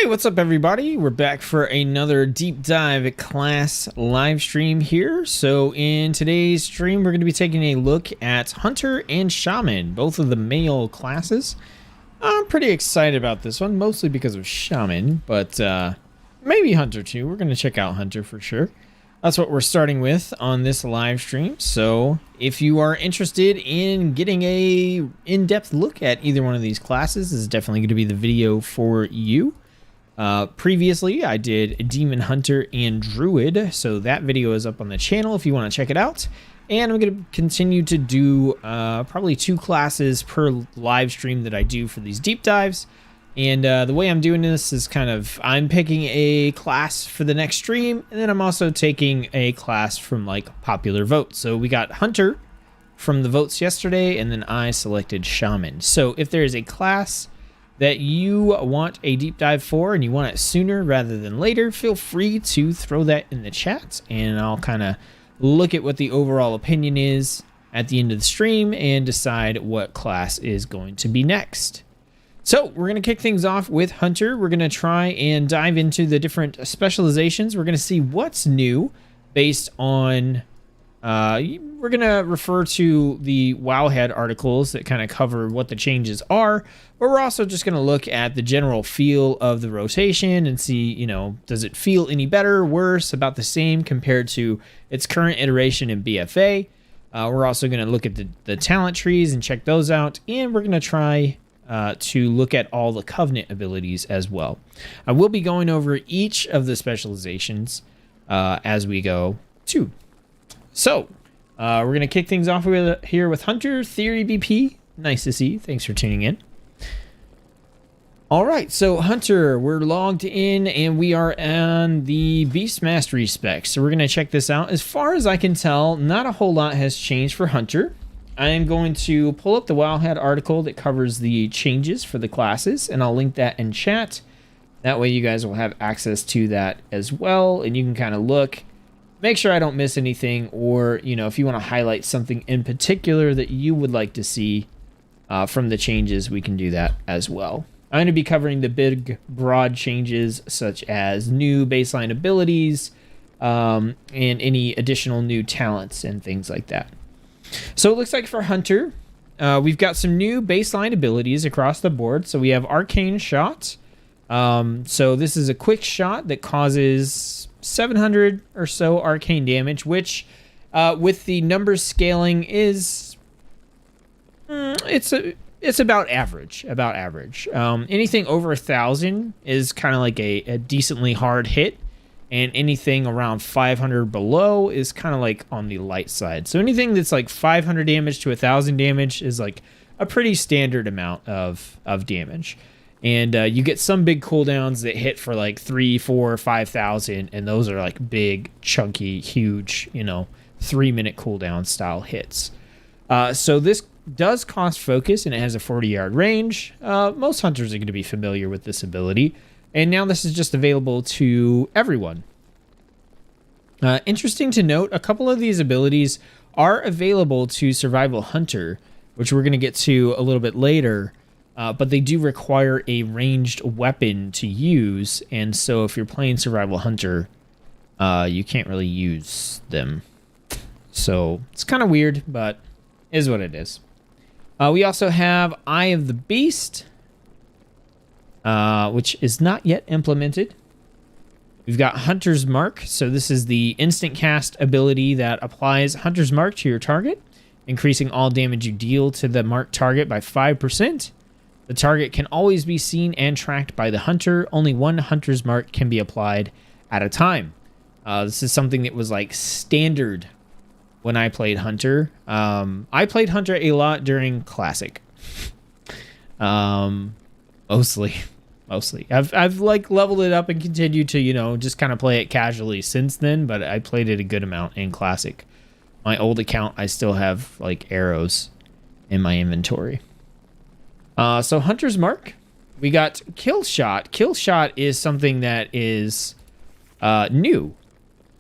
Hey, what's up everybody? We're back for another deep dive class live stream here. So in today's stream, we're going to be taking a look at Hunter and Shaman, both of the male classes. I'm pretty excited about this one, mostly because of Shaman, but maybe Hunter too. We're going to check out Hunter for sure. That's what we're starting with on this live stream. So if you are interested in getting a in-depth look at either one of these classes, this is definitely going to be the video for you. Previously, I did Demon Hunter and Druid, so that video is up on the channel if you want to check it out. And I'm going to continue to do probably 2 classes per live stream that I do for these deep dives. And the way I'm doing this is kind of, I'm picking a class for the next stream, and then I'm also taking a class from like popular votes. So we got Hunter from the votes yesterday, and then I selected Shaman. So if there is a class that you want a deep dive for and you want it sooner rather than later, feel free to throw that in the chat, and I'll kind of look at what the overall opinion is at the end of the stream and decide what class is going to be next. So we're going to kick things off with Hunter. We're going to try and dive into the different specializations. We're going to see what's new based on, we're going to refer to the Wowhead articles that kind of cover what the changes are, but we're also just going to look at the general feel of the rotation and see, you know, does it feel any better, worse, about the same compared to its current iteration in BFA. We're also going to look at the talent trees and check those out, and we're going to try to look at all the Covenant abilities as well. I will be going over each of the specializations as we go too. So we're going to kick things off here with Hunter Theory BP. Nice to see you. Thanks for tuning in. All right, so Hunter, we're logged in and we are on the Beast Mastery specs. So we're going to check this out. As far as I can tell, not a whole lot has changed for Hunter. I am going to pull up the Wowhead article that covers the changes for the classes, and I'll link that in chat. That way you guys will have access to that as well, and you can kind of look, make sure I don't miss anything, or, you know, if you want to highlight something in particular that you would like to see from the changes, we can do that as well. I'm going to be covering the big, broad changes, such as new baseline abilities, and any additional new talents and things like that. So it looks like for Hunter, we've got some new baseline abilities across the board. So we have Arcane Shot. So this is a quick shot that causes 700 or so arcane damage, which with the numbers scaling is it's about average. Anything over 1,000 is kind of like a decently hard hit. And anything around 500 below is kind of like on the light side. So anything that's like 500 damage to 1,000 damage is like a pretty standard amount of damage. And you get some big cooldowns that hit for like 3, 4, 5,000. And those are like big, chunky, huge, you know, 3-minute cooldown style hits. So this does cost focus, and it has a 40-yard range. Most hunters are going to be familiar with this ability. And now this is just available to everyone. Interesting to note, a couple of these abilities are available to Survival Hunter, which we're going to get to a little bit later, but they do require a ranged weapon to use, and so if you're playing Survival Hunter, you can't really use them. So it's kind of weird, but is what it is. We also have Eye of the Beast, which is not yet implemented. We've got Hunter's Mark. So this is the instant cast ability that applies Hunter's Mark to your target, increasing all damage you deal to the marked target by 5%. The target can always be seen and tracked by the hunter. Only one Hunter's Mark can be applied at a time. This is something that was like standard when I played Hunter. I played Hunter a lot during Classic. Mostly. I've like leveled it up and continued to, you know, just kind of play it casually since then, but I played it a good amount in Classic. My old account, I still have like arrows in my inventory. So Hunter's Mark, we got Kill Shot. Kill Shot is something that is new.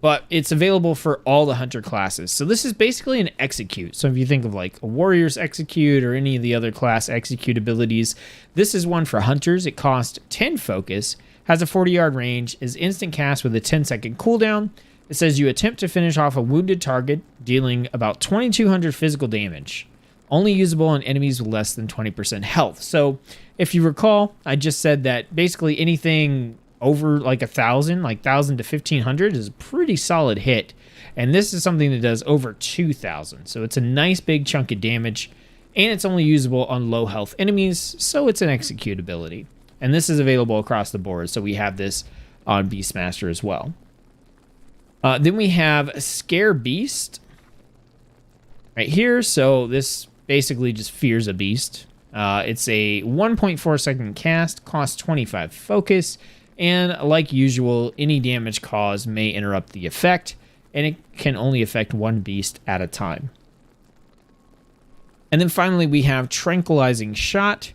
but it's available for all the hunter classes. So this is basically an execute. So if you think of like a warrior's execute or any of the other class execute abilities, this is one for hunters. It costs 10 focus, has a 40-yard range, is instant cast with a 10-second cooldown. It says you attempt to finish off a wounded target, dealing about 2,200 physical damage. Only usable on enemies with less than 20% health. So if you recall, I just said that basically anything over like 1,000, like 1,000 to 1,500 is a pretty solid hit. And this is something that does over 2,000. So it's a nice big chunk of damage, and it's only usable on low health enemies. So it's an execute ability. And this is available across the board. So we have this on Beastmaster as well. Then we have Scare Beast right here. So this basically just fears a beast. It's a 1.4 second cast, costs 25 focus. And like usual, any damage caused may interrupt the effect, and it can only affect one beast at a time. And then finally, we have Tranquilizing Shot.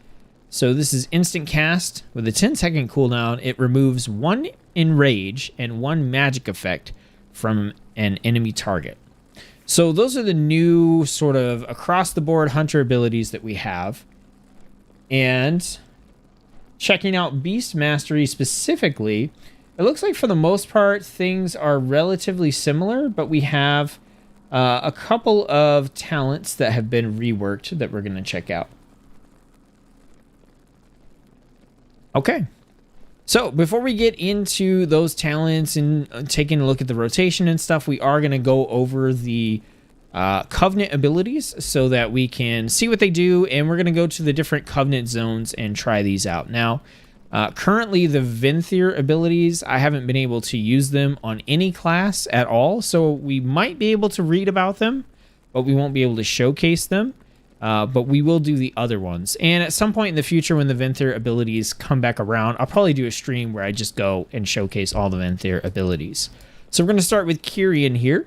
So this is instant cast with a 10-second cooldown. It removes 1 enrage and 1 magic effect from an enemy target. So those are the new sort of across-the-board hunter abilities that we have. And checking out Beast Mastery specifically, it looks like for the most part things are relatively similar, but we have a couple of talents that have been reworked that we're going to check out. Okay, so before we get into those talents and taking a look at the rotation and stuff, we are going to go over the Covenant abilities so that we can see what they do, and we're going to go to the different Covenant zones and try these out. Now, currently the Venthyr abilities, I haven't been able to use them on any class at all, so we might be able to read about them, but we won't be able to showcase them, but we will do the other ones. And at some point in the future when the Venthyr abilities come back around, I'll probably do a stream where I just go and showcase all the Venthyr abilities. So we're going to start with Kyrian here.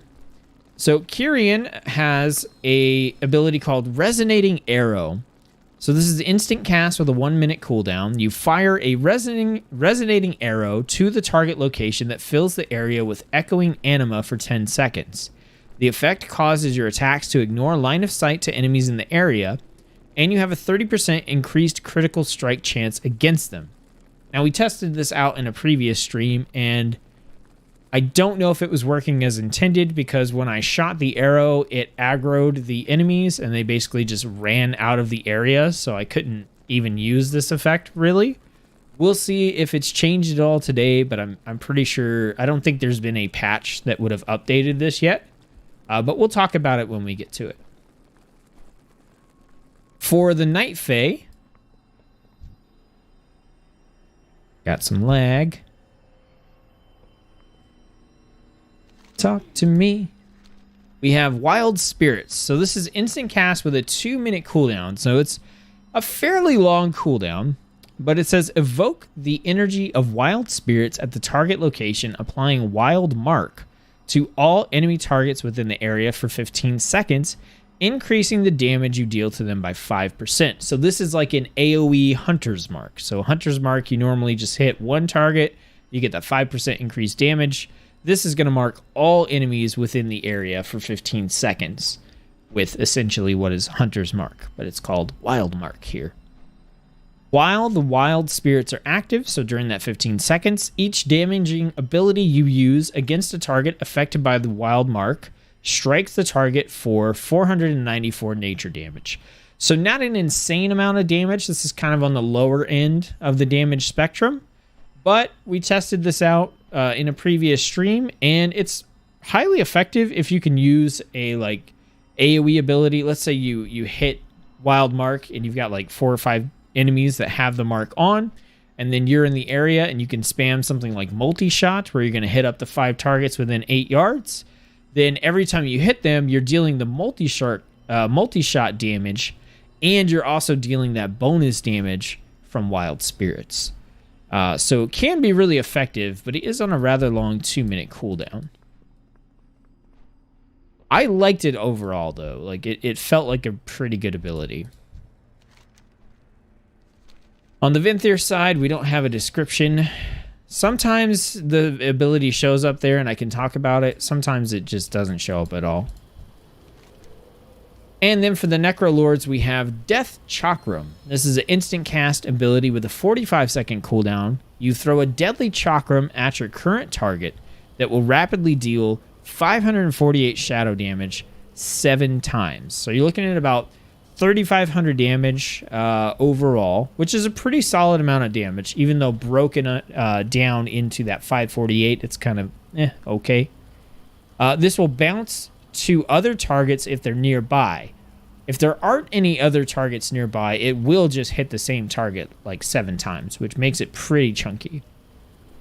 So Kyrian has a ability called Resonating Arrow. So this is instant cast with a 1-minute cooldown. You fire a resonating arrow to the target location that fills the area with echoing anima for 10 seconds. The effect causes your attacks to ignore line of sight to enemies in the area, and you have a 30% increased critical strike chance against them. Now we tested this out in a previous stream, and I don't know if it was working as intended, because when I shot the arrow, it aggroed the enemies and they basically just ran out of the area, so I couldn't even use this effect, really. We'll see if it's changed at all today, but I'm pretty sure, I don't think there's been a patch that would have updated this yet, but we'll talk about it when we get to it. For the Night Fae, got some lag. Talk to me. We have Wild Spirits. So this is instant cast with a 2-minute cooldown. So it's a fairly long cooldown, but it says evoke the energy of wild spirits at the target location, applying Wild Mark to all enemy targets within the area for 15 seconds, increasing the damage you deal to them by 5%. So this is like an AoE Hunter's Mark. So Hunter's Mark, you normally just hit one target, you get that 5% increased damage. This is going to mark all enemies within the area for 15 seconds with essentially what is Hunter's Mark, but it's called Wild Mark here. While the wild spirits are active, so during that 15 seconds, each damaging ability you use against a target affected by the Wild Mark strikes the target for 494 nature damage. So not an insane amount of damage. This is kind of on the lower end of the damage spectrum, but we tested this out in a previous stream, and it's highly effective if you can use a like AoE ability. Let's say you hit Wild Mark and you've got like 4 or 5 enemies that have the mark on, and then you're in the area and you can spam something like multi-shot where you're going to hit up to 5 targets within 8 yards. Then every time you hit them, you're dealing the multi-shot damage, and you're also dealing that bonus damage from Wild Spirits. So it can be really effective, but it is on a rather long 2-minute cooldown. I liked it overall, though. Like it felt like a pretty good ability. On the Venthyr side, we don't have a description, Sometimes the ability shows up there and I can talk about it. Sometimes it just doesn't show up at all. And then for the Necrolords, we have Death Chakram. This is an instant cast ability with a 45-second cooldown. You throw a deadly chakram at your current target that will rapidly deal 548 shadow damage 7 times. So you're looking at about 3,500 damage overall, which is a pretty solid amount of damage. Even though broken down into that 548, it's kind of okay. This will bounce to other targets if they're nearby. If there aren't any other targets nearby, it will just hit the same target like 7 times, which makes it pretty chunky.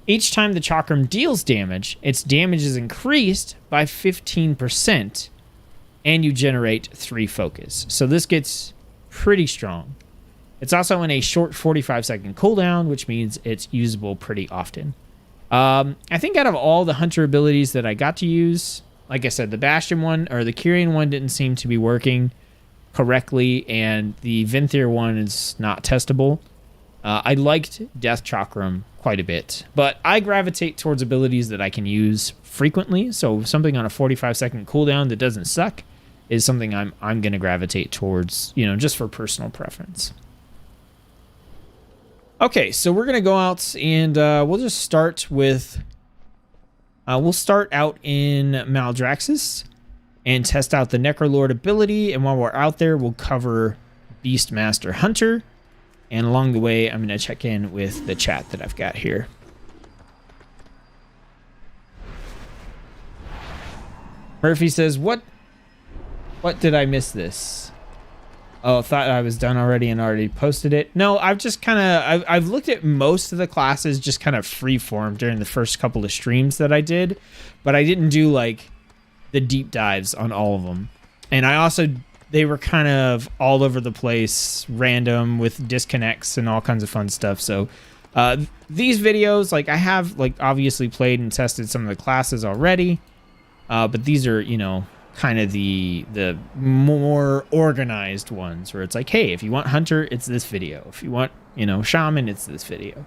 Each time the chakram deals damage, its damage is increased by 15%, and you generate 3 focus. So this gets pretty strong. It's also in a short 45-second cooldown, which means it's usable pretty often. I think out of all the Hunter abilities that I got to use, like I said, the Bastion one or the Kyrian one didn't seem to be working correctly, and the Venthyr one is not testable. I liked Death Chakram quite a bit, but I gravitate towards abilities that I can use frequently. So something on a 45-second cooldown that doesn't suck is something I'm going to gravitate towards, you know, just for personal preference. Okay, so we're going to go out and we'll just start with... we'll start out in Maldraxxus and test out the Necrolord ability, and while we're out there, we'll cover Beastmaster Hunter, and along the way, I'm going to check in with the chat that I've got here. Murphy says, what did I miss this? Oh, thought I was done already and already posted it. No, I've just kind of, I've looked at most of the classes just kind of freeform during the first couple of streams that I did, but I didn't do like the deep dives on all of them. And I also, they were kind of all over the place, random with disconnects and all kinds of fun stuff. So these videos, like I have like obviously played and tested some of the classes already, but these are, you know, kind of the more organized ones where it's like, hey, if you want Hunter, it's this video. If you want, you know, Shaman, it's this video.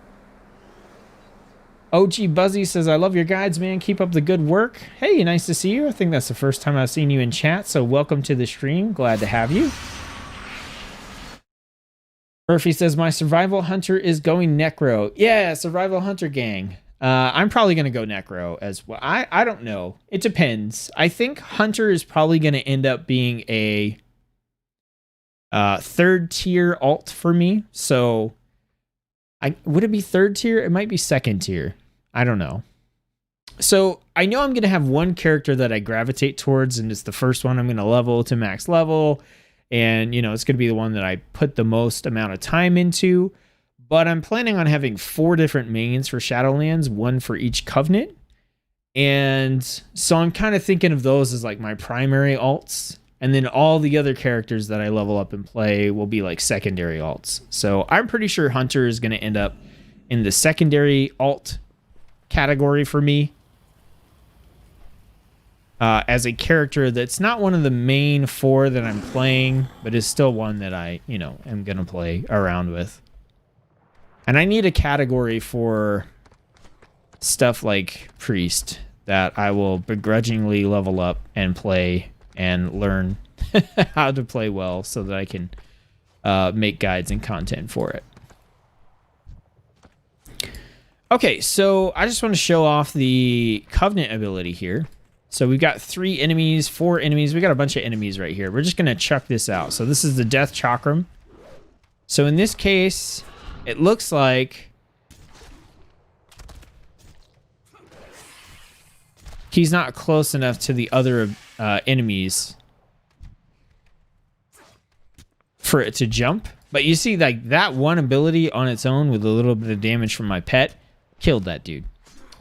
OG Buzzy says, I love your guides, man. Keep up the good work. Hey, nice to see you. I think that's the first time I've seen you in chat, so welcome to the stream. Glad to have you. Murphy says, my survival hunter is going Necro. Yeah, survival hunter gang. I'm probably going to go Necro as well. I don't know. It depends. I think Hunter is probably going to end up being a third tier alt for me. So would it be third tier? It might be second tier. I don't know. So I know I'm going to have one character that I gravitate towards, and it's the first one I'm going to level to max level. And, you know, it's going to be the one that I put the most amount of time into. But I'm planning on having 4 different mains for Shadowlands, 1 for each Covenant. And so I'm kind of thinking of those as like my primary alts. And then all the other characters that I level up and play will be like secondary alts. So I'm pretty sure Hunter is going to end up in the secondary alt category for me. As a character that's not one of the main 4 that I'm playing, but is still one that I, you know, am going to play around with. And I need a category for stuff like Priest that I will begrudgingly level up and play and learn how to play well so that I can make guides and content for it. Okay, so I just want to show off the Covenant ability here. So we've got 3 enemies, 4 enemies. We got a bunch of enemies right here. We're just going to chuck this out. So this is the Death Chakram. So in this case, it looks like he's not close enough to the other enemies for it to jump. But you see, like, that one ability on its own with a little bit of damage from my pet killed that dude.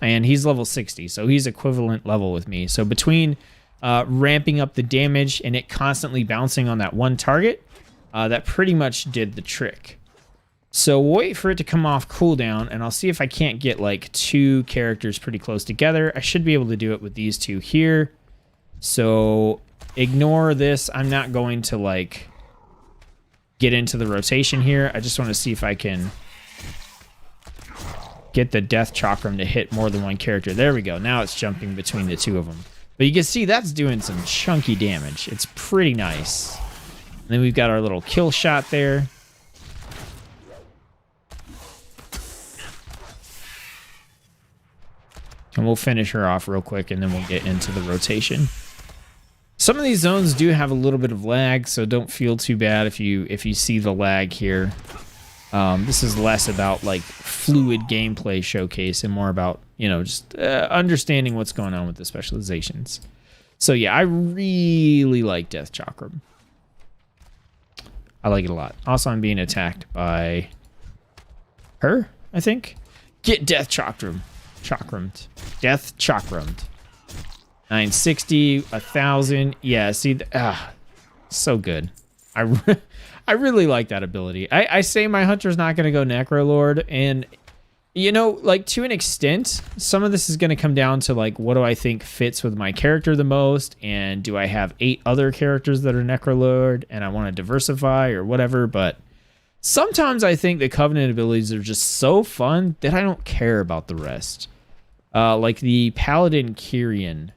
And he's level 60, so he's equivalent level with me. So between ramping up the damage and it constantly bouncing on that one target, that pretty much did the trick. So we'll wait for it to come off cooldown, and I'll see if I can't get like 2 characters pretty close together. I should be able to do it with these 2 here. So ignore this. I'm not going to like get into the rotation here. I just want to see if I can get the death chakram to hit more than one character. There we go. Now it's jumping between the two of them. But you can see that's doing some chunky damage. It's pretty nice. And then we've got our little kill shot there. And we'll finish her off real quick, and then we'll get into the rotation. Some of these zones do have a little bit of lag, so don't feel too bad if you see the lag here. This is less about like fluid gameplay showcase and more about, you know, just understanding what's going on with the specializations. So yeah, I really like Death Chakram. I like it a lot. Also, I'm being attacked by her, I think. Get Death Chakram. Chakrammed. Death Chakrammed. 960, 1,000. Yeah, see, so good. I really like that ability. I say my Hunter's not going to go Necrolord, and, you know, like, to an extent, some of this is going to come down to, like, what do I think fits with my character the most, and do I have 8 other characters that are Necrolord, and I want to diversify, or whatever, but sometimes I think the Covenant abilities are just so fun that I don't care about the rest. Like, the Paladin Kyrian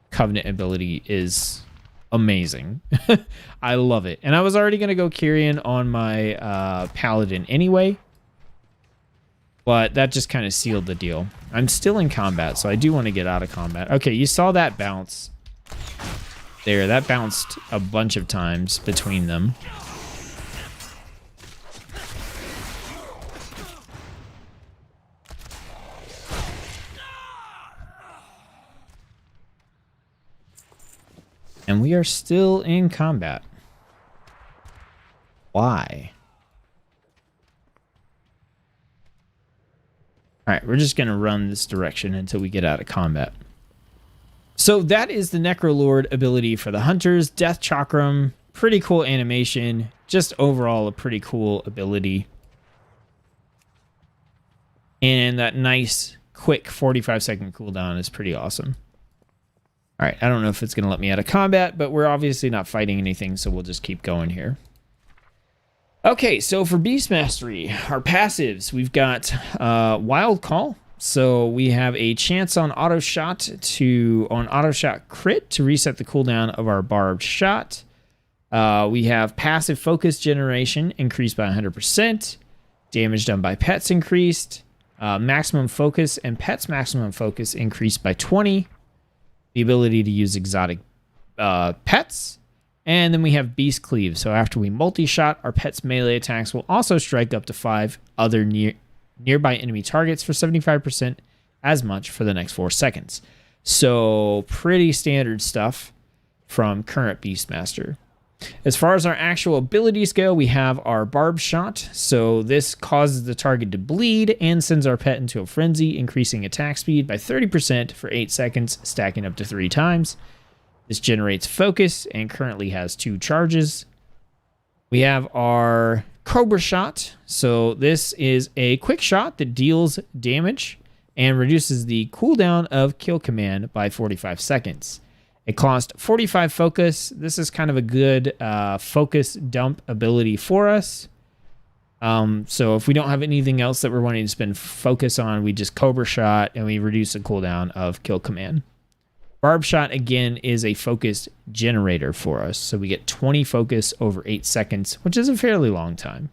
Covenant ability is amazing. I love it. And I was already going to go Kyrian on my Paladin anyway, but that just kind of sealed the deal. I'm still in combat, so I do want to get out of combat. Okay, you saw that bounce there. That bounced a bunch of times between them. And we are still in combat. Why? All right, we're just going to run this direction until we get out of combat. So that is the Necrolord ability for the Hunters. Death Chakram, pretty cool animation. Just overall a pretty cool ability. And that nice, quick 45-second cooldown is pretty awesome. All right, I don't know if it's going to let me out of combat, but we're obviously not fighting anything, so we'll just keep going here. Okay, so for Beast Mastery, our passives, we've got Wild Call. So we have a chance on auto shot crit to reset the cooldown of our barbed shot. We have passive focus generation increased by 100%. Damage done by pets increased. Maximum focus and pets maximum focus increased by 20. The ability to use exotic pets. And then we have Beast Cleave. So after we multi-shot, our pet's melee attacks will also strike up to 5 other nearby enemy targets for 75% as much for the next 4 seconds. So pretty standard stuff from current Beastmaster. As far as our actual abilities go, we have our Barb Shot. So this causes the target to bleed and sends our pet into a frenzy, increasing attack speed by 30% for 8 seconds, stacking up to 3 times. This generates focus and currently has 2 charges. We have our Cobra Shot. So this is a quick shot that deals damage and reduces the cooldown of Kill Command by 45 seconds. It cost 45 focus. This is kind of a good focus dump ability for us. So if we don't have anything else that we're wanting to spend focus on, we just Cobra Shot and we reduce the cooldown of Kill Command. Barb Shot, again, is a focus generator for us. So we get 20 focus over 8 seconds, which is a fairly long time.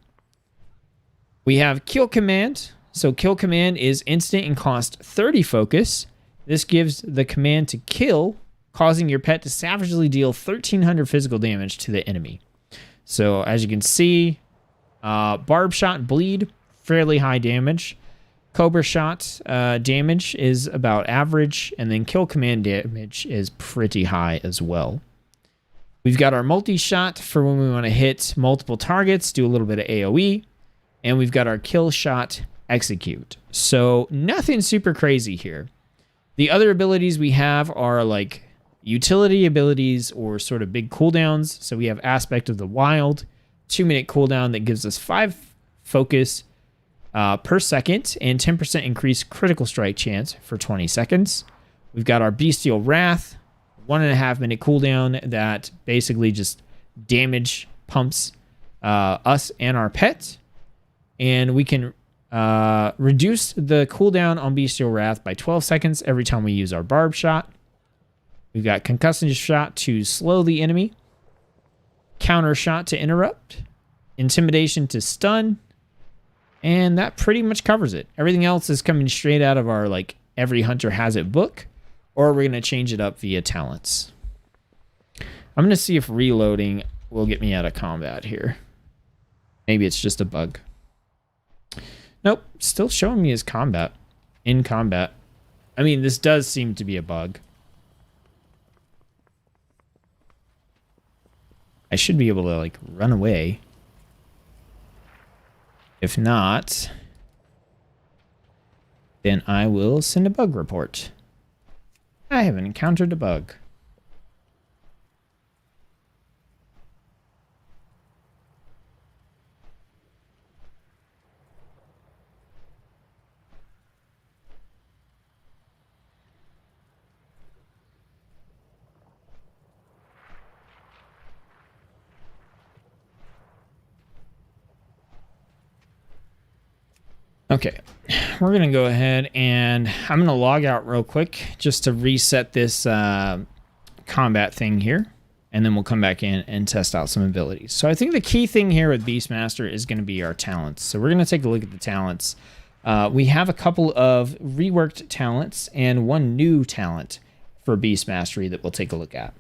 We have Kill Command. So Kill Command is instant and costs 30 focus. This gives the command to kill, causing your pet to savagely deal 1,300 physical damage to the enemy. So as you can see, Barb Shot bleed, fairly high damage. Cobra Shot damage is about average, and then Kill Command damage is pretty high as well. We've got our multi-shot for when we want to hit multiple targets, do a little bit of AoE, and we've got our Kill Shot Execute. So nothing super crazy here. The other abilities we have are like utility abilities or sort of big cooldowns. So we have Aspect of the Wild, 2-minute cooldown that gives us 5 focus per second and 10% increased critical strike chance for 20 seconds. We've got our Bestial Wrath, 1.5-minute cooldown that basically just damage pumps us and our pet. And we can Reduce the cooldown on Bestial Wrath by 12 seconds every time we use our Barb Shot. We've got Concussive Shot to slow the enemy. Counter Shot to interrupt. Intimidation to stun. And that pretty much covers it. Everything else is coming straight out of our, like, Every Hunter Has It book. Or we're going to change it up via talents. I'm going to see if reloading will get me out of combat here. Maybe it's just a bug. Nope, still showing me as combat. In combat. I mean, this does seem to be a bug. I should be able to, like, run away. If not, then I will send a bug report. I haven't encountered a bug. Okay, we're going to go ahead and I'm going to log out real quick just to reset this combat thing here. And then we'll come back in and test out some abilities. So I think the key thing here with Beastmaster is going to be our talents. So we're going to take a look at the talents. We have a couple of reworked talents and one new talent for Beast Mastery that we'll take a look at.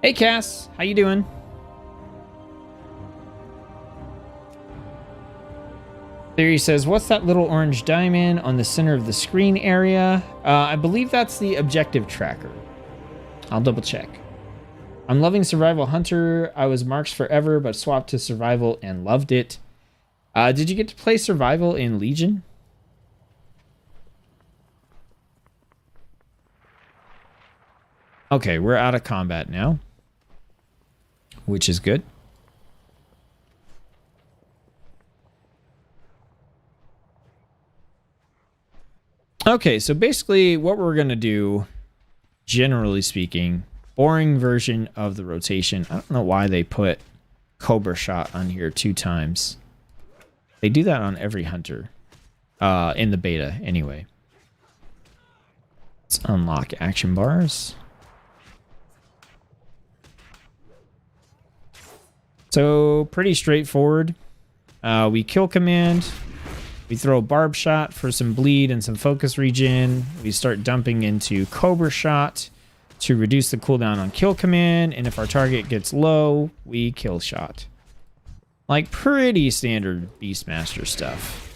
Hey Cass, how you doing? Theory says, what's that little orange diamond on the center of the screen area? I believe that's the objective tracker. I'll double check. I'm loving Survival Hunter. I was Marks forever, but swapped to Survival and loved it. Did you get to play Survival in Legion? Okay, we're out of combat now, which is good. Okay, so basically what we're going to do, generally speaking, boring version of the rotation. I don't know why they put Cobra Shot on here 2 times. They do that on every hunter, in the beta anyway. Let's unlock action bars. So, pretty straightforward. We kill command. We throw Barb Shot for some bleed and some focus regen. We start dumping into Cobra Shot to reduce the cooldown on kill command. And if our target gets low, we kill shot. Like pretty standard Beastmaster stuff.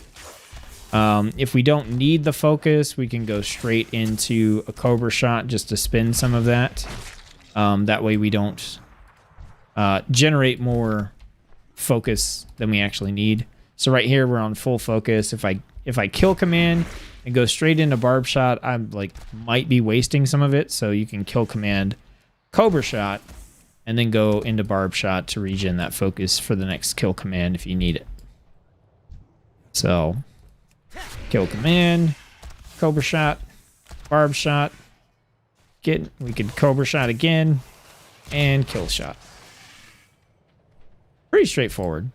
If we don't need the focus, we can go straight into a Cobra Shot just to spin some of that. That way we don't generate more focus than we actually need. So right here we're on full focus. If I kill command and go straight into Barb Shot, I'm like might be wasting some of it. So you can kill command Cobra Shot and then go into Barb Shot to regen that focus for the next kill command if you need it. So kill command, Cobra Shot, Barb Shot, we could Cobra Shot again, and kill shot. Pretty straightforward.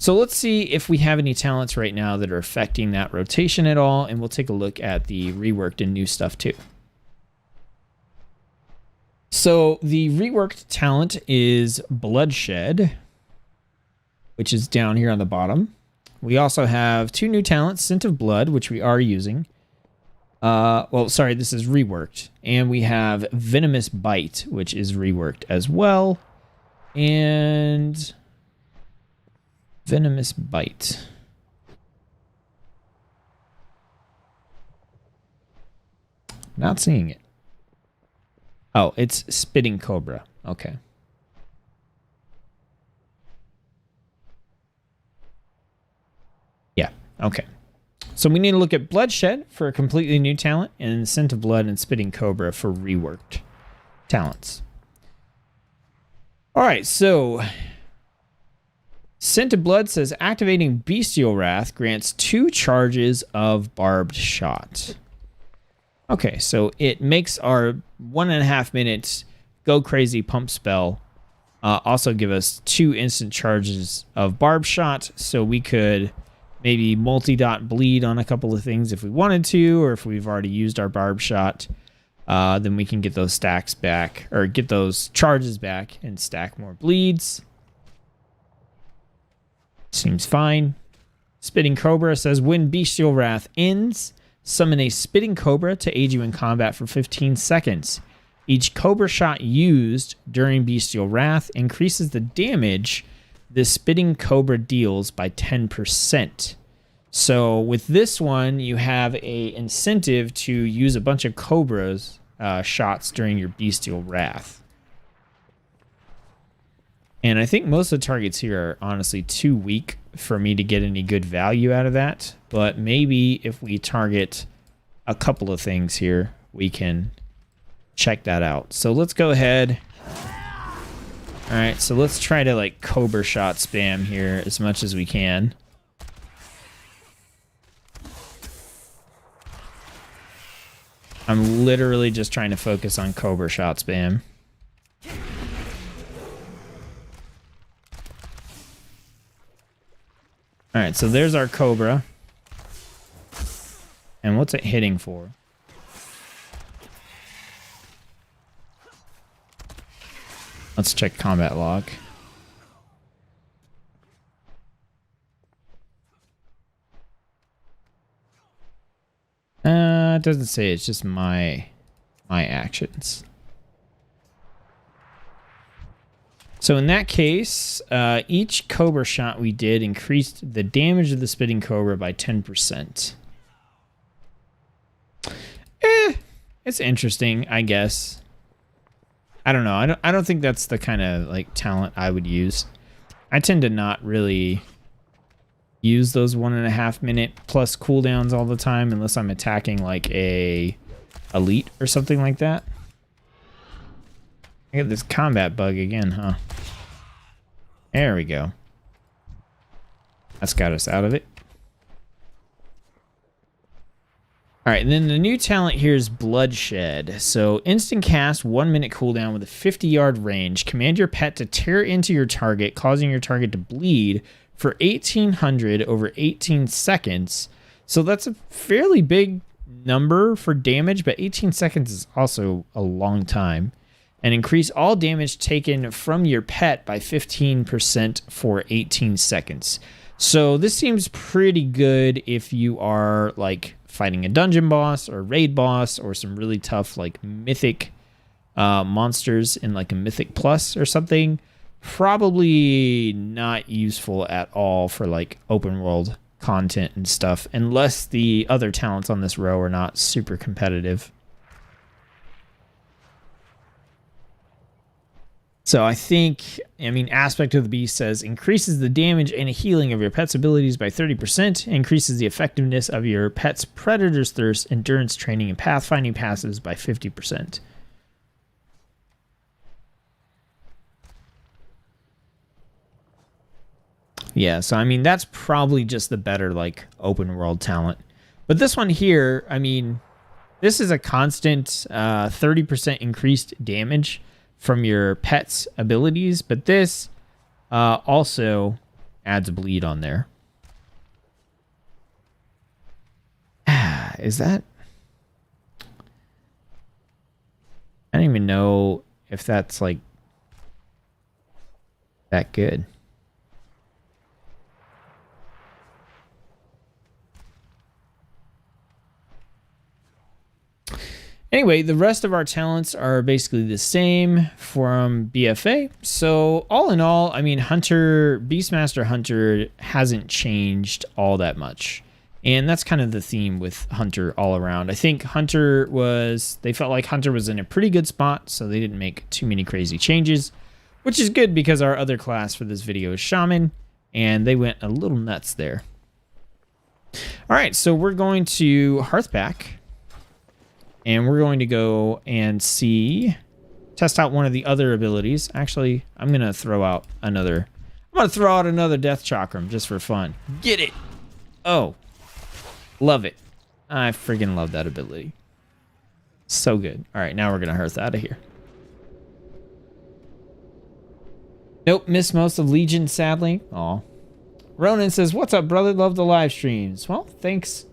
So let's see if we have any talents right now that are affecting that rotation at all, and we'll take a look at the reworked and new stuff too. So the reworked talent is Bloodshed, which is down here on the bottom. We also have 2 new talents, Scent of Blood, which we are using. Well, sorry, this is reworked. And we have Venomous Bite, which is reworked as well. And Venomous Bite. Not seeing it. Oh, it's Spitting Cobra. Okay. Yeah, okay. So we need to look at Bloodshed for a completely new talent, and Scent of Blood and Spitting Cobra for reworked talents. All right, so Scent of Blood says activating Bestial Wrath grants 2 charges of Barbed Shot. Okay, so it makes our 1.5 minutes go crazy pump spell Also give us 2 instant charges of barb shot, so we could maybe multi-dot bleed on a couple of things if we wanted to, or if we've already used our barb shot, then we can get those stacks back, or get those charges back and stack more bleeds. Seems fine. Spitting Cobra says, when Bestial Wrath ends, summon a Spitting Cobra to aid you in combat for 15 seconds. Each Cobra shot used during Bestial Wrath increases the damage the Spitting Cobra deals by 10%. So with this one, you have a incentive to use a bunch of Cobras shots during your Bestial Wrath. And I think most of the targets here are honestly too weak for me to get any good value out of that. But maybe if we target a couple of things here, we can check that out. So let's go ahead. All right, so let's try to like Cobra shot spam here as much as we can. I'm literally just trying to focus on Cobra shot spam. All right, so there's our Cobra. And what's it hitting for? Let's check combat log. It doesn't say, it's just my actions. So in that case, each Cobra shot we did increased the damage of the Spitting Cobra by 10%. It's interesting, I guess. I don't know. I don't think that's the kind of like talent I would use. I tend to not really use those 1.5 minute plus cooldowns all the time unless I'm attacking like a elite or something like that. I got this combat bug again, huh? There we go. That's got us out of it. All right, and then the new talent here is Bloodshed. So instant cast, 1 minute cooldown with a 50-yard range. Command your pet to tear into your target, causing your target to bleed for 1,800 over 18 seconds. So that's a fairly big number for damage, but 18 seconds is also a long time. And increase all damage taken from your pet by 15% for 18 seconds. So this seems pretty good if you are like fighting a dungeon boss or raid boss or some really tough like mythic monsters in like a mythic plus or something. Probably not useful at all for like open world content and stuff, unless the other talents on this row are not super competitive. So I think, Aspect of the Beast says, increases the damage and healing of your pet's abilities by 30%, increases the effectiveness of your pet's Predator's Thirst, Endurance Training, and Pathfinding passes by 50%. Yeah, so that's probably just the better, like, open world talent. But this one here, this is a constant 30% increased damage from your pet's abilities, but this also adds a bleed on there. Is that... I don't even know if that's, like, that good. Anyway, the rest of our talents are basically the same from BFA. So all in all, Hunter, Beastmaster Hunter hasn't changed all that much. And that's kind of the theme with Hunter all around. I think they felt like Hunter was in a pretty good spot, so they didn't make too many crazy changes, which is good because our other class for this video is Shaman, and they went a little nuts there. All right, so we're going to Hearthback. And we're going to go and test out one of the other abilities. Actually, I'm going to throw out another Death Chakram just for fun. Get it! Oh, love it. I freaking love that ability. So good. All right, now we're going to Hearth out of here. Nope, missed most of Legion, sadly. Aw. Ronan says, what's up, brother? Love the live streams. Well, thanks.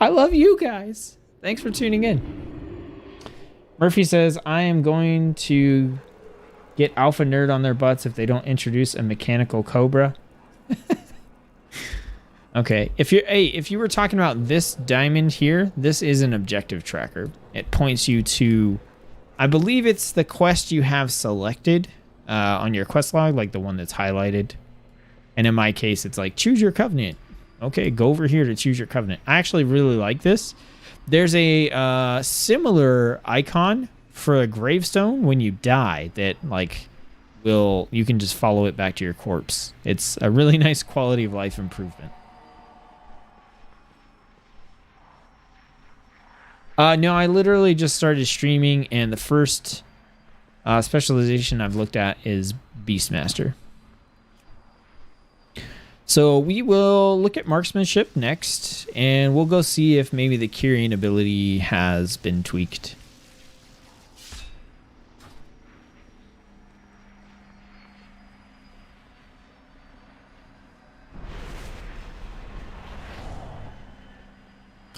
I love you guys. Thanks for tuning in. Murphy says, I am going to get Alpha Nerd on their butts if they don't introduce a mechanical Cobra. Okay, if you were talking about this diamond here, this is an objective tracker. It points you to, I believe it's the quest you have selected on your quest log, like the one that's highlighted. And in my case, it's like, choose your covenant. Okay, go over here to choose your covenant. I actually really like this. There's a similar icon for a gravestone when you die that like you can just follow it back to your corpse. It's a really nice quality of life improvement. No, I literally just started streaming, and the first specialization I've looked at is Beastmaster. So we will look at marksmanship next, and we'll go see if maybe the curing ability has been tweaked.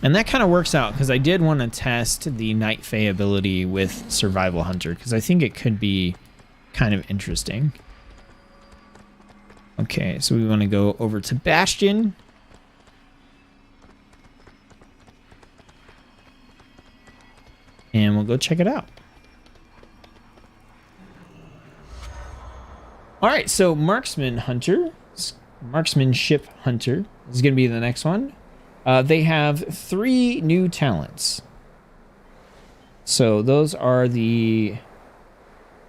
And that kind of works out, because I did want to test the Night Fae ability with Survival Hunter, because I think it could be kind of interesting. Okay, so we want to go over to Bastion. And we'll go check it out. Alright, so Marksmanship Hunter is going to be the next one. They have 3 new talents. So those are the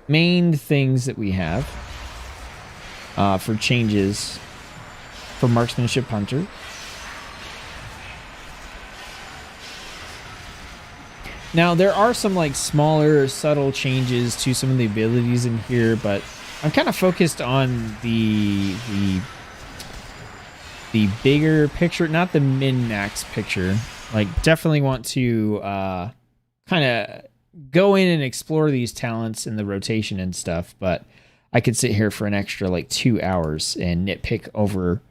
main things that we have for changes for Marksmanship Hunter. Now there are some like smaller subtle changes to some of the abilities in here, but I'm kind of focused on the bigger picture, not the min-max picture. Like, definitely want to kind of go in and explore these talents in the rotation and stuff, but I could sit here for an extra like 2 hours and nitpick over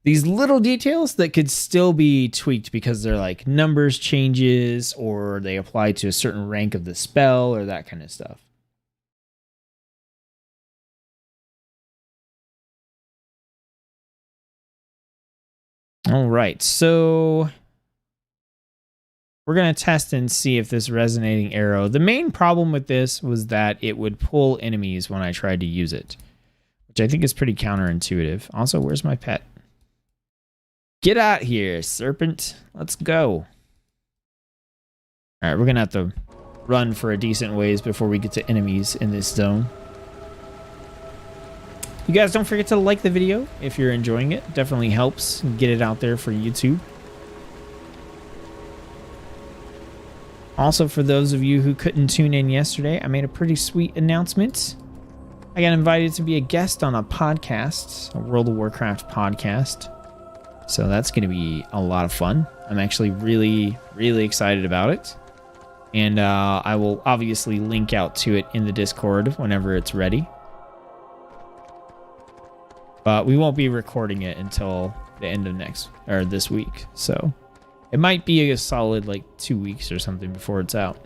these little details that could still be tweaked because they're like numbers changes or they apply to a certain rank of the spell or that kind of stuff. All right, so we're going to test and see if this resonating arrow... The main problem with this was that it would pull enemies when I tried to use it, which I think is pretty counterintuitive. Also, where's my pet? Get out here, serpent. Let's go. All right, we're going to have to run for a decent ways before we get to enemies in this zone. You guys don't forget to like the video if you're enjoying it. Definitely helps get it out there for YouTube. Also, for those of you who couldn't tune in yesterday, I made a pretty sweet announcement. I got invited to be a guest on a podcast, a World of Warcraft podcast. So that's going to be a lot of fun. I'm actually really, really excited about it. And I will obviously link out to it in the Discord whenever it's ready. But we won't be recording it until the end of this week. So it might be a solid like 2 weeks or something before it's out.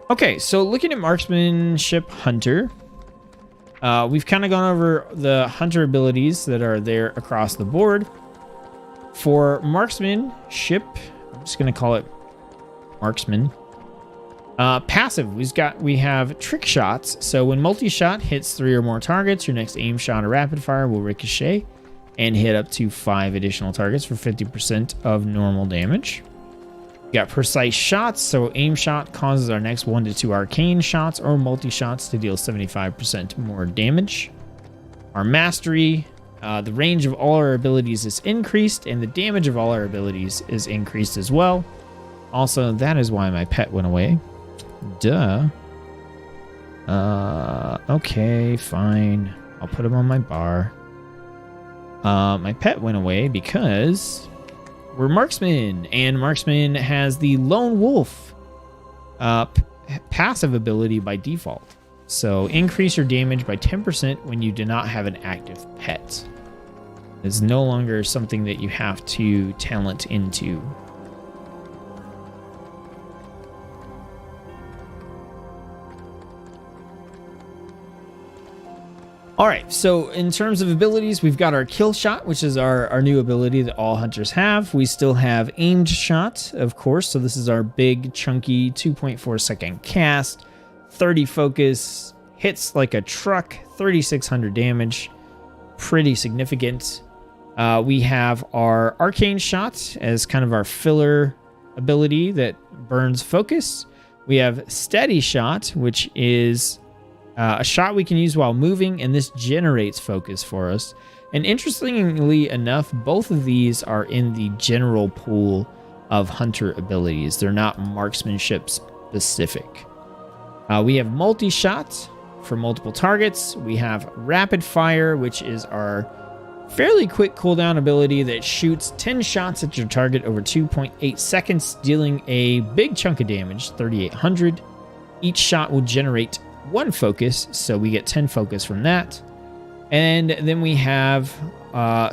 Okay, so looking at Marksmanship Hunter, we've kind of gone over the Hunter abilities that are there across the board. For Marksmanship, I'm just going to call it Marksman. Passive, we have trick shots. So when multi-shot hits 3 or more targets, your next aim shot or rapid fire will ricochet and hit up to 5 additional targets for 50% of normal damage. We got precise shots, so aim shot causes our next 1 to 2 arcane shots or multi-shots to deal 75% more damage. Our mastery, the range of all our abilities is increased and the damage of all our abilities is increased as well. Also, that is why my pet went away. Duh. Okay, fine. I'll put him on my bar. My pet went away because we're marksman, and marksman has the lone wolf passive ability by default. So increase your damage by 10% when you do not have an active pet. It's no longer something that you have to talent into. All right, so in terms of abilities, we've got our kill shot, which is our new ability that all hunters have. We still have aimed shot, of course. So this is our big, chunky 2.4 second cast, 30 focus, hits like a truck, 3,600 damage, pretty significant. We have our arcane shot as kind of our filler ability that burns focus. We have steady shot, which is a shot we can use while moving, and this generates focus for us. And interestingly enough, both of these are in the general pool of hunter abilities. They're not marksmanship specific. We have multi-shot for multiple targets. We have rapid fire, which is our fairly quick cooldown ability that shoots 10 shots at your target over 2.8 seconds, dealing a big chunk of damage, 3,800. Each shot will generate 1 focus, so we get 10 focus from that. And then we have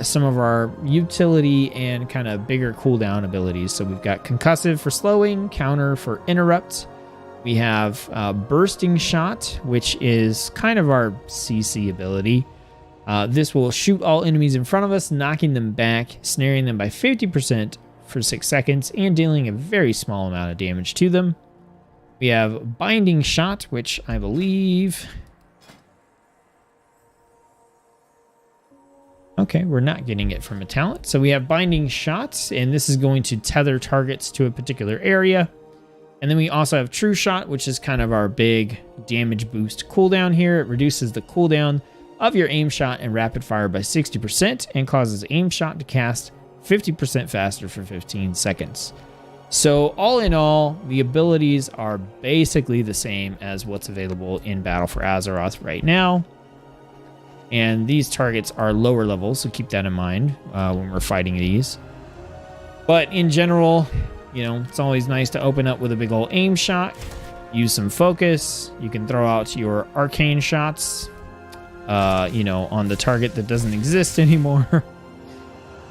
some of our utility and kind of bigger cooldown abilities. So we've got concussive for slowing, counter for interrupt. We have bursting shot, which is kind of our CC ability. This will shoot all enemies in front of us, knocking them back, snaring them by 50% for 6 seconds, and dealing a very small amount of damage to them. We have binding shot, which I believe... Okay, we're not getting it from a talent. So we have binding shots, and this is going to tether targets to a particular area. And then we also have true shot, which is kind of our big damage boost cooldown here. It reduces the cooldown of your aim shot and rapid fire by 60% and causes aim shot to cast 50% faster for 15 seconds. So all in all, the abilities are basically the same as what's available in Battle for Azeroth right now. And these targets are lower levels, so keep that in mind when we're fighting these. But in general, you know, it's always nice to open up with a big old aim shot, use some focus. You can throw out your arcane shots, you know, on the target that doesn't exist anymore.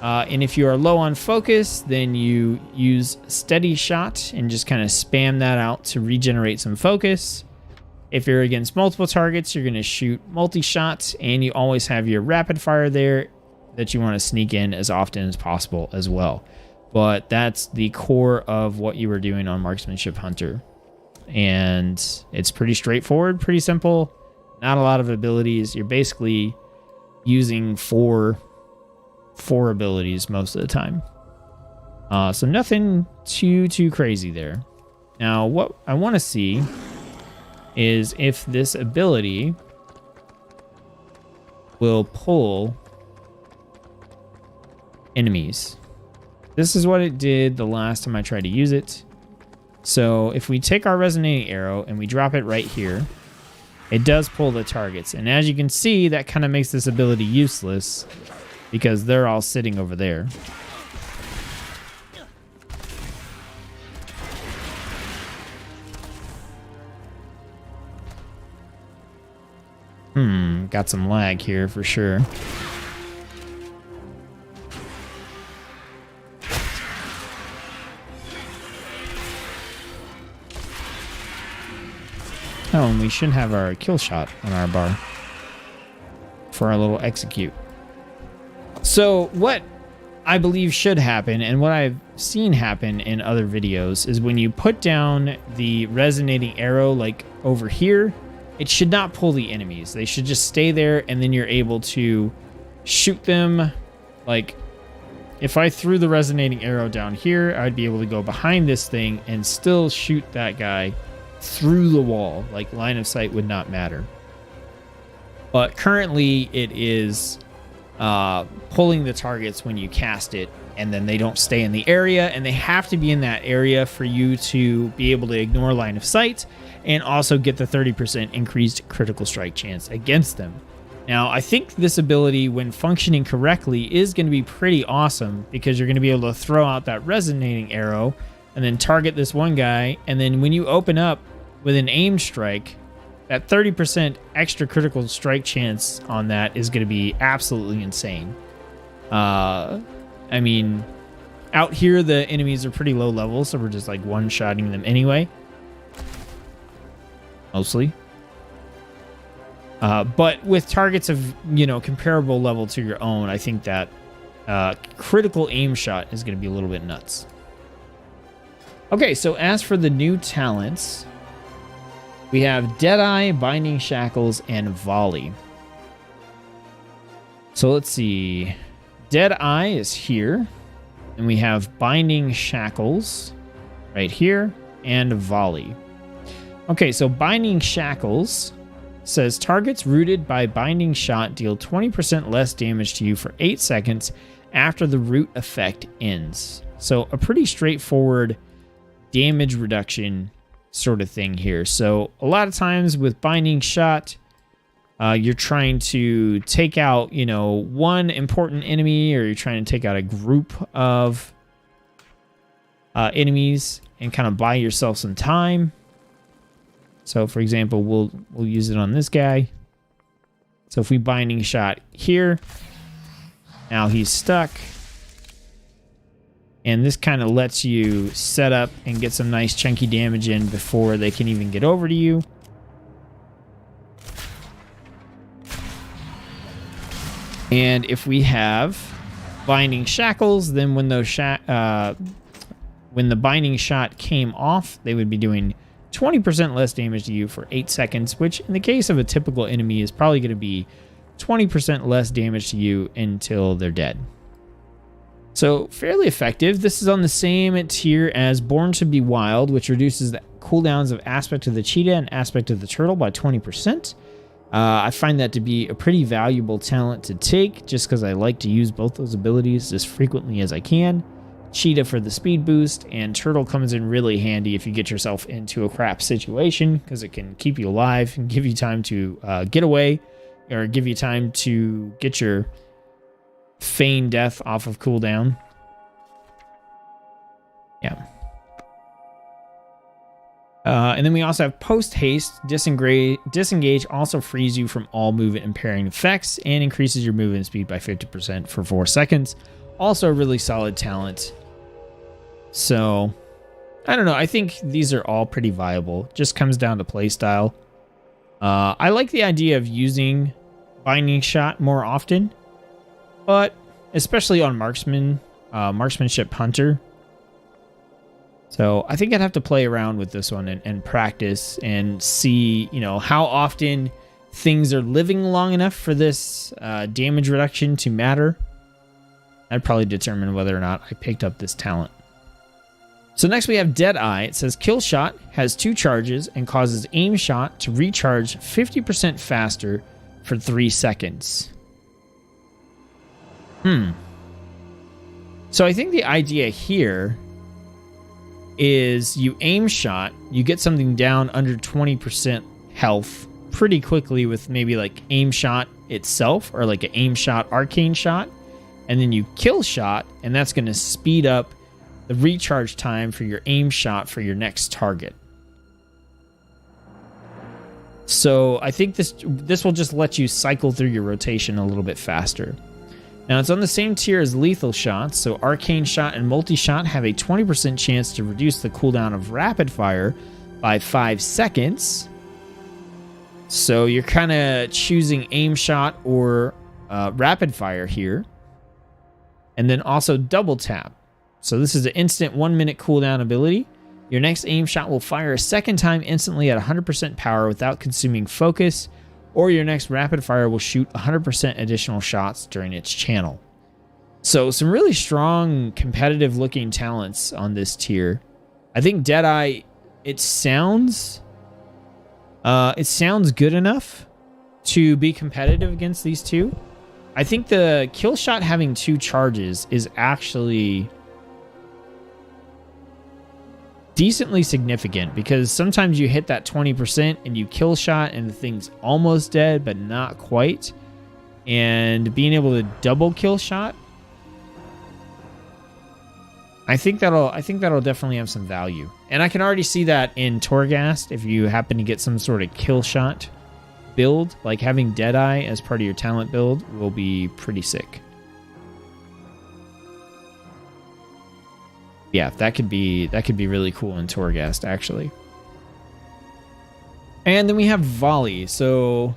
And if you are low on focus, then you use steady shot and just kind of spam that out to regenerate some focus. If you're against multiple targets, you're going to shoot multi-shots, and you always have your rapid fire there that you want to sneak in as often as possible as well. But that's the core of what you were doing on Marksmanship Hunter. And it's pretty straightforward, pretty simple. Not a lot of abilities. You're basically using four abilities most of the time. So nothing too crazy there. Now, what I want to see is if this ability will pull enemies. This is what it did the last time I tried to use it. So if we take our resonating arrow and we drop it right here, it does pull the targets. And as you can see, that kind of makes this ability useless because they're all sitting over there. Got some lag here for sure. Oh, and we should have our kill shot on our bar for our little execute. So what I believe should happen, and what I've seen happen in other videos, is when you put down the resonating arrow like over here, it should not pull the enemies. They should just stay there, and then you're able to shoot them. Like, if I threw the resonating arrow down here, I'd be able to go behind this thing and still shoot that guy through the wall. Like, line of sight would not matter. But currently, it is pulling the targets when you cast it, and then they don't stay in the area, and they have to be in that area for you to be able to ignore line of sight and also get the 30% increased critical strike chance against them. Now, I think this ability, when functioning correctly, is going to be pretty awesome because you're going to be able to throw out that resonating arrow and then target this one guy, and then when you open up with an aim strike, that 30% extra critical strike chance on that is going to be absolutely insane. I mean, out here the enemies are pretty low level, so we're just like one-shotting them anyway. Mostly. But with targets of, you know, comparable level to your own, I think that critical aim shot is going to be a little bit nuts. Okay, so as for the new talents, we have Deadeye, Binding Shackles, and Volley. So let's see. Deadeye is here, and we have Binding Shackles right here, and Volley. Okay, so Binding Shackles says targets rooted by Binding Shot deal 20% less damage to you for 8 seconds after the root effect ends. So a pretty straightforward damage reduction sort of thing here. So a lot of times with Binding Shot, you're trying to take out, you know, one important enemy, or you're trying to take out a group of enemies and kind of buy yourself some time. So for example, we'll use it on this guy. So if we Binding Shot here, now he's stuck. And this kind of lets you set up and get some nice chunky damage in before they can even get over to you. And if we have Binding Shackles, then when those when the Binding Shot came off, they would be doing 20% less damage to you for 8 seconds, which in the case of a typical enemy is probably going to be 20% less damage to you until they're dead. So fairly effective. This is on the same tier as Born to be Wild, which reduces the cooldowns of Aspect of the Cheetah and Aspect of the Turtle by 20%. I find that to be a pretty valuable talent to take, just because I like to use both those abilities as frequently as I can. Cheetah for the speed boost, and Turtle comes in really handy if you get yourself into a crap situation, because it can keep you alive and give you time to get away, or give you time to get your feign death off of cooldown. Yeah. And then we also have Post Haste. Disengage also frees you from all movement impairing effects and increases your movement speed by 50% for 4 seconds. Also a really solid talent. So, I don't know. I think these are all pretty viable. Just comes down to playstyle. I like the idea of using Binding Shot more often, but especially on Marksmanship Hunter. So I think I'd have to play around with this one and practice and see, you know, how often things are living long enough for this damage reduction to matter. I'd probably determine whether or not I picked up this talent. So next we have Deadeye. It says Kill Shot has 2 charges and causes Aim Shot to recharge 50% faster for 3 seconds. So I think the idea here is you Aim Shot, you get something down under 20% health pretty quickly with maybe like Aim Shot itself, or like an Aim Shot Arcane Shot, and then you Kill Shot, and that's going to speed up the recharge time for your Aim Shot for your next target. So I think this will just let you cycle through your rotation a little bit faster. Now it's on the same tier as Lethal Shots, so Arcane Shot and Multi-Shot have a 20% chance to reduce the cooldown of Rapid Fire by 5 seconds. So you're kind of choosing Aim Shot or Rapid Fire here. And then also Double Tap. So this is an instant 1-minute cooldown ability. Your next Aim Shot will fire a second time instantly at 100% power without consuming focus, or your next Rapid Fire will shoot 100% additional shots during its channel. So some really strong competitive looking talents on this tier. I think Deadeye, it sounds good enough to be competitive against these two. I think the Kill Shot having 2 charges is actually decently significant, because sometimes you hit that 20% and you Kill Shot and the thing's almost dead but not quite, and being able to double Kill Shot I think that'll definitely have some value. And I can already see that in Torghast if you happen to get some sort of kill shot build, like having Deadeye as part of your talent build will be pretty sick. Yeah, that could be really cool in Torghast actually. And then we have Volley. So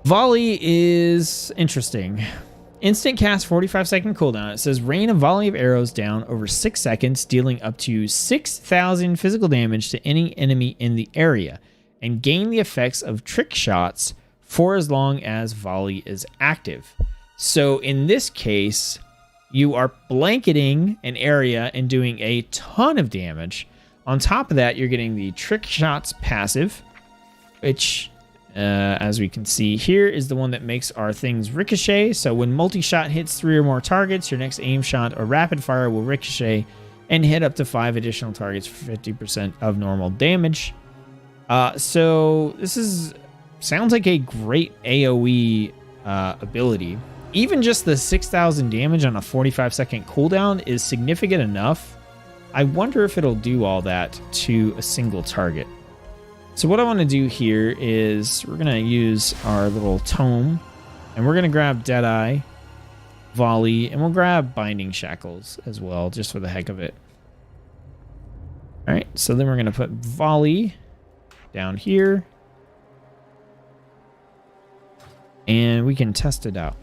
Volley is interesting. Instant cast 45-second cooldown. It says rain a volley of arrows down over 6 seconds, dealing up to 6,000 physical damage to any enemy in the area, and gain the effects of trick shots for as long as volley is active. So in this case, you are blanketing an area and doing a ton of damage. On top of that, you're getting the trick shots passive, which as we can see here is the one that makes our things ricochet. So when multi-shot hits 3 or more targets, your next aim shot or rapid fire will ricochet and hit up to 5 additional targets for 50% of normal damage. So this sounds like a great AoE ability. Even just the 6,000 damage on a 45-second cooldown is significant enough. I wonder if it'll do all that to a single target. So what I want to do here is we're going to use our little tome, and we're going to grab Deadeye, Volley, and we'll grab Binding Shackles as well, just for the heck of it. All right, so then we're going to put Volley down here, and we can test it out.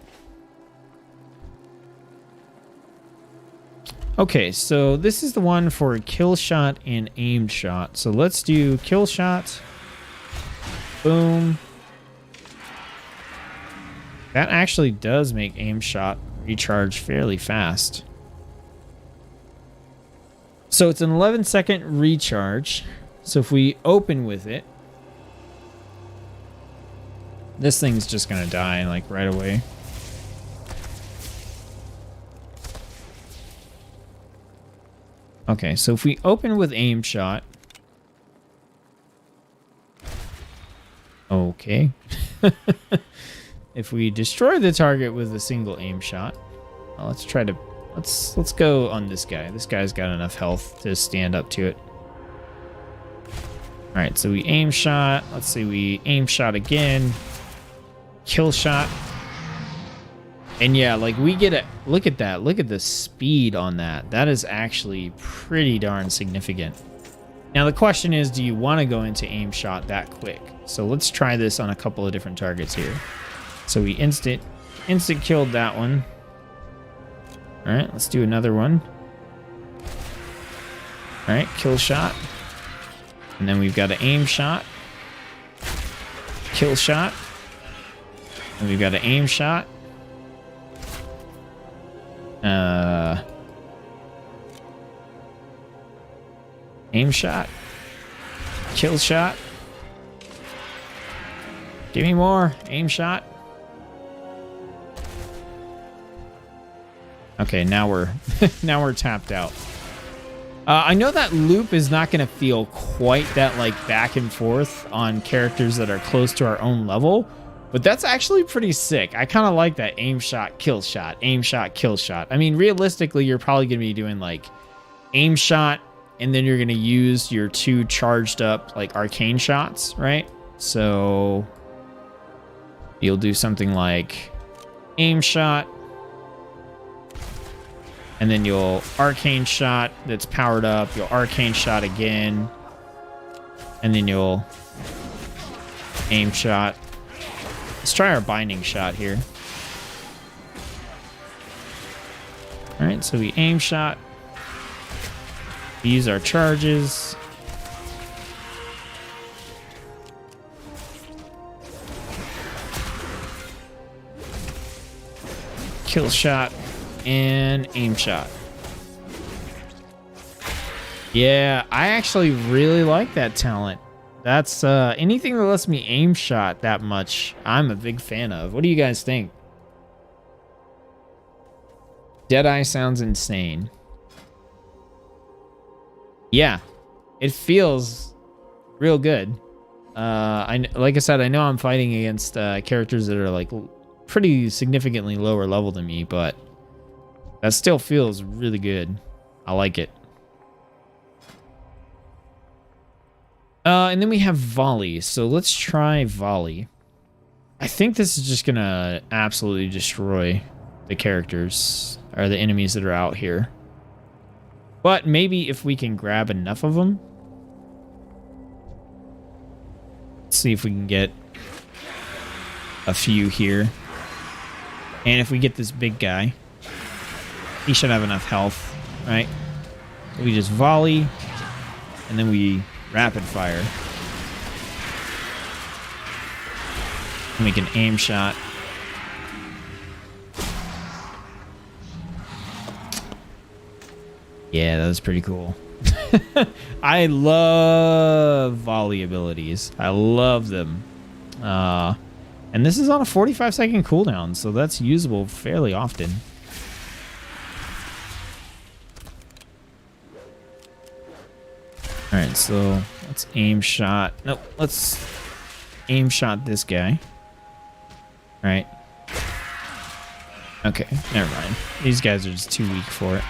Okay, so this is the one for kill shot and aimed shot. So let's do kill shot. Boom. That actually does make aim shot recharge fairly fast. So it's an 11-second recharge. So if we open with it, this thing's just gonna die like right away. Okay, so if we open with aim shot. Okay. If we destroy the target with a single aim shot, well, let's go on this guy. This guy's got enough health to stand up to it. All right, so we aim shot. Let's see, we aim shot again. Kill shot. And yeah, like we get it. Look at that. Look at the speed on that. That is actually pretty darn significant. Now the question is, do you want to go into aim shot that quick? So let's try this on a couple of different targets here. So we instant killed that one. All right, let's do another one. All right, kill shot. And then we've got an aim shot. Kill shot. And we've got an aim shot. Aim shot. Kill shot. Give me more. Aim shot. Okay, now we're now we're tapped out. I know that loop is not going to feel quite that like back and forth on characters that are close to our own level, but that's actually pretty sick. I kind of like that aim shot, kill shot, aim shot, kill shot. I mean, realistically, you're probably going to be doing like aim shot, and then you're going to use your 2 charged up like arcane shots, right? So you'll do something like aim shot, and then you'll arcane shot that's powered up. You'll arcane shot again, and then you'll aim shot. Let's try our binding shot here. All right, so we aim shot. We use our charges. Kill shot and aim shot. Yeah, I actually really like that talent. That's anything that lets me aim shot that much, I'm a big fan of. What do you guys think? Deadeye sounds insane. Yeah, it feels real good. Like I said, I know I'm fighting against characters that are like pretty significantly lower level than me, but That still feels really good. I like it. And then we have volley. So let's try volley. I think this is just gonna absolutely destroy the characters or the enemies that are out here. But maybe if we can grab enough of them. Let's see if we can get a few here. And if we get this big guy, he should have enough health, right? We just volley, and then we rapid fire. Make an aim shot. Yeah, that was pretty cool. I love volley abilities. I love them. And this is on a 45-second cooldown, so that's usable fairly often. Alright, so let's aim shot. Nope, let's aim shot this guy. Right. Okay, never mind. These guys are just too weak for it.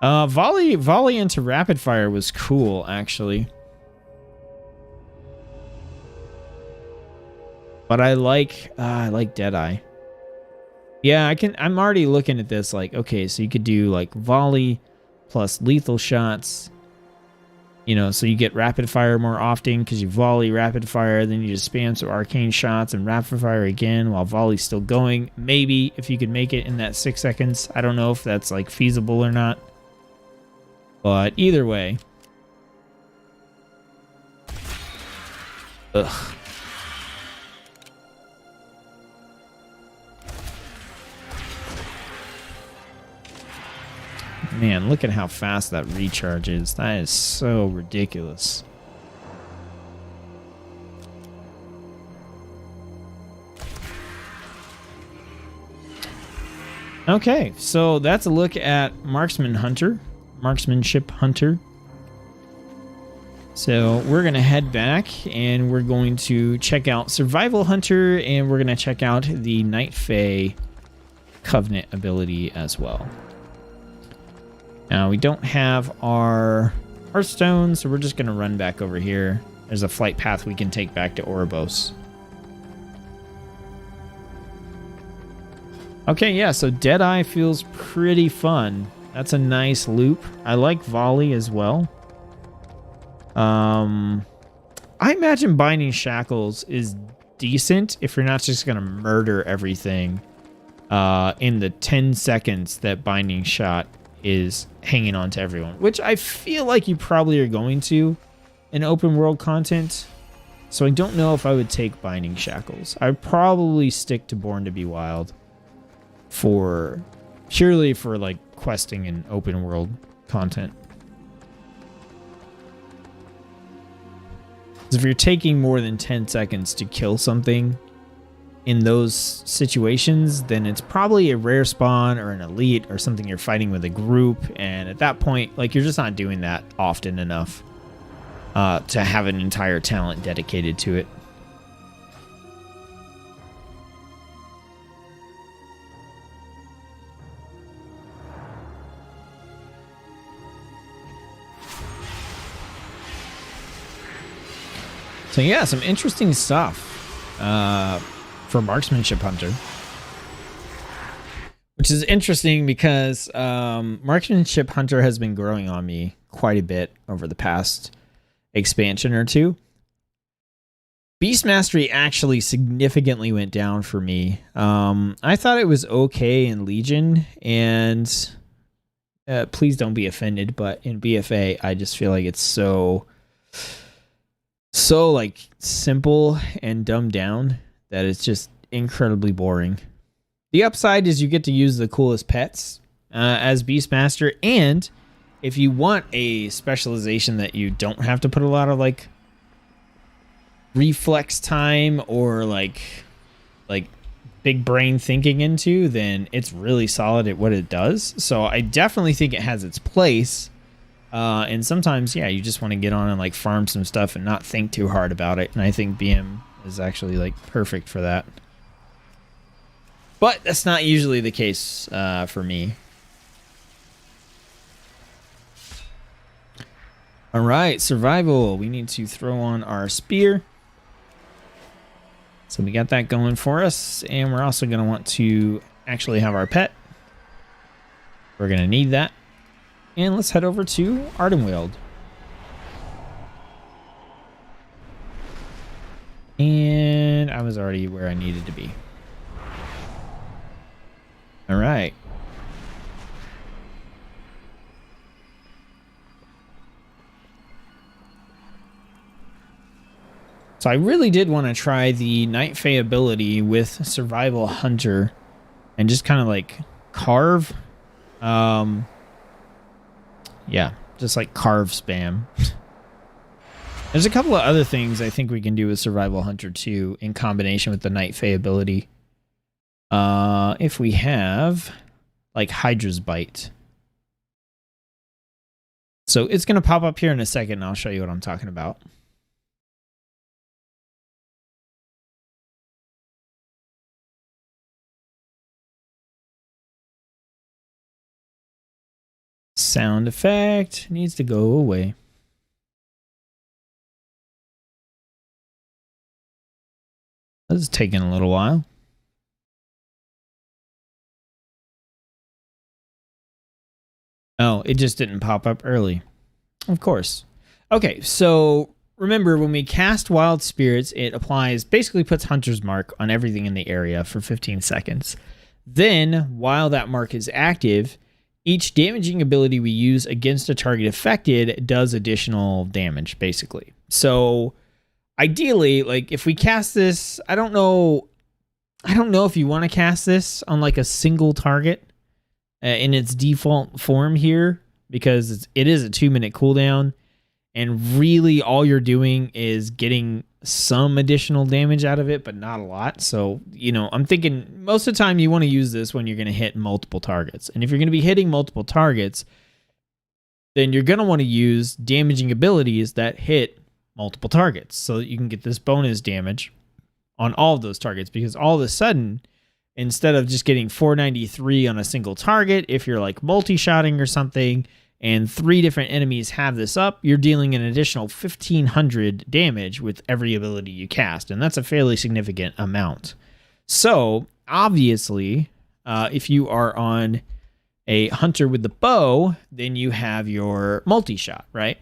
Volley into rapid fire was cool, actually. But I like Deadeye. Yeah, I'm already looking at this like, okay, so you could do like volley plus lethal shots. You know, so you get rapid fire more often because you volley rapid fire, then you just spam some arcane shots and rapid fire again while volley's still going. Maybe if you could make it in that 6 seconds. I don't know if that's like feasible or not. But either way. Ugh. Man, look at how fast that recharge is. That is so ridiculous. Okay, so that's a look at Marksmanship Hunter. So we're going to head back and we're going to check out Survival Hunter and we're going to check out the Night Fae Covenant ability as well. Now, we don't have our Hearthstone, so we're just going to run back over here. There's a flight path we can take back to Ouroboros. Okay, yeah, so Deadeye feels pretty fun. That's a nice loop. I like volley as well. I imagine binding shackles is decent if you're not just going to murder everything in the 10 seconds that binding shot is hanging on to everyone, which I feel like you probably are going to in open world content. So I don't know if I would take binding shackles. I'd probably stick to Born to be Wild purely for like questing and open world content. If you're taking more than 10 seconds to kill something in those situations, then it's probably a rare spawn or an elite or something you're fighting with a group. And at that point, like, you're just not doing that often enough to have an entire talent dedicated to it. So yeah, some interesting stuff for Marksmanship Hunter. Which is interesting because Marksmanship Hunter has been growing on me quite a bit over the past expansion or two. Beast Mastery actually significantly went down for me. I thought it was okay in Legion, and please don't be offended, but in BFA, I just feel like it's so like simple and dumbed down that it's just incredibly boring. The upside is you get to use the coolest pets as Beastmaster, and if you want a specialization that you don't have to put a lot of like reflex time or like big brain thinking into, then it's really solid at what it does. So I definitely think it has its place. And sometimes, yeah, you just want to get on and like farm some stuff and not think too hard about it. And I think BM is actually like perfect for that. But that's not usually the case for me. All right, survival. We need to throw on our spear. So we got that going for us. And we're also going to want to actually have our pet. We're going to need that. And let's head over to Ardenweald. And I was already where I needed to be. All right. So I really did want to try the Night Fae ability with Survival Hunter and just kind of like carve. Yeah, just like carve spam. There's a couple of other things I think we can do with Survival Hunter too in combination with the Night Fae ability. If we have like Hydra's Bite. So it's going to pop up here in a second and I'll show you what I'm talking about. Sound effect needs to go away. This is taking a little while. Oh, it just didn't pop up early. Of course. Okay, so remember when we cast Wild Spirits, it applies, basically puts Hunter's Mark on everything in the area for 15 seconds. Then, while that mark is active, each damaging ability we use against a target affected does additional damage, basically. So, ideally, like if we cast this, I don't know if you want to cast this on like a single target in its default form here, because it is a 2-minute cooldown, and really all you're doing is getting some additional damage out of it, but not a lot. So, you know, I'm thinking most of the time you want to use this when you're going to hit multiple targets. And if you're going to be hitting multiple targets, then you're going to want to use damaging abilities that hit multiple targets so that you can get this bonus damage on all of those targets. Because all of a sudden, instead of just getting 493 on a single target, if you're like multi-shotting or something, and 3 different enemies have this up, you're dealing an additional 1,500 damage with every ability you cast, and that's a fairly significant amount. So, obviously, if you are on a hunter with the bow, then you have your multi-shot, right?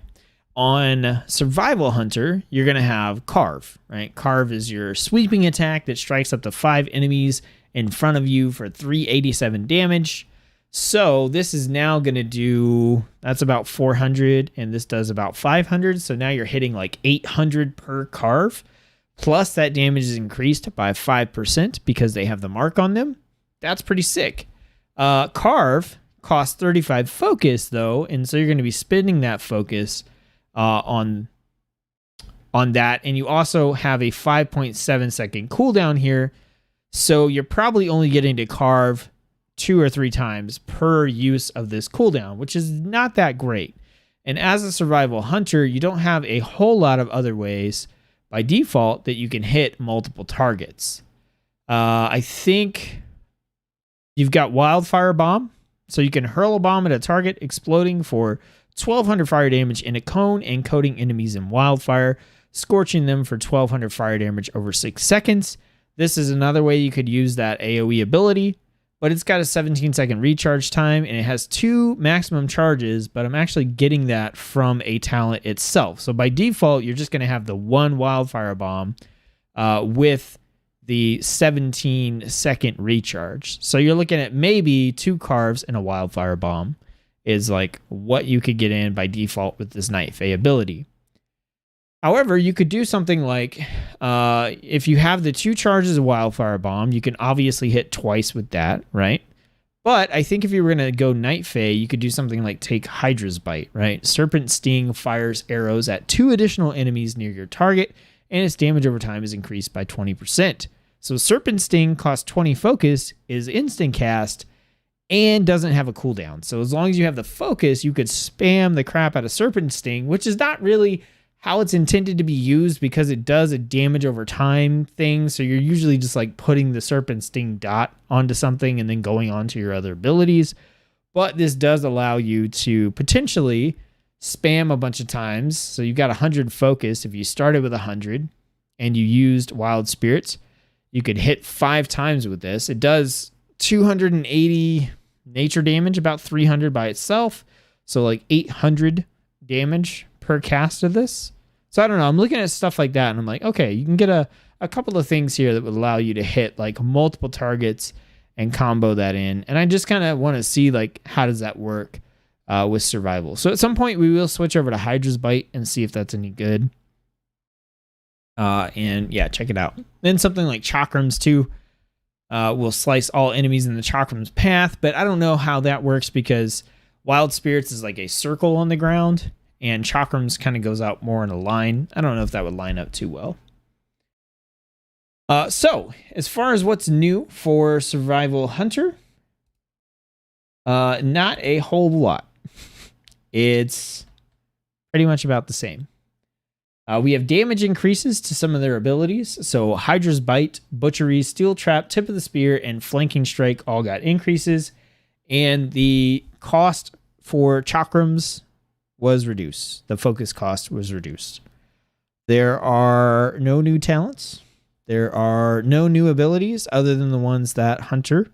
On Survival Hunter, you're going to have Carve, right? Carve is your sweeping attack that strikes up to 5 enemies in front of you for 387 damage. So this is now going to do, that's about 400, and this does about 500. So now you're hitting like 800 per carve. Plus that damage is increased by 5% because they have the mark on them. That's pretty sick. Carve costs 35 focus though, and so you're going to be spending that focus on that. And you also have a 5.7 second cooldown here. So you're probably only getting to carve 2 or 3 times per use of this cooldown, which is not that great. And as a survival hunter, you don't have a whole lot of other ways by default that you can hit multiple targets. I think you've got Wildfire Bomb, so you can hurl a bomb at a target, exploding for 1,200 fire damage in a cone and coating enemies in wildfire, scorching them for 1,200 fire damage over 6 seconds. This is another way you could use that AoE ability, but it's got a 17-second recharge time, and it has 2 maximum charges, but I'm actually getting that from a talent itself. So by default, you're just going to have the 1 Wildfire Bomb with the 17-second recharge. So you're looking at maybe 2 carves and a Wildfire Bomb is like what you could get in by default with this Night Fae ability. However, you could do something like, if you have the 2 charges of Wildfire Bomb, you can obviously hit twice with that, right? But I think if you were going to go Night Fae, you could do something like take Hydra's Bite, right? Serpent Sting fires arrows at 2 additional enemies near your target, and its damage over time is increased by 20%. So Serpent Sting costs 20 focus, is instant cast, and doesn't have a cooldown. So as long as you have the focus, you could spam the crap out of Serpent Sting, which is not really how it's intended to be used because it does a damage over time thing. So you're usually just like putting the serpent sting dot onto something and then going on to your other abilities. But this does allow you to potentially spam a bunch of times. So you've got 100 focus. If you started with 100 and you used wild spirits, you could hit 5 times with this. It does 280 nature damage, about 300 by itself. So like 800 damage per cast of this. So I don't know. I'm looking at stuff like that and I'm like, okay, you can get a couple of things here that would allow you to hit like multiple targets and combo that in. And I just kind of want to see like, how does that work with survival? So at some point we will switch over to Hydra's Bite and see if that's any good. And yeah, check it out. Then something like Chakrams too will slice all enemies in the Chakram's path, but I don't know how that works because Wild Spirits is like a circle on the ground and Chakrams kind of goes out more in a line. I don't know if that would line up too well. So as far as what's new for Survival Hunter, not a whole lot. It's pretty much about the same. We have damage increases to some of their abilities. So Hydra's Bite, Butchery, Steel Trap, Tip of the Spear, and Flanking Strike all got increases. And the cost for Chakrams was reduced. The focus cost was reduced. There are no new talents. There are no new abilities other than the ones that Hunter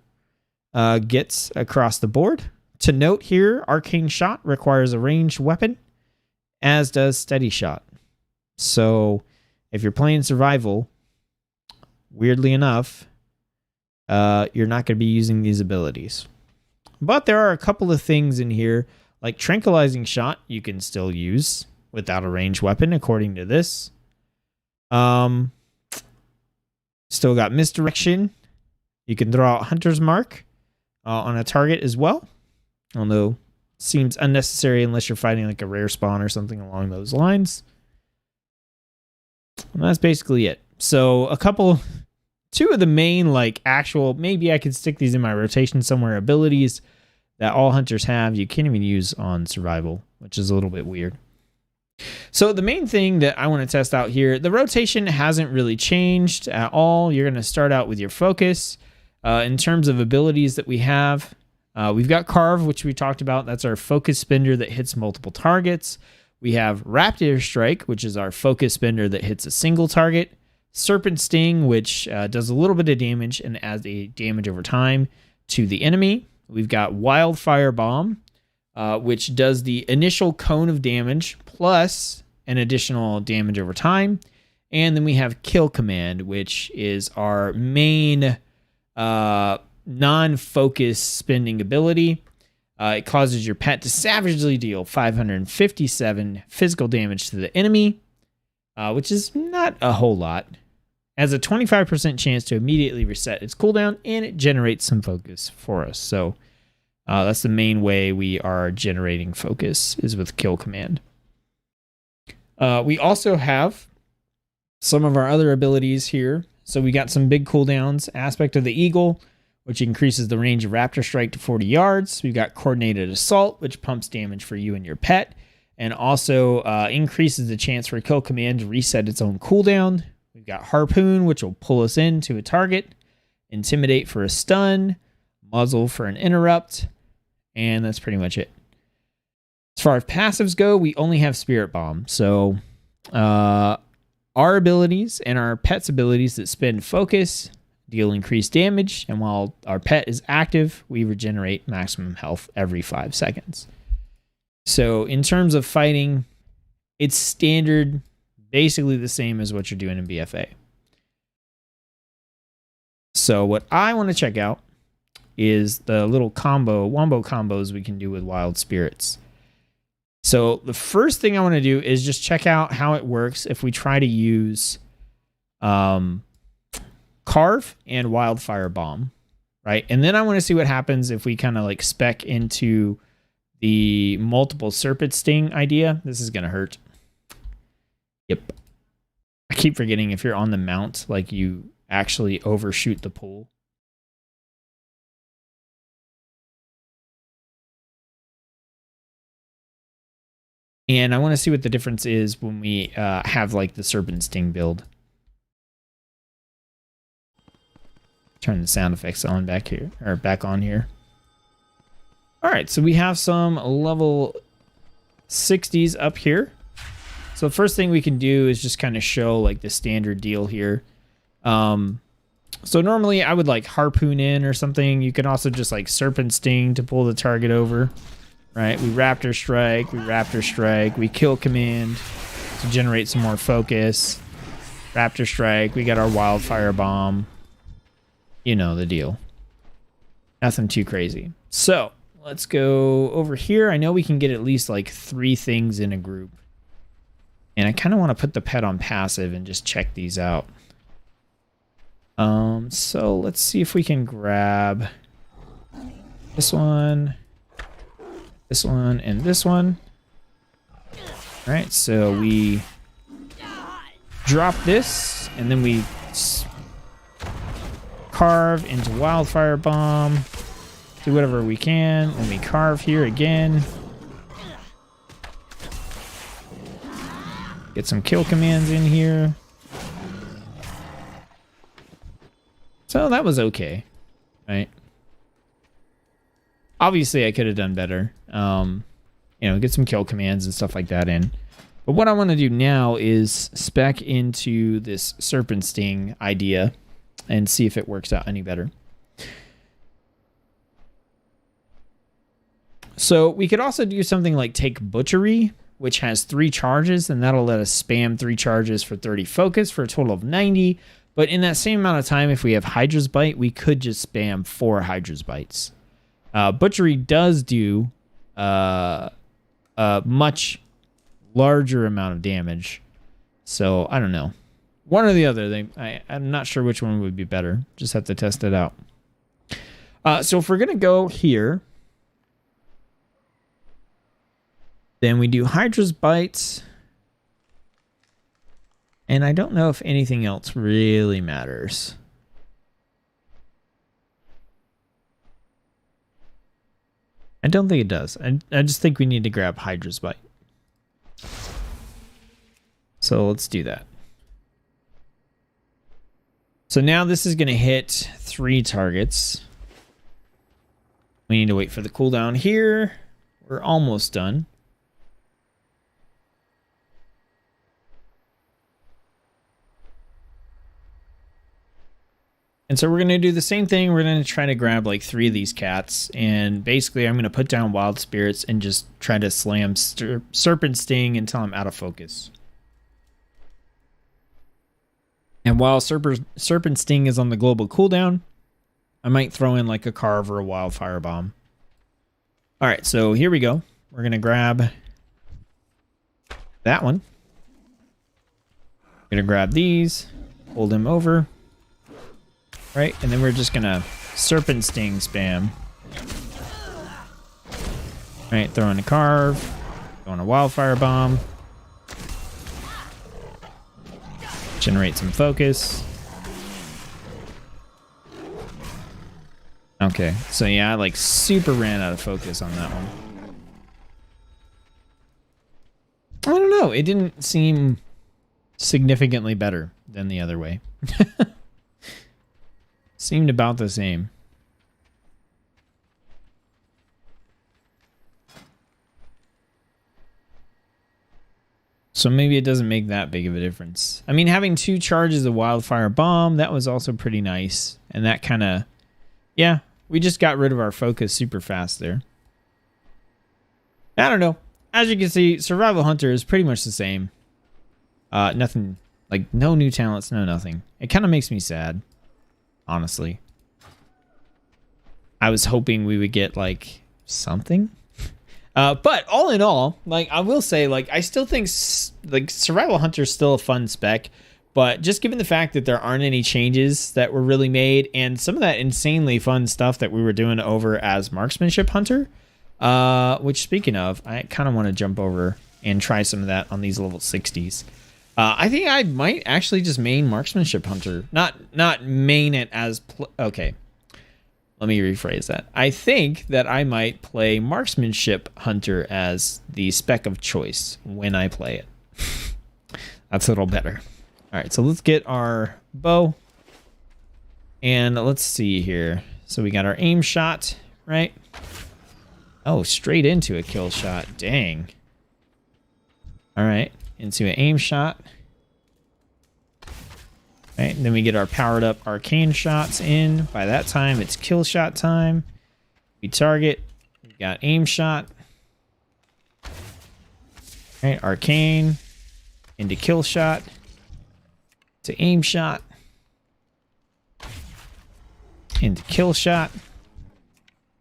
gets across the board. To note here, Arcane Shot requires a ranged weapon, as does Steady Shot. So if you're playing survival, weirdly enough, you're not going to be using these abilities. But there are a couple of things in here, like Tranquilizing Shot, you can still use without a ranged weapon, according to this. Still got Misdirection. You can throw out Hunter's Mark on a target as well, although seems unnecessary unless you're fighting like a rare spawn or something along those lines. And that's basically it. So two of the main like actual, maybe I could stick these in my rotation somewhere, abilities that all hunters have, you can't even use on survival, which is a little bit weird. So the main thing that I want to test out here, the rotation hasn't really changed at all. You're going to start out with your focus. In terms of abilities that we have, we've got Carve, which we talked about. That's our focus spender that hits multiple targets. We have Raptor Strike, which is our focus spender that hits a single target. Serpent Sting, which does a little bit of damage and adds a damage over time to the enemy. We've got Wildfire Bomb, which does the initial cone of damage plus an additional damage over time. And then we have Kill Command, which is our main non-focus spending ability. It causes your pet to savagely deal 557 physical damage to the enemy, which is not a whole lot. Has a 25% chance to immediately reset its cooldown, and it generates some focus for us. So that's the main way we are generating focus, is with Kill Command. We also have some of our other abilities here. So we got some big cooldowns. Aspect of the Eagle, which increases the range of Raptor Strike to 40 yards. We've got Coordinated Assault, which pumps damage for you and your pet, and also increases the chance for Kill Command to reset its own cooldown. We've got Harpoon, which will pull us into a target. Intimidate for a stun. Muzzle for an interrupt. And that's pretty much it. As far as passives go, we only have Spirit Bomb. So our abilities and our pet's abilities that spend focus deal increased damage. And while our pet is active, we regenerate maximum health every 5 seconds. So in terms of fighting, it's standard, basically the same as what you're doing in BFA. So what I want to check out is the little wombo combos we can do with Wild Spirits. So the first thing I want to do is just check out how it works if we try to use Carve and Wildfire Bomb, right? And then I want to see what happens if we kind of like spec into the multiple Serpent Sting idea. This is going to hurt. Yep. I keep forgetting if you're on the mount, like you actually overshoot the pool. And I want to see what the difference is when we have like the Serpent Sting build. Turn the sound effects on back here, or back on here. All right, so we have some level 60s up here. So the first thing we can do is just kind of show like the standard deal here. So normally I would like harpoon in or something. You can also just like Serpent Sting to pull the target over. Right, we Raptor Strike, we Kill Command to generate some more focus. Raptor Strike, we got our Wildfire Bomb. You know the deal. Nothing too crazy. So, let's go over here. I know we can get at least like 3 things in a group. And I kind of want to put the pet on passive and just check these out. So let's see if we can grab this one, and this one. All right, so we drop this, and then we carve into Wildfire Bomb. Do whatever we can, and we carve here again. Get some kill commands in here. So that was okay, right? Obviously, I could have done better. You know, get some kill commands and stuff like that in. But what I want to do now is spec into this Serpent Sting idea and see if it works out any better. So we could also do something like take Butchery, which has 3 charges, and that'll let us spam 3 charges for 30 focus for a total of 90. But in that same amount of time, if we have Hydra's Bite, we could just spam 4 Hydra's Bites. Butchery does do a much larger amount of damage. So, I don't know. One or the other. I'm not sure which one would be better. Just have to test it out. So if we're going to go here, then we do Hydra's Bites. And I don't know if anything else really matters. I don't think it does. I just think we need to grab Hydra's Bite. So let's do that. So now this is going to hit 3 targets. We need to wait for the cooldown here. We're almost done. And so we're going to do the same thing. We're going to try to grab like 3 of these cats. And basically I'm going to put down Wild Spirits and just try to slam Serpent Sting until I'm out of focus. And while Serpent Sting is on the global cooldown, I might throw in like a Carve or a Wildfire Bomb. All right, so here we go. We're going to grab that one. Going to grab these, hold them over. Right, and then we're just gonna Serpent Sting spam. Right, throw in a Carve, throw in a Wildfire Bomb. Generate some focus. Okay, so yeah, I like super ran out of focus on that one. I don't know, it didn't seem significantly better than the other way. Seemed about the same. So maybe it doesn't make that big of a difference. I mean, having 2 charges of Wildfire Bomb, that was also pretty nice. And that kind of, yeah, we just got rid of our focus super fast there. I don't know. As you can see, Survival Hunter is pretty much the same. Nothing, like no new talents, no nothing. It kind of makes me sad. Honestly, I was hoping we would get like something, but all in all, like I will say, like I still think like Survival Hunter is still a fun spec, but just given the fact that there aren't any changes that were really made and some of that insanely fun stuff that we were doing over as Marksmanship Hunter, which speaking of, I kind of want to jump over and try some of that on these level 60s. I think I might actually just main Marksmanship Hunter. Not main it as... okay. Let me rephrase that. I think that I might play Marksmanship Hunter as the spec of choice when I play it. That's a little better. All right, so let's get our bow. And let's see here. So we got our aim shot, right? Oh, straight into a kill shot. Dang. All right, into an aim shot. Right, and then we get our powered up arcane shots in. By that time, it's kill shot time. We target. We got aim shot. Right, arcane. Into kill shot. To aim shot. Into kill shot.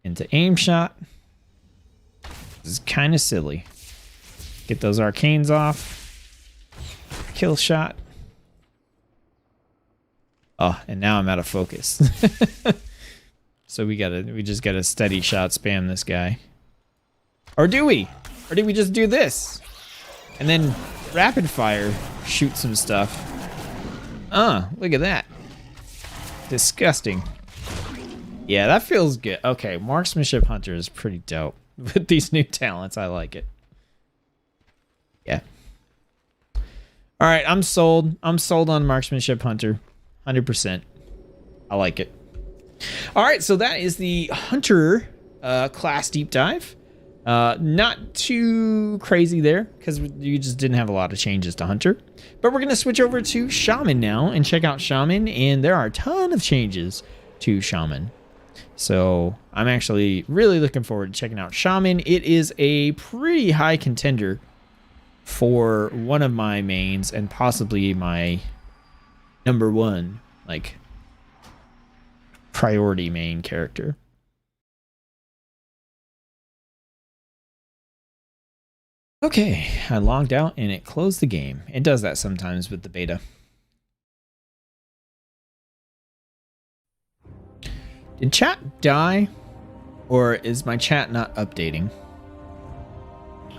Into aim shot. This is kind of silly. Get those arcanes off. Kill shot. Oh, and now I'm out of focus. So we just gotta steady shot spam this guy. Or do we? Or did we just do this? And then rapid fire shoot some stuff. Look at that. Disgusting. Yeah, that feels good. Okay, Marksmanship Hunter is pretty dope. With these new talents, I like it. Yeah. Alright, I'm sold. I'm sold on Marksmanship Hunter. 100%. I like it. All right, so that is the Hunter class deep dive. Not too crazy there because you just didn't have a lot of changes to Hunter. But we're going to switch over to Shaman now and check out Shaman. And there are a ton of changes to Shaman. So I'm actually really looking forward to checking out Shaman. It is a pretty high contender for one of my mains and possibly my number one, like, priority main character. Okay, I logged out and it closed the game. It does that sometimes with the beta. Did chat die? Or is my chat not updating?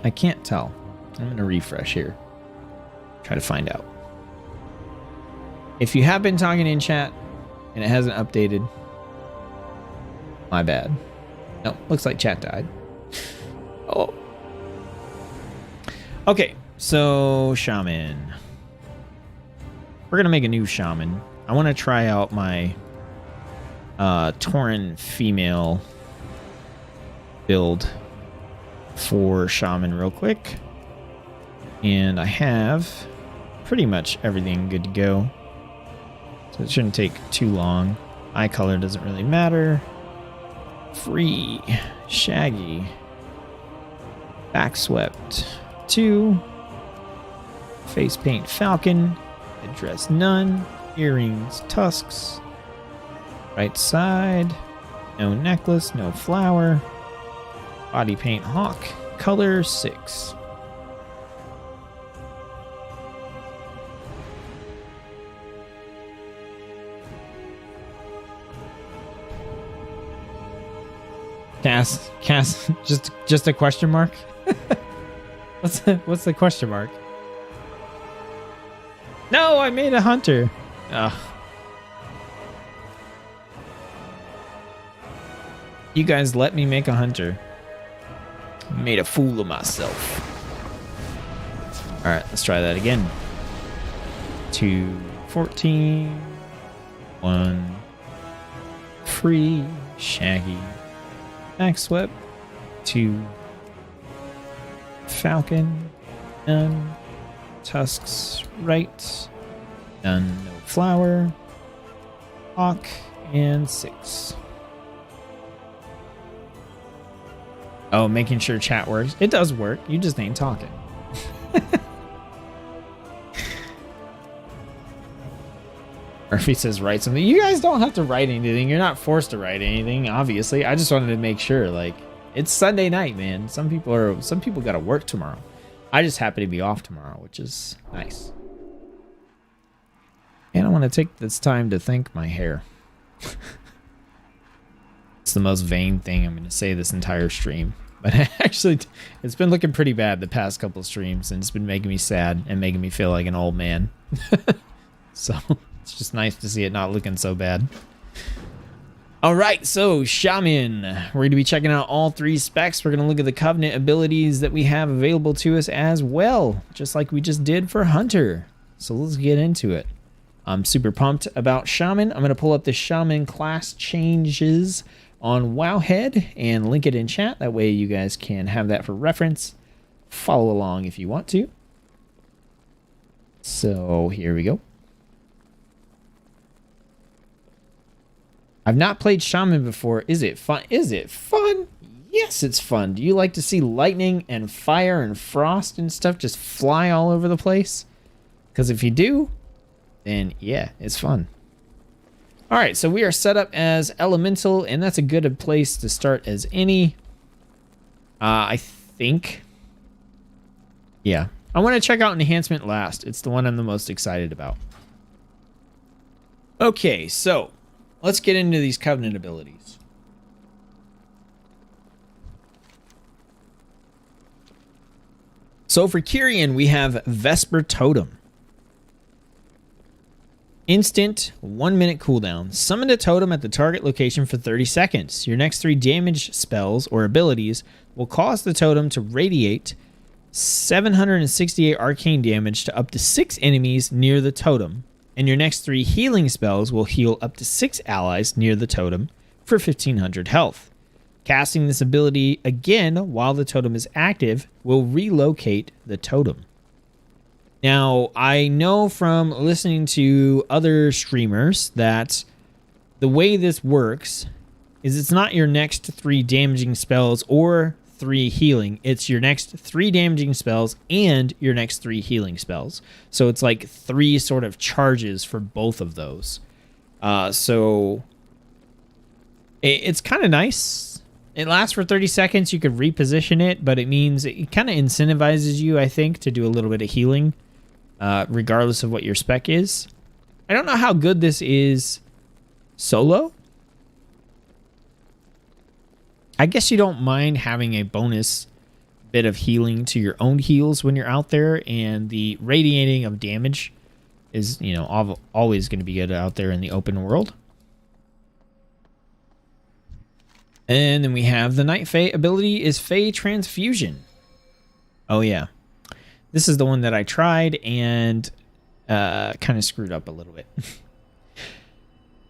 I can't tell. I'm gonna refresh here. Try to find out. If you have been talking in chat and it hasn't updated, my bad. No, looks like chat died. Oh. Okay, so Shaman. We're gonna make a new Shaman. I want to try out my Tauren female build for Shaman real quick. And I have pretty much everything good to go. So it shouldn't take too long. Eye color doesn't really matter. Free. Shaggy. Backswept. 2. Face paint falcon. Headdress none. Earrings tusks. Right side. No necklace. No flower. Body paint hawk. Color 6. Cass, just a question mark? What's the question mark? No, I made a hunter. Ugh. You guys let me make a hunter. Made a fool of myself. Alright, let's try that again. 214. 1. Free. Shaggy. Backswept. 2. Falcon. None. Tusks. Right. None. No flower. Hawk. And 6. Oh, making sure chat works. It does work. You just ain't talking. Murphy says write something. You guys don't have to write anything. You're not forced to write anything, obviously. I just wanted to make sure. Like, it's Sunday night, man. Some people gotta work tomorrow. I just happen to be off tomorrow, which is nice. And I want to take this time to thank my hair. It's the most vain thing I'm going to say this entire stream. But actually, it's been looking pretty bad the past couple of streams, and it's been making me sad and making me feel like an old man. So it's just nice to see it not looking so bad. All right, so Shaman, we're going to be checking out all 3 specs. We're going to look at the Covenant abilities that we have available to us as well, just like we just did for Hunter. So let's get into it. I'm super pumped about Shaman. I'm going to pull up the Shaman class changes on Wowhead and link it in chat. That way you guys can have that for reference. Follow along if you want to. So here we go. I've not played Shaman before. Is it fun? Is it fun? Yes, it's fun. Do you like to see lightning and fire and frost and stuff just fly all over the place? Because if you do, then yeah, it's fun. All right, so we are set up as Elemental, and that's a good place to start as any. I think. Yeah. I want to check out Enhancement last. It's the one I'm the most excited about. Okay, so let's get into these Covenant abilities. So for Kyrian, we have Vesper Totem. Instant 1-minute cooldown. Summon a totem at the target location for 30 seconds. Your next 3 damage spells or abilities will cause the totem to radiate 768 arcane damage to up to 6 enemies near the totem. And your next 3 healing spells will heal up to 6 allies near the totem for 1500 health. Casting this ability again while the totem is active will relocate the totem. Now, I know from listening to other streamers that the way this works is it's not your next 3 damaging spells or 3 healing. It's your next 3 damaging spells and your next 3 healing spells. So it's like 3 sort of charges for both of those. So it's kind of nice. It lasts for 30 seconds. You could reposition it, but it means it kind of incentivizes you, I think, to do a little bit of healing, regardless of what your spec is. I don't know how good this is solo. I guess you don't mind having a bonus bit of healing to your own heals when you're out there, and the radiating of damage is, you know, always going to be good out there in the open world. And then we have the Night Fae ability is Fae Transfusion. Oh yeah. This is the one that I tried and kind of screwed up a little bit.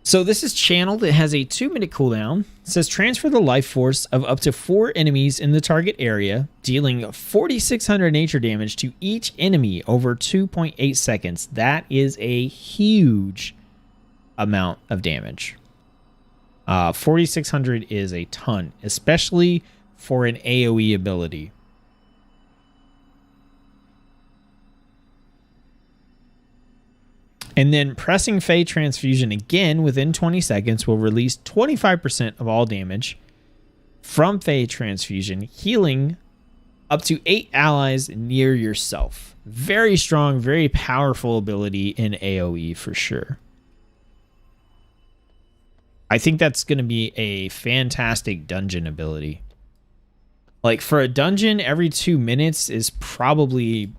So this is channeled. It has a 2-minute cooldown. It says transfer the life force of up to 4 enemies in the target area, dealing 4,600 nature damage to each enemy over 2.8 seconds. That is a huge amount of damage. 4,600 is a ton, especially for an AoE ability. And then pressing Fae Transfusion again within 20 seconds will release 25% of all damage from Fae Transfusion, healing up to 8 allies near yourself. Very strong, very powerful ability in AoE for sure. I think that's going to be a fantastic dungeon ability. Like for a dungeon, every 2 minutes is probably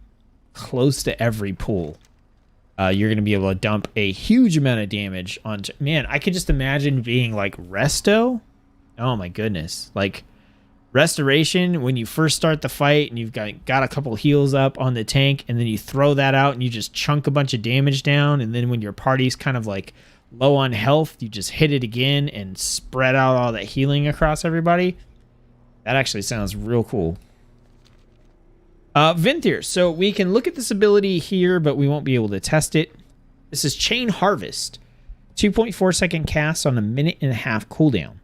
close to every pool. You're going to be able to dump a huge amount of damage onto... Man, I could just imagine being like Resto. Oh my goodness. Like Restoration, when you first start the fight and you've got a couple heals up on the tank, and then you throw that out and you just chunk a bunch of damage down, and then when your party's kind of like low on health, you just hit it again and spread out all that healing across everybody. That actually sounds real cool. Vinthier. So we can look at this ability here, but we won't be able to test it. This is Chain Harvest. 2.4 second cast on a 1.5-minute cooldown.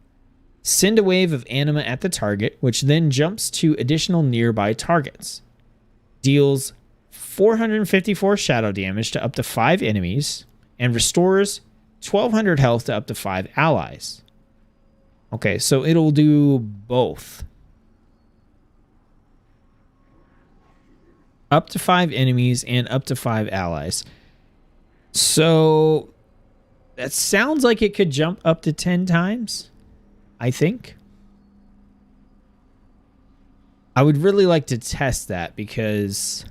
Send a wave of anima at the target, which then jumps to additional nearby targets. Deals 454 shadow damage to up to 5 enemies, and restores 1,200 health to up to 5 allies. Okay, so it'll do both. Up to 5 enemies and up to 5 allies. So that sounds like it could jump up to 10 times, I think. I would really like to test that because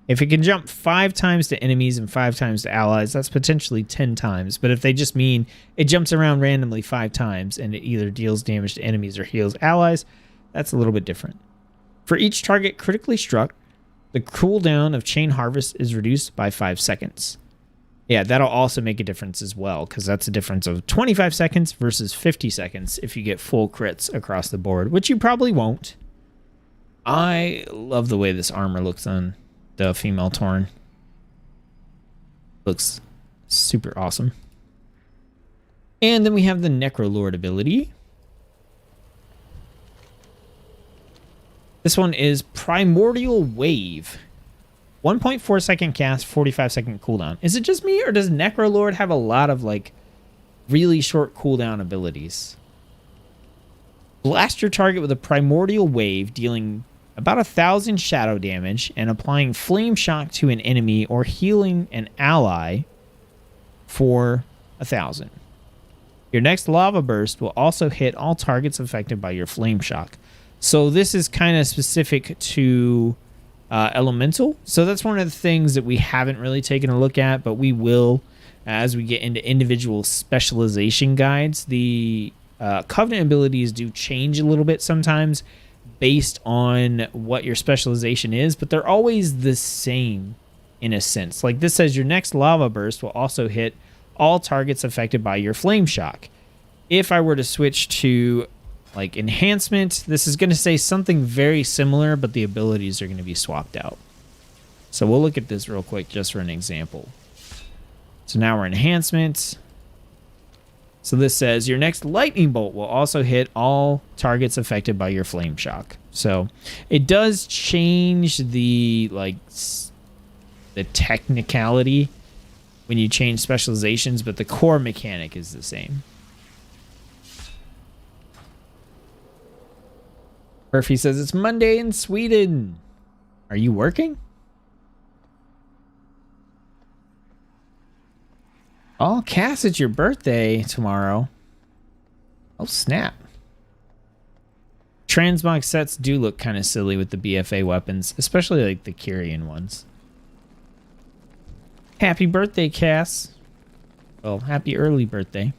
If it can jump 5 times to enemies and 5 times to allies, that's potentially 10 times. But if they just mean it jumps around randomly 5 times and it either deals damage to enemies or heals allies, that's a little bit different. For each target critically struck, the cooldown of Chain Harvest is reduced by 5 seconds. Yeah, that'll also make a difference as well, because that's a difference of 25 seconds versus 50 seconds if you get full crits across the board, which you probably won't. I love the way this armor looks on the female Tauren. Looks super awesome. And then we have the Necrolord ability. This one is Primordial Wave. 1.4 second cast, 45 second cooldown. Is it just me, or does Necrolord have a lot of like really short cooldown abilities? Blast your target with a Primordial Wave, dealing about 1,000 shadow damage and applying Flame Shock to an enemy or healing an ally for 1,000. Your next Lava Burst will also hit all targets affected by your Flame Shock. So this is kind of specific to Elemental. So that's one of the things that we haven't really taken a look at, but we will as we get into individual specialization guides. The Covenant abilities do change a little bit sometimes based on what your specialization is, but they're always the same in a sense. Like this says your next Lava Burst will also hit all targets affected by your Flame Shock. If I were to switch to like enhancement, this is going to say something very similar, but the abilities are going to be swapped out. So we'll look at this real quick just for an example. So now we're enhancements. So this says your next lightning bolt will also hit all targets affected by your Flame Shock. So it does change the the technicality when you change specializations, but the core mechanic is the same. Murphy says it's Monday in Sweden. Are you working? Oh, Cass, it's your birthday tomorrow. Oh, snap. Transmog sets do look kind of silly with the BFA weapons, especially like the Kyrian ones. Happy birthday, Cass. Well, happy early birthday.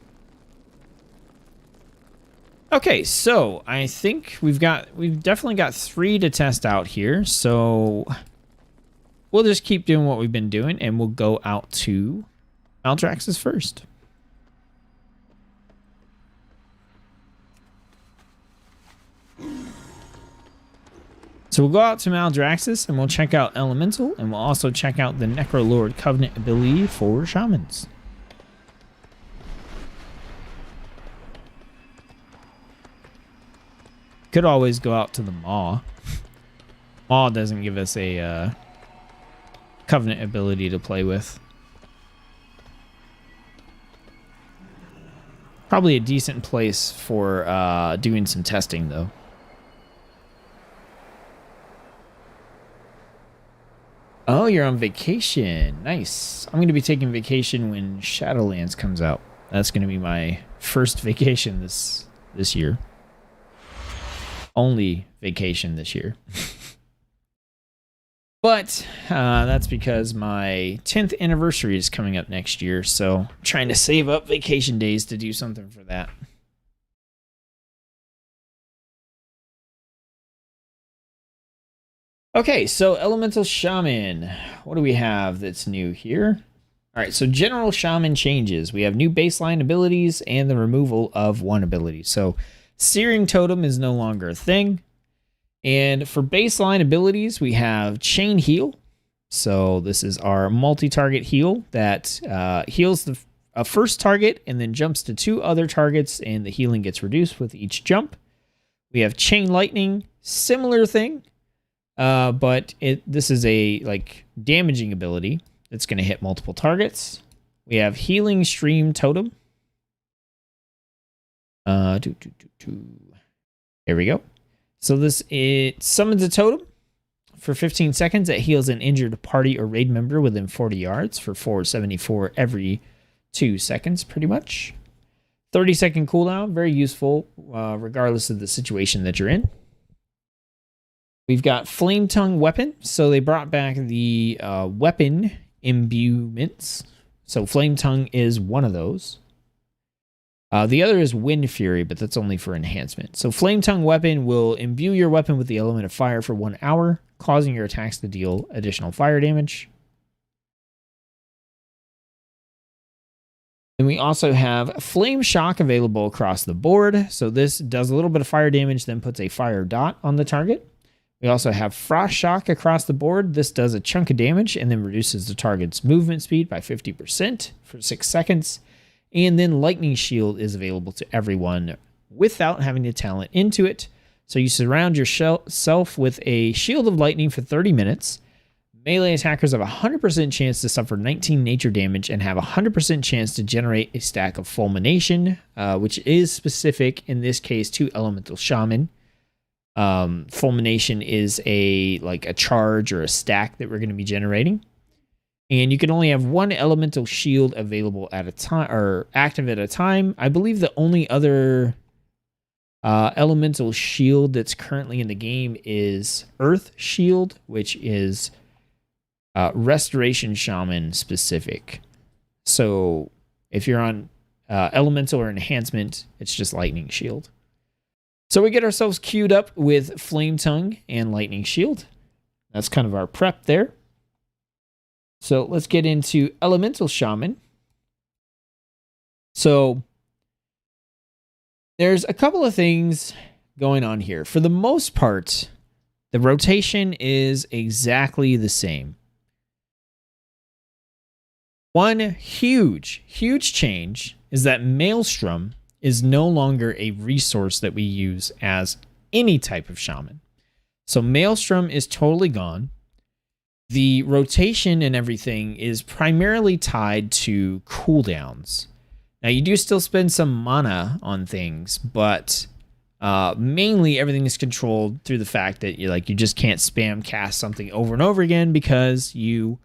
Okay, so I think we've definitely got 3 to test out here. So we'll just keep doing what we've been doing, and we'll go out to Maldraxxus first. So we'll go out to Maldraxxus, and we'll check out Elemental, and we'll also check out the Necrolord Covenant ability for Shamans. Could always go out to the Maw. Maw doesn't give us a Covenant ability to play with. Probably a decent place for doing some testing, though. Oh, you're on vacation. Nice. I'm going to be taking vacation when Shadowlands comes out. That's going to be my first vacation this year. Only vacation this year. But that's because my 10th anniversary is coming up next year, so I'm trying to save up vacation days to do something for that. Okay, so Elemental Shaman. What do we have that's new here? All right, so General Shaman changes. We have new baseline abilities and the removal of one ability. So Searing Totem is no longer a thing. And for baseline abilities, we have Chain Heal. So this is our multi-target heal that heals the first target and then jumps to 2 other targets, and the healing gets reduced with each jump. We have Chain Lightning, similar thing, but this is a damaging ability that's going to hit multiple targets. We have Healing Stream Totem. There we go. So it summons a totem for 15 seconds that heals an injured party or raid member within 40 yards for 474 every 2 seconds, pretty much. 30-second cooldown, very useful regardless of the situation that you're in. We've got Flame Tongue Weapon. So they brought back the weapon imbuements. So Flame Tongue is one of those. The other is Wind Fury, but that's only for enhancement. So Flame Tongue Weapon will imbue your weapon with the element of fire for 1 hour, causing your attacks to deal additional fire damage. Then we also have Flame Shock available across the board. So this does a little bit of fire damage, then puts a fire dot on the target. We also have Frost Shock across the board. This does a chunk of damage and then reduces the target's movement speed by 50% for 6 seconds. And then Lightning Shield is available to everyone without having to talent into it. So you surround yourself with a Shield of Lightning for 30 minutes. Melee attackers have a 100% chance to suffer 19 nature damage and have a 100% chance to generate a stack of Fulmination, which is specific in this case to Elemental Shaman. Fulmination is a charge or a stack that we're going to be generating. And you can only have 1 elemental shield available at a time, or active at a time. I believe the only other elemental shield that's currently in the game is Earth Shield, which is Restoration Shaman specific. So if you're on elemental or enhancement, it's just Lightning Shield. So we get ourselves queued up with Flame Tongue and Lightning Shield. That's kind of our prep there. So let's get into Elemental Shaman. So there's a couple of things going on here. For the most part, the rotation is exactly the same. One huge change is that Maelstrom is no longer a resource that we use as any type of shaman. So Maelstrom is totally gone. The rotation and everything is primarily tied to cooldowns. Now, you do still spend some mana on things, but mainly everything is controlled through the fact that you just can't spam cast something over and over again because you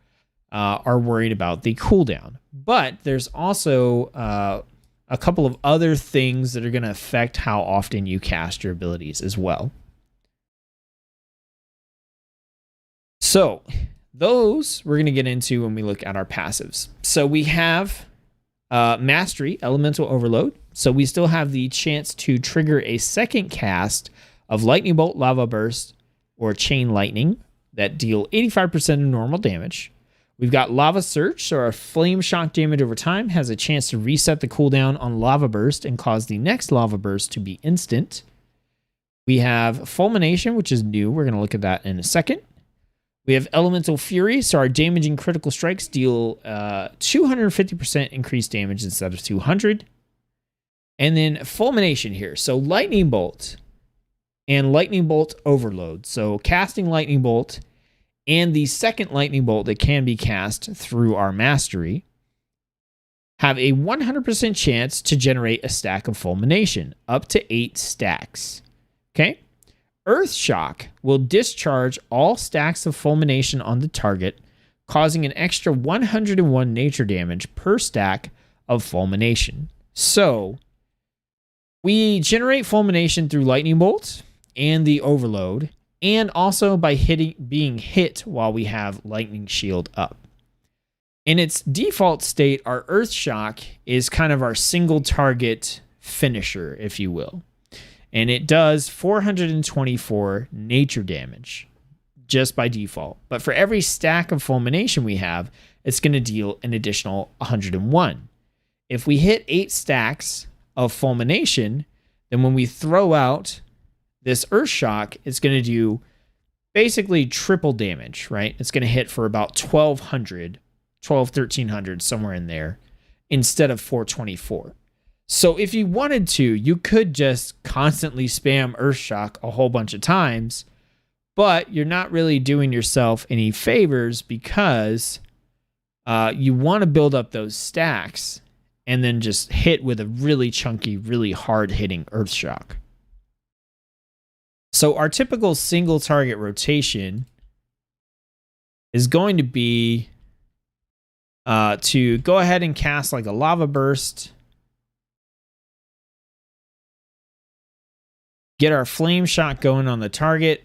are worried about the cooldown. But there's also a couple of other things that are going to affect how often you cast your abilities as well. So those we're going to get into when we look at our passives. So we have Mastery, Elemental Overload. So we still have the chance to trigger a second cast of Lightning Bolt, Lava Burst, or Chain Lightning that deal 85% of normal damage. We've got Lava Surge, so our flame shock damage over time has a chance to reset the cooldown on Lava Burst and cause the next Lava Burst to be instant. We have Fulmination, which is new. We're going to look at that in a second. We have Elemental Fury, so our damaging critical strikes deal 250% increased damage instead of 200. And then Fulmination here. So Lightning Bolt and Lightning Bolt Overload. So casting Lightning Bolt and the second Lightning Bolt that can be cast through our Mastery have a 100% chance to generate a stack of Fulmination, up to 8 stacks. Okay? Earth Shock will discharge all stacks of Fulmination on the target, causing an extra 101 nature damage per stack of Fulmination. So we generate Fulmination through Lightning Bolt and the Overload, and also by being hit while we have Lightning Shield up. In its default state, our Earth Shock is kind of our single target finisher, if you will. And it does 424 nature damage just by default. But for every stack of Fulmination we have, it's going to deal an additional 101. If we hit 8 stacks of Fulmination, then when we throw out this Earth Shock, it's going to do basically triple damage, right? It's going to hit for about 1300, somewhere in there, instead of 424. So if you wanted to, you could just constantly spam Earth Shock a whole bunch of times, but you're not really doing yourself any favors because you want to build up those stacks and then just hit with a really chunky, really hard-hitting Earth Shock. So our typical single target rotation is going to be to go ahead and cast like a Lava Burst, get our flame shot going on the target,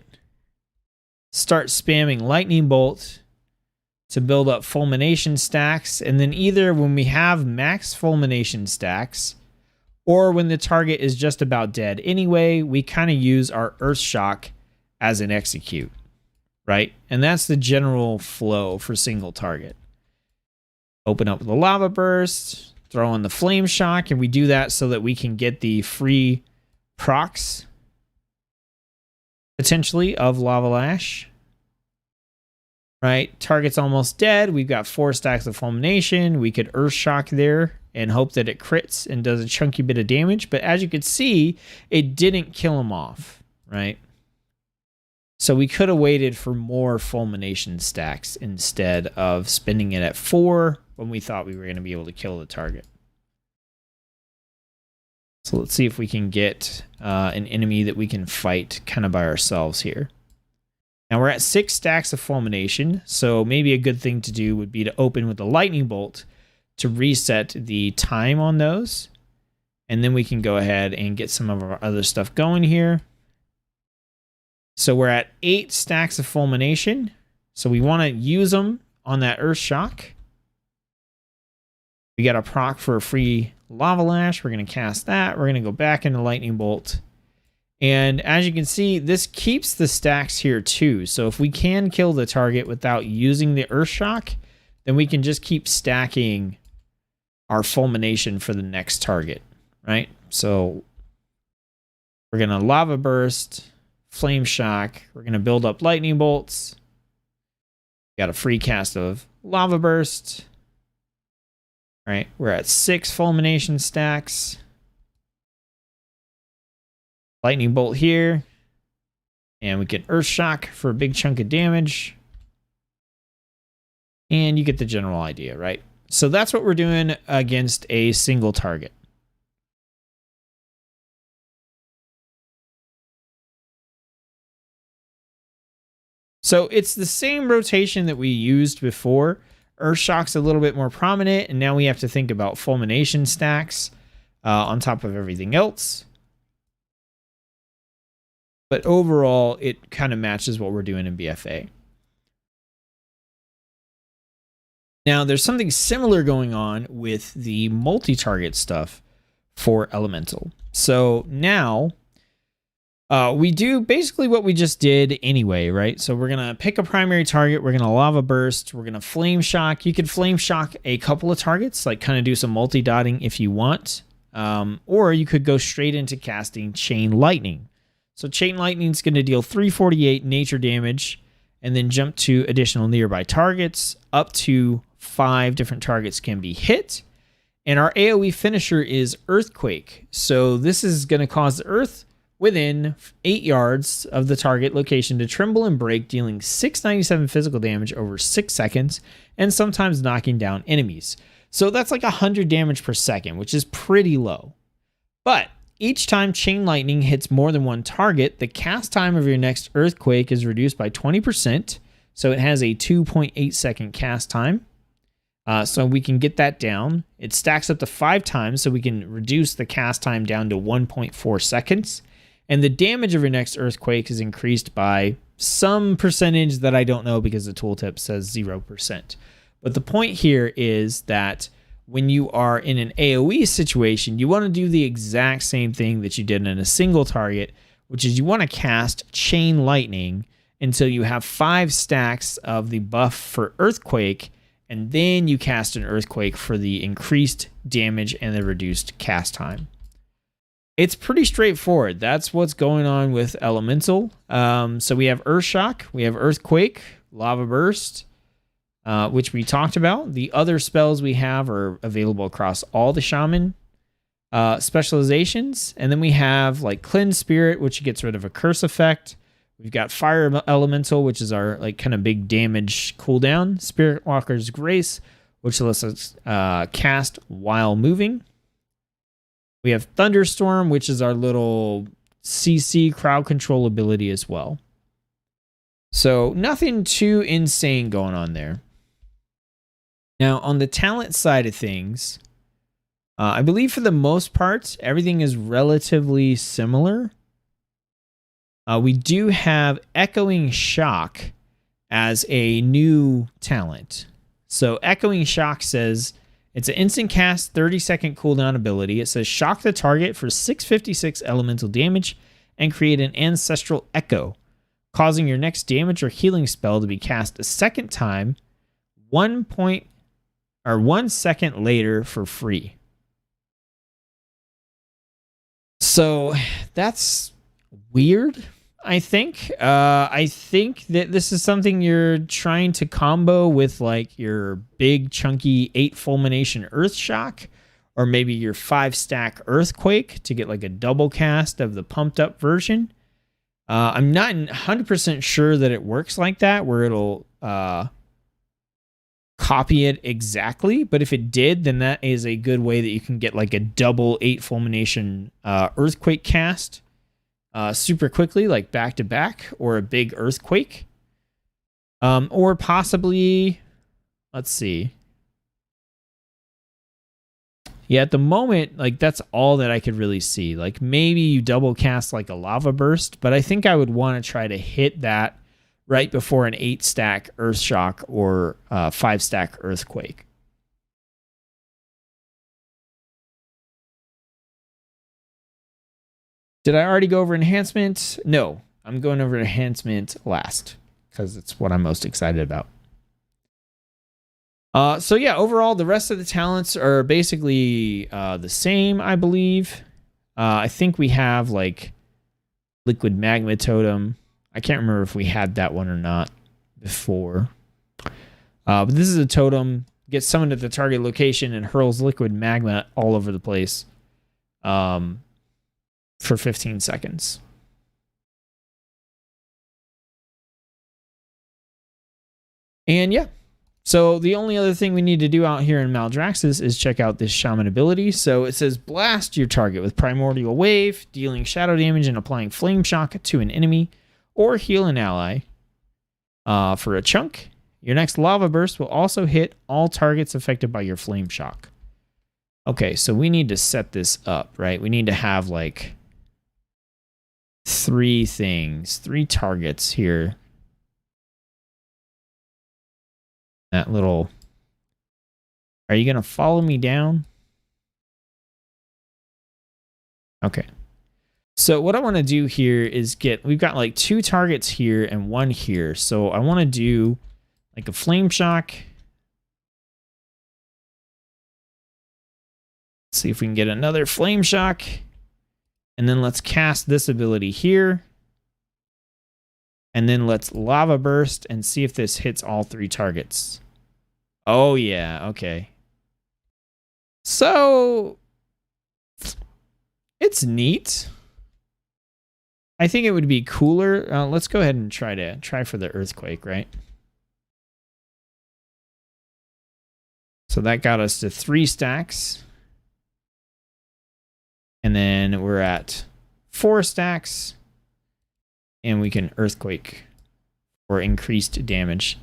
start spamming lightning bolt to build up fulmination stacks. And then either when we have max fulmination stacks or when the target is just about dead anyway, we kind of use our earth shock as an execute, right? And that's the general flow for single target. Open up the lava burst, throw in the flame shock, and we do that so that we can get the free procs potentially of lava lash. Right, target's almost dead. We've got 4 stacks of fulmination. We could earth shock there and hope that it crits and does a chunky bit of damage. But as you can see, it didn't kill him off, right? So we could have waited for more fulmination stacks instead of spending it at 4 when we thought we were going to be able to kill the target. So let's see if we can get an enemy that we can fight kind of by ourselves here. Now we're at 6 stacks of fulmination, so maybe a good thing to do would be to open with the lightning bolt to reset the time on those. And then we can go ahead and get some of our other stuff going here. So we're at 8 stacks of fulmination. So we want to use them on that earth shock. We got a proc for a free lava lash. We're going to cast that. We're going to go back into lightning bolt. And as you can see, this keeps the stacks here too. So if we can kill the target without using the earth shock, then we can just keep stacking our fulmination for the next target, right? So we're going to lava burst, flame shock. We're going to build up lightning bolts. Got a free cast of lava burst. All right, we're at 6 fulmination stacks. Lightning bolt here. And we get earth shock for a big chunk of damage. And you get the general idea, right? So that's what we're doing against a single target. So it's the same rotation that we used before. Earth shock's a little bit more prominent, and now we have to think about fulmination stacks on top of everything else. But overall, it kind of matches what we're doing in BFA. Now, there's something similar going on with the multi-target stuff for Elemental. So now, we do basically what we just did anyway, right? So we're going to pick a primary target. We're going to lava burst. We're going to flame shock. You could flame shock a couple of targets, like kind of do some multi-dotting if you want. Or you could go straight into casting Chain Lightning. So Chain Lightning is going to deal 348 nature damage and then jump to additional nearby targets. Up to 5 different targets can be hit. And our AoE finisher is Earthquake. So this is going to cause the earth within 8 yards of the target location to tremble and break, dealing 697 physical damage over 6 seconds and sometimes knocking down enemies. So that's like 100 damage per second, which is pretty low. But each time Chain Lightning hits more than one target, the cast time of your next Earthquake is reduced by 20%. So it has a 2.8 second cast time. So we can get that down. It stacks up to 5 times, so we can reduce the cast time down to 1.4 seconds. And the damage of your next Earthquake is increased by some percentage that I don't know because the tooltip says 0%. But the point here is that when you are in an AoE situation, you want to do the exact same thing that you did in a single target, which is you want to cast Chain Lightning until you have 5 stacks of the buff for Earthquake, and then you cast an Earthquake for the increased damage and the reduced cast time. It's pretty straightforward. That's what's going on with Elemental. So we have Earth Shock, we have Earthquake, Lava Burst, which we talked about. The other spells we have are available across all the Shaman specializations. And then we have like Cleanse Spirit, which gets rid of a curse effect. We've got Fire Elemental, which is our like kind of big damage cooldown. Spirit Walker's Grace, which lets us cast while moving. We have Thunderstorm, which is our little CC crowd control ability as well. So nothing too insane going on there. Now, on the talent side of things, I believe for the most part, everything is relatively similar. We do have Echoing Shock as a new talent. So Echoing Shock says it's an instant cast 30-second cooldown ability. It says shock the target for 656 elemental damage and create an ancestral echo, causing your next damage or healing spell to be cast a second time 1 second later for free. So that's weird, I think. I think that this is something you're trying to combo with like your big chunky 8 fulmination earth shock, or maybe your 5-stack earthquake to get like a double cast of the pumped up version. I'm not 100% sure that it works like that, where it'll copy it exactly, but if it did, then that is a good way that you can get like a double 8 fulmination earthquake cast super quickly, like back to back, or a big earthquake, or possibly, let's see. Yeah, at the moment, like that's all that I could really see. Like maybe you double cast like a lava burst, but I think I would want to try to hit that right before an 8-stack earth shock or 5-stack earthquake. Did I already go over enhancement? No, I'm going over enhancement last because it's what I'm most excited about. So yeah, overall, the rest of the talents are basically the same, I believe. I think we have like liquid magma totem. I can't remember if we had that one or not before. But this is a totem. Gets summoned at the target location and hurls liquid magma all over the place for 15 seconds. And yeah. So the only other thing we need to do out here in Maldraxxus is check out this shaman ability. So it says blast your target with primordial wave, dealing shadow damage and applying flame shock to an enemy, or heal an ally for a chunk. Your next lava burst will also hit all targets affected by your flame shock. Okay, so we need to set this up, right? We need to have like 3 targets here. That little... Are you going to follow me down? Okay. So what I want to do here is we've got like 2 targets here and 1 here. So I want to do like a flame shock. Let's see if we can get another flame shock. And then let's cast this ability here. And then let's lava burst and see if this hits all 3 targets. Oh yeah, okay. So it's neat. I think it would be cooler. Let's go ahead and try for the earthquake, right? So that got us to 3 stacks. And then we're at 4 stacks. And we can earthquake for increased damage.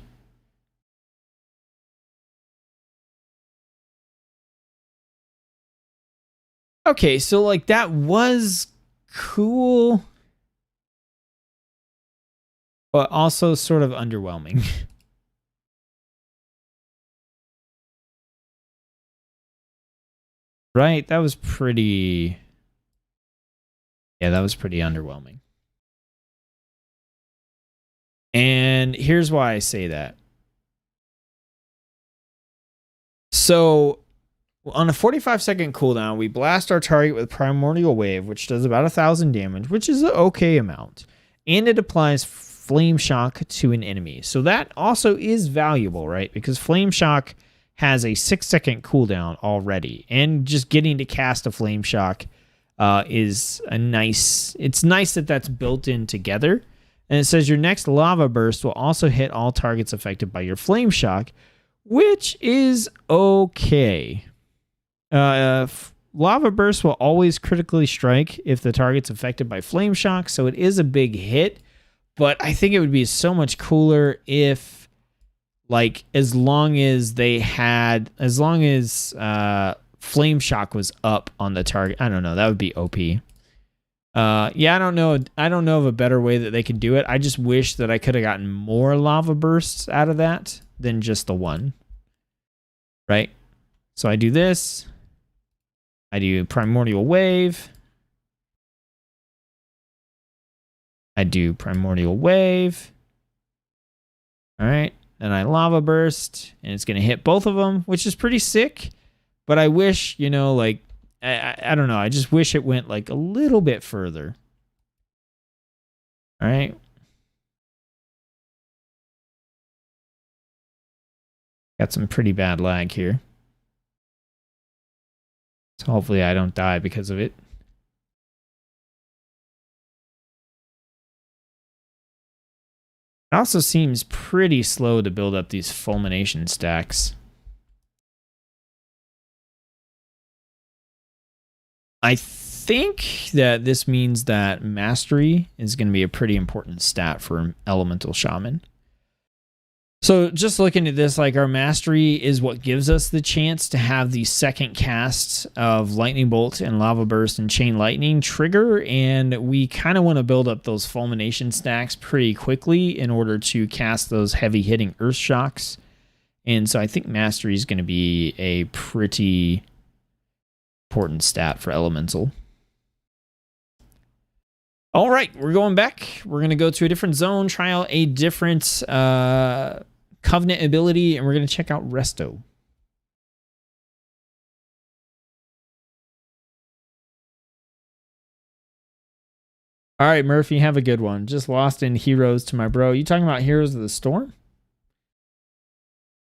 Okay, so like that was cool, but also sort of underwhelming. Right? That was pretty... Yeah, that was pretty underwhelming. And here's why I say that. So, on a 45-second cooldown, we blast our target with Primordial Wave, which does about 1,000 damage, which is an okay amount. And it applies Flame Shock to an enemy. So that also is valuable, right? Because Flame Shock has a 6-second cooldown already. And just getting to cast a Flame Shock is a nice... It's nice that that's built in together. And it says your next lava burst will also hit all targets affected by your flame shock, which is okay. Lava burst will always critically strike if the target's affected by flame shock, so it is a big hit. But I think it would be so much cooler if, like, as long as flame shock was up on the target. I don't know, that would be OP. Yeah, I don't know of a better way that they can do it. I just wish that I could have gotten more lava bursts out of that than just the one. Right? So I do this. I do primordial wave. I do primordial wave. All right. Then I lava burst, and it's going to hit both of them, which is pretty sick. But I wish, you know, like, I don't know. I just wish it went like a little bit further. All right. Got some pretty bad lag here. So hopefully I don't die because of it. It also seems pretty slow to build up these fulmination stacks. I think that this means that mastery is going to be a pretty important stat for elemental shaman. So just looking at this, like our mastery is what gives us the chance to have the second cast of lightning bolt and lava burst and chain lightning trigger, and we kind of want to build up those fulmination stacks pretty quickly in order to cast those heavy hitting earth shocks. And so I think mastery is going to be a pretty important stat for elemental. All right, we're going back. We're going to go to a different zone, try out a different Covenant ability, and we're going to check out Resto. All right, Murphy, have a good one. Just lost in Heroes to my bro. You talking about Heroes of the Storm?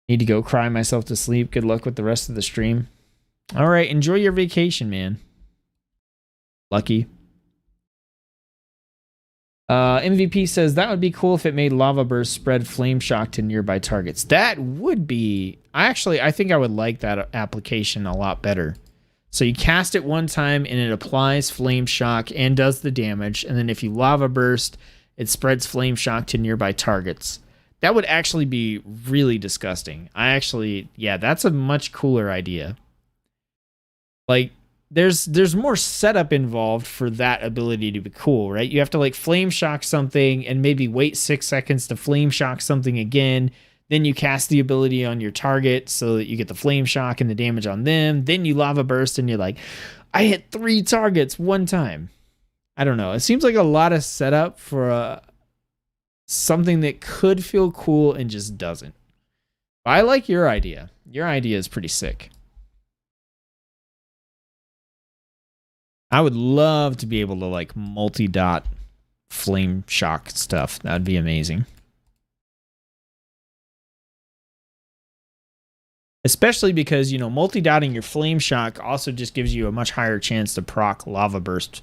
Need to go cry myself to sleep. Good luck with the rest of the stream. All right, enjoy your vacation, man. Lucky. MVP says that would be cool if it made lava burst spread flame shock to nearby targets. That would be. I think I would like that application a lot better. So you cast it one time and it applies flame shock and does the damage, and then if you lava burst, it spreads flame shock to nearby targets. That would actually be really disgusting. Yeah, that's a much cooler idea. Like, there's more setup involved for that ability to be cool, right? You have to like flame shock something and maybe wait 6 seconds to flame shock something again. Then you cast the ability on your target so that you get the flame shock and the damage on them. Then you lava burst and you're like, I hit 3 targets one time. I don't know. It seems like a lot of setup for something that could feel cool and just doesn't. But I like your idea. Your idea is pretty sick. I would love to be able to like multi-dot flame shock stuff. That'd be amazing. Especially because, you know, multi-dotting your flame shock also just gives you a much higher chance to proc lava burst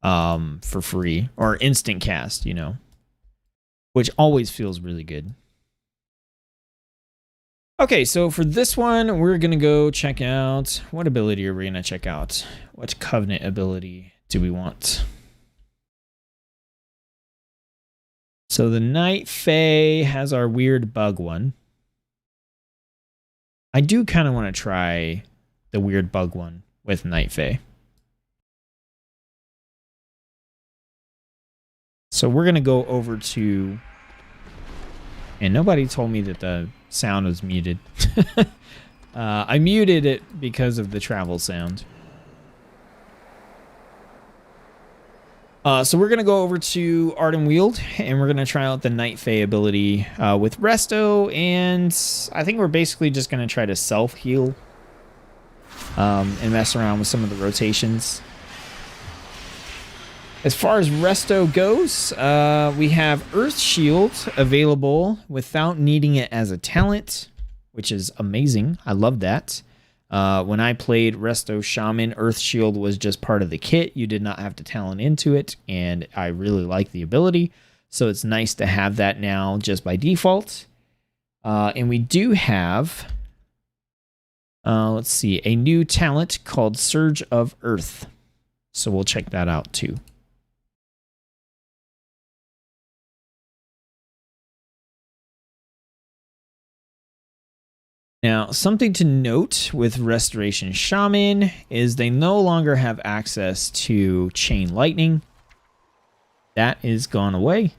for free, or instant cast, you know, which always feels really good. Okay, so for this one, we're going to go check out... What ability are we going to check out? What Covenant ability do we want? So the Night Fae has our weird bug one. I do kind of want to try the weird bug one with Night Fae. So we're going to go over to... And nobody told me that the sound was muted. I muted it because of the travel sound. So we're going to go over to Arden Wield, and we're going to try out the Night Fae ability with Resto, and I think we're basically just going to try to self-heal and mess around with some of the rotations. As far as Resto goes, we have Earth Shield available without needing it as a talent, which is amazing. I love that. When I played Resto Shaman, Earth Shield was just part of the kit. You did not have to talent into it, and I really like the ability. So it's nice to have that now just by default. And we do have, let's see, a new talent called Surge of Earth. So we'll check that out too. Now, something to note with Restoration Shaman is they no longer have access to Chain Lightning. That is gone away.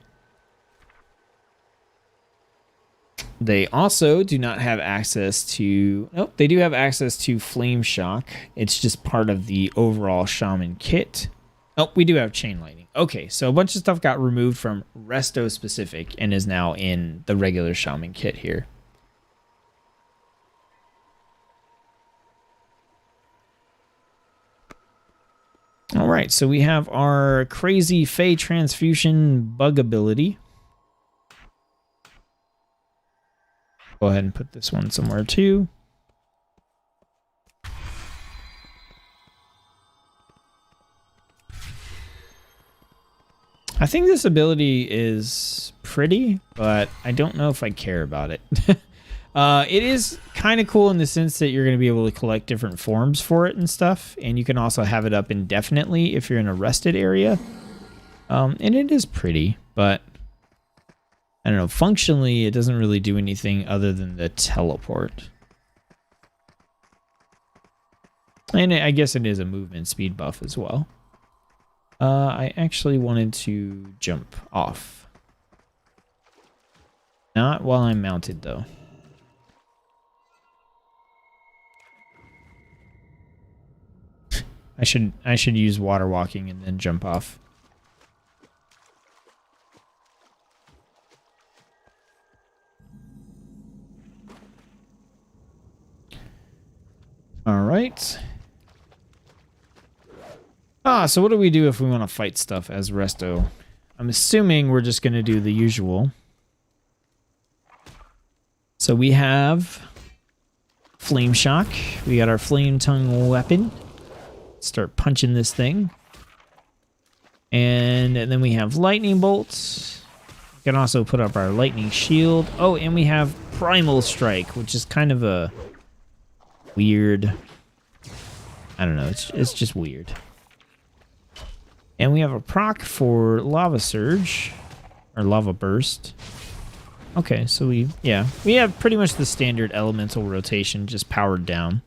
They also do not have access to... Nope, they do have access to Flame Shock. It's just part of the overall Shaman kit. Oh, we do have Chain Lightning. Okay, so a bunch of stuff got removed from Resto specific and is now in the regular Shaman kit here. All right, so we have our crazy Fey Transfusion bug ability. Go ahead and put this one somewhere too. I think this ability is pretty, but I don't know if I care about it. It is kind of cool in the sense that you're going to be able to collect different forms for it and stuff. And you can also have it up indefinitely if you're in a rested area. And it is pretty, but I don't know. Functionally, it doesn't really do anything other than the teleport. And I guess it is a movement speed buff as well. I actually wanted to jump off. Not while I'm mounted, though. I should use water walking and then jump off. All right. So what do we do if we want to fight stuff as Resto? I'm assuming we're just going to do the usual. So we have Flame Shock. We got our Flame Tongue weapon. Start punching this thing. And then we have Lightning Bolts. We can also put up our Lightning Shield. Oh, and we have Primal Strike, which is kind of a weird... I don't know, it's just weird. And we have a proc for Lava Surge, or Lava Burst. Okay, so we have pretty much the standard elemental rotation, just powered down.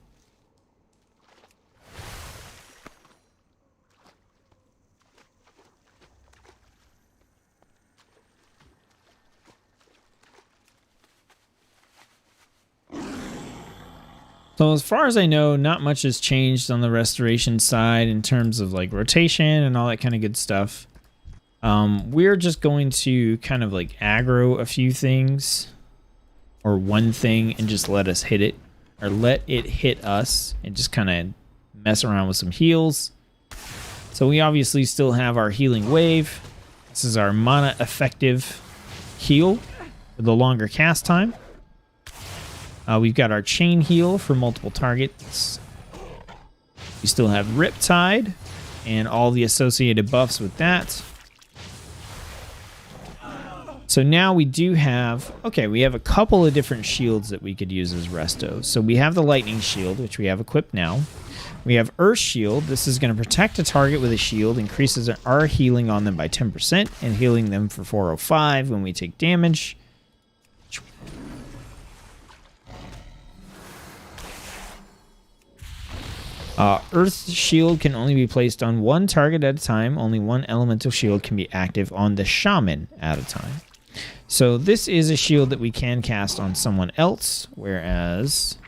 So as far as I know, not much has changed on the restoration side in terms of like rotation and all that kind of good stuff. We're just going to kind of like aggro a few things or one thing and just let us hit it, or let it hit us and just kind of mess around with some heals. So we obviously still have our healing wave. This is our mana effective heal with a longer cast time. We've got our chain heal for multiple targets. We still have Riptide and all the associated buffs with that. So now we do have, we have a couple of different shields that we could use as Resto. So we have the Lightning Shield, which we have equipped now. We have Earth Shield. This is going to protect a target with a shield, increases our healing on them by 10%, and healing them for 405 when we take damage. Earth Shield can only be placed on one target at a time. Only one elemental shield can be active on the shaman at a time. So this is a shield that we can cast on someone else, whereas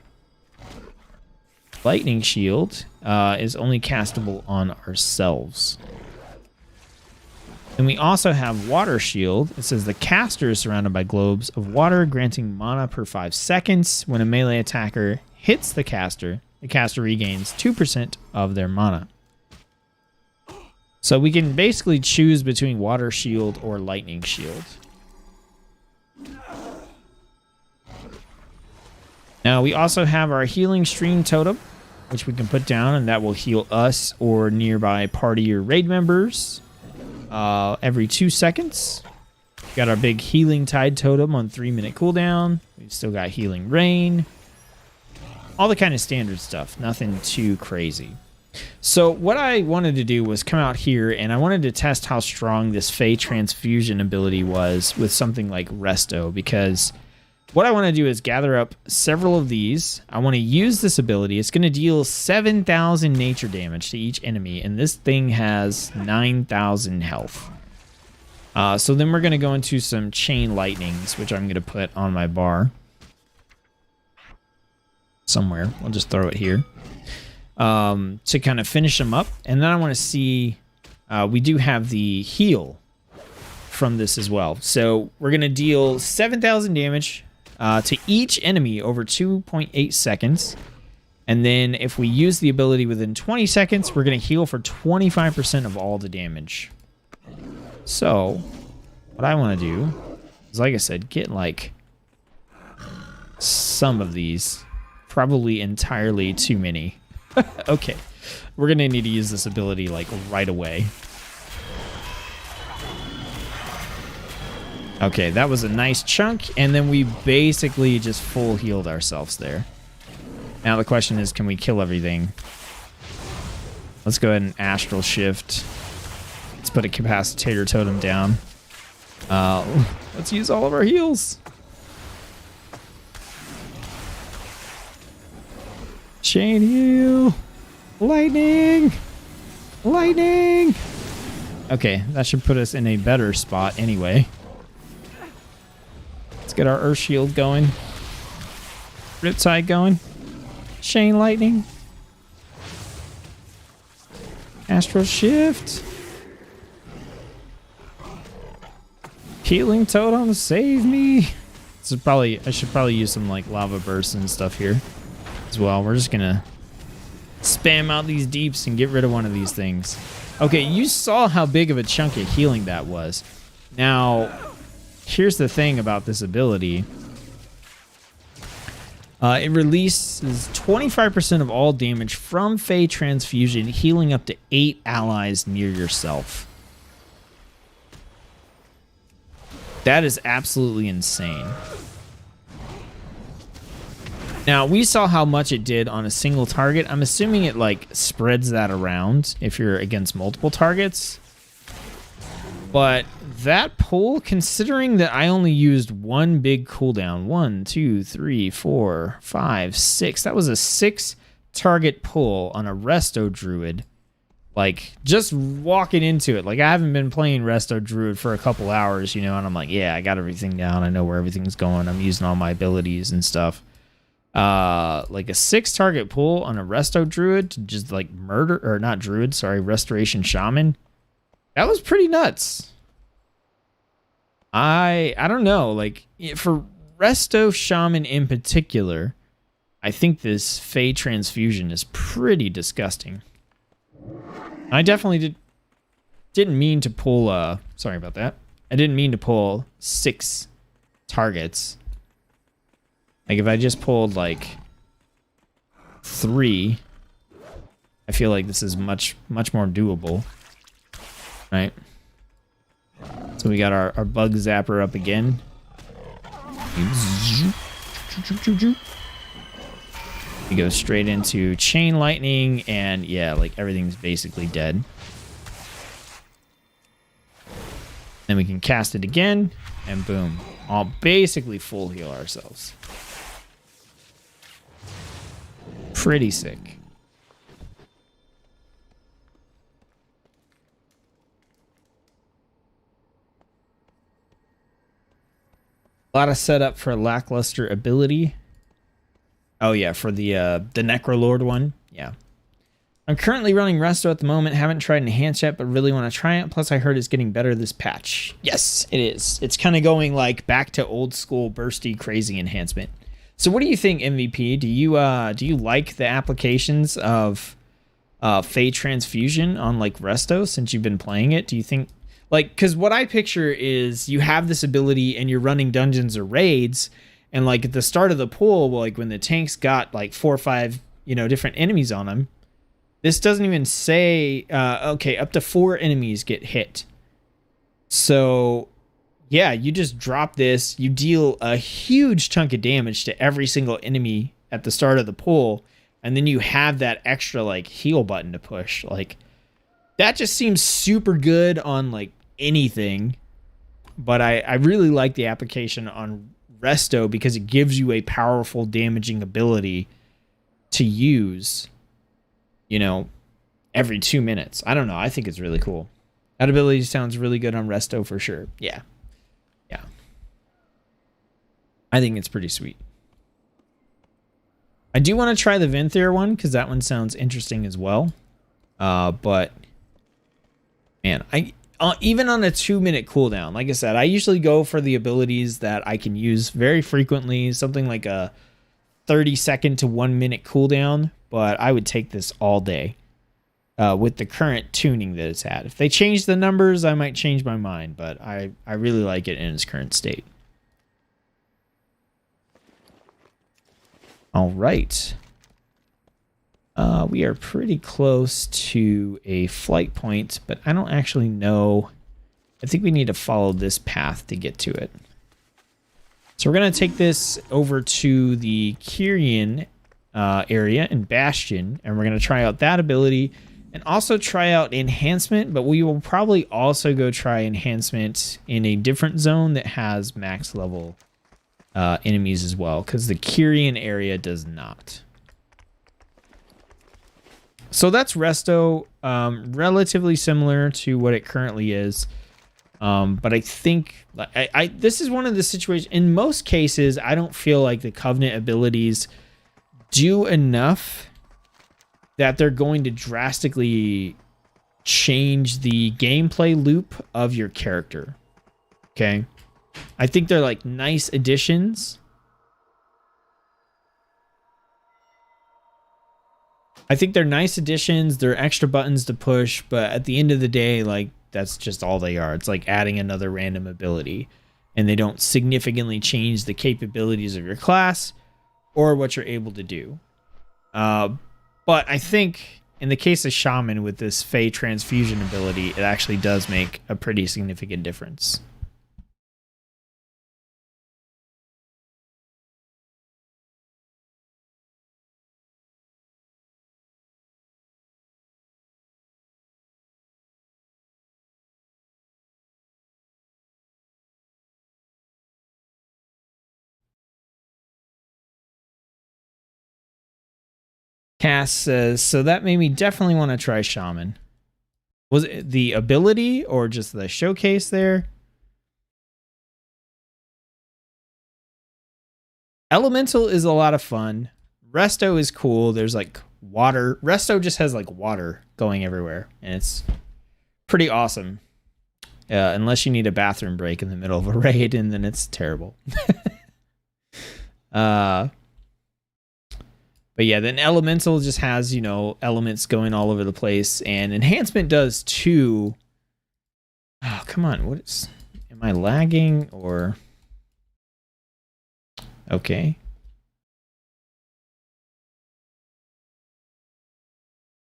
Lightning Shield is only castable on ourselves. And we also have Water Shield. It says the caster is surrounded by globes of water, granting mana per 5 seconds. When a melee attacker hits the caster regains 2% of their mana. So we can basically choose between Water Shield or Lightning Shield. Now we also have our Healing Stream Totem, which we can put down, and that will heal us or nearby party or raid members every 2 seconds. We've got our big Healing Tide Totem on 3-minute cooldown. We've still got Healing Rain. All the kind of standard stuff, nothing too crazy. So what I wanted to do was come out here and I wanted to test how strong this Fey Transfusion ability was with something like Resto, because what I want to do is gather up several of these. I want to use this ability. It's going to deal 7,000 nature damage to each enemy, and this thing has 9,000 health. So then we're going to go into some chain lightnings, which I'm going to put on my bar. Somewhere. I'll just throw it here. To kind of finish them up. And then I want to see... we do have the heal from this as well. So we're going to deal 7,000 damage to each enemy over 2.8 seconds. And then if we use the ability within 20 seconds, we're going to heal for 25% of all the damage. So what I want to do is, like I said, get like some of these. Probably entirely too many. Okay. We're going to need to use this ability like right away. Okay, that was a nice chunk, and then we basically just full healed ourselves there. Now the question is, can we kill everything? Let's go ahead and astral shift. Let's put a capacitator totem down. Let's use all of our heals. Chain heal. Lightning. Lightning. Okay, that should put us in a better spot anyway. Let's get our Earth Shield going. Riptide going. Chain Lightning. Astral Shift. Healing Totem, save me. This is probably, I should probably use some like lava bursts and stuff here as well. We're just gonna spam out these deeps and get rid of one of these things. Okay, you saw how big of a chunk of healing that was. Now, here's the thing about this ability. It releases 25% of all damage from Fey Transfusion, healing up to 8 allies near yourself. That is absolutely insane. Now, we saw how much it did on a single target. I'm assuming it, like, spreads that around if you're against multiple targets. But that pull, considering that I only used one big cooldown, 1, 2, 3, 4, 5, 6. That was a 6-target pull on a Resto Druid. Like, just walking into it. Like, I haven't been playing Resto Druid for a couple hours, you know, and I'm like, yeah, I got everything down. I know where everything's going. I'm using all my abilities and stuff. Like a 6-target pull on a Resto Druid to just, like, murder, or not Druid, sorry, Restoration Shaman. That was pretty nuts. I don't know, like, for Resto Shaman in particular, I think this Fey Transfusion is pretty disgusting. I definitely didn't mean to pull, sorry about that. I didn't mean to pull 6 targets. Like, if I just pulled, like, 3, I feel like this is much more doable. Right? So we got our bug zapper up again. We go straight into chain lightning, and yeah, like everything's basically dead. Then we can cast it again, and boom. I'll basically full heal ourselves. Pretty sick. A lot of setup for lackluster ability. Oh yeah, for the Necrolord one. Yeah. I'm currently running Resto at the moment. Haven't tried Enhance yet, but really want to try it. Plus, I heard it's getting better this patch. Yes, it is. It's kind of going like back to old school bursty crazy enhancement. So what do you think, MVP? Do you like the applications of Fey Transfusion on like Resto since you've been playing it? Do you think, like, because what I picture is you have this ability and you're running dungeons or raids, and like at the start of the pool, like when the tanks got like 4 or 5, you know, different enemies on them, this doesn't even say, okay, up to 4 enemies get hit. So yeah, you just drop this, you deal a huge chunk of damage to every single enemy at the start of the pool, and then you have that extra like heal button to push. Like, that just seems super good on like anything, but I really like the application on resto because it gives you a powerful damaging ability to use, you know, every 2 minutes. I don't know. I think it's really cool. That ability sounds really good on resto for sure. Yeah. Yeah. I think it's pretty sweet. I do want to try the Venthyr one because that one sounds interesting as well. But man, even on a 2-minute cooldown, like I said, I usually go for the abilities that I can use very frequently, something like a 30-second to 1-minute cooldown, but I would take this all day with the current tuning that it's at. If they change the numbers, I might change my mind, but I really like it in its current state. All right. We are pretty close to a flight point, but I don't actually know. I think we need to follow this path to get to it. So we're going to take this over to the Kyrian area in Bastion, and we're going to try out that ability and also try out enhancement, but we will probably also go try enhancement in a different zone that has max level enemies as well, because the Kyrian area does not. So that's resto, relatively similar to what it currently is. But I think this is one of the situations, in most cases, I don't feel like the Covenant abilities do enough that they're going to drastically change the gameplay loop of your character. Okay. I think they're like nice additions. They're extra buttons to push, but at the end of the day, like, that's just all they are. It's like adding another random ability, and they don't significantly change the capabilities of your class or what you're able to do. But I think in the case of Shaman with this Fey transfusion ability, it actually does make a pretty significant difference. Cass says, so that made me definitely want to try Shaman. Was it the ability or just the showcase there? Elemental is a lot of fun. Resto is cool. There's like water. Resto just has like water going everywhere, and it's pretty awesome. Unless you need a bathroom break in the middle of a raid, and then it's terrible. But yeah, then Elemental just has, you know, elements going all over the place, and Enhancement does too. Oh, come on. Am I lagging or? Okay.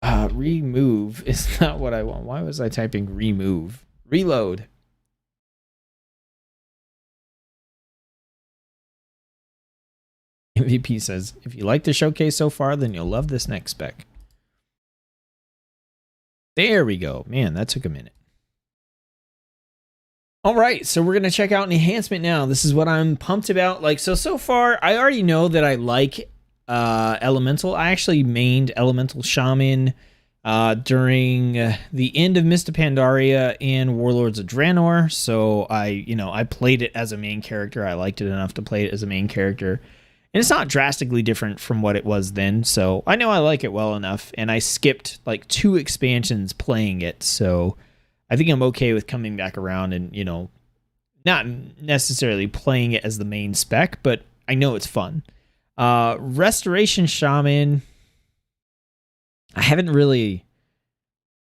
Remove is not what I want. Why was I typing remove? Reload. MVP says, if you like the showcase so far, then you'll love this next spec. There we go. Man, that took a minute. All right, so we're going to check out an enhancement now. This is what I'm pumped about. Like, so far, I already know that I like Elemental. I actually mained Elemental Shaman during the end of Mist of Pandaria and Warlords of Draenor. So I played it as a main character. I liked it enough to play it as a main character. And it's not drastically different from what it was then, so I know I like it well enough, and I skipped like 2 expansions playing it, so I think I'm okay with coming back around and, you know, not necessarily playing it as the main spec, but I know it's fun. Restoration Shaman, I haven't really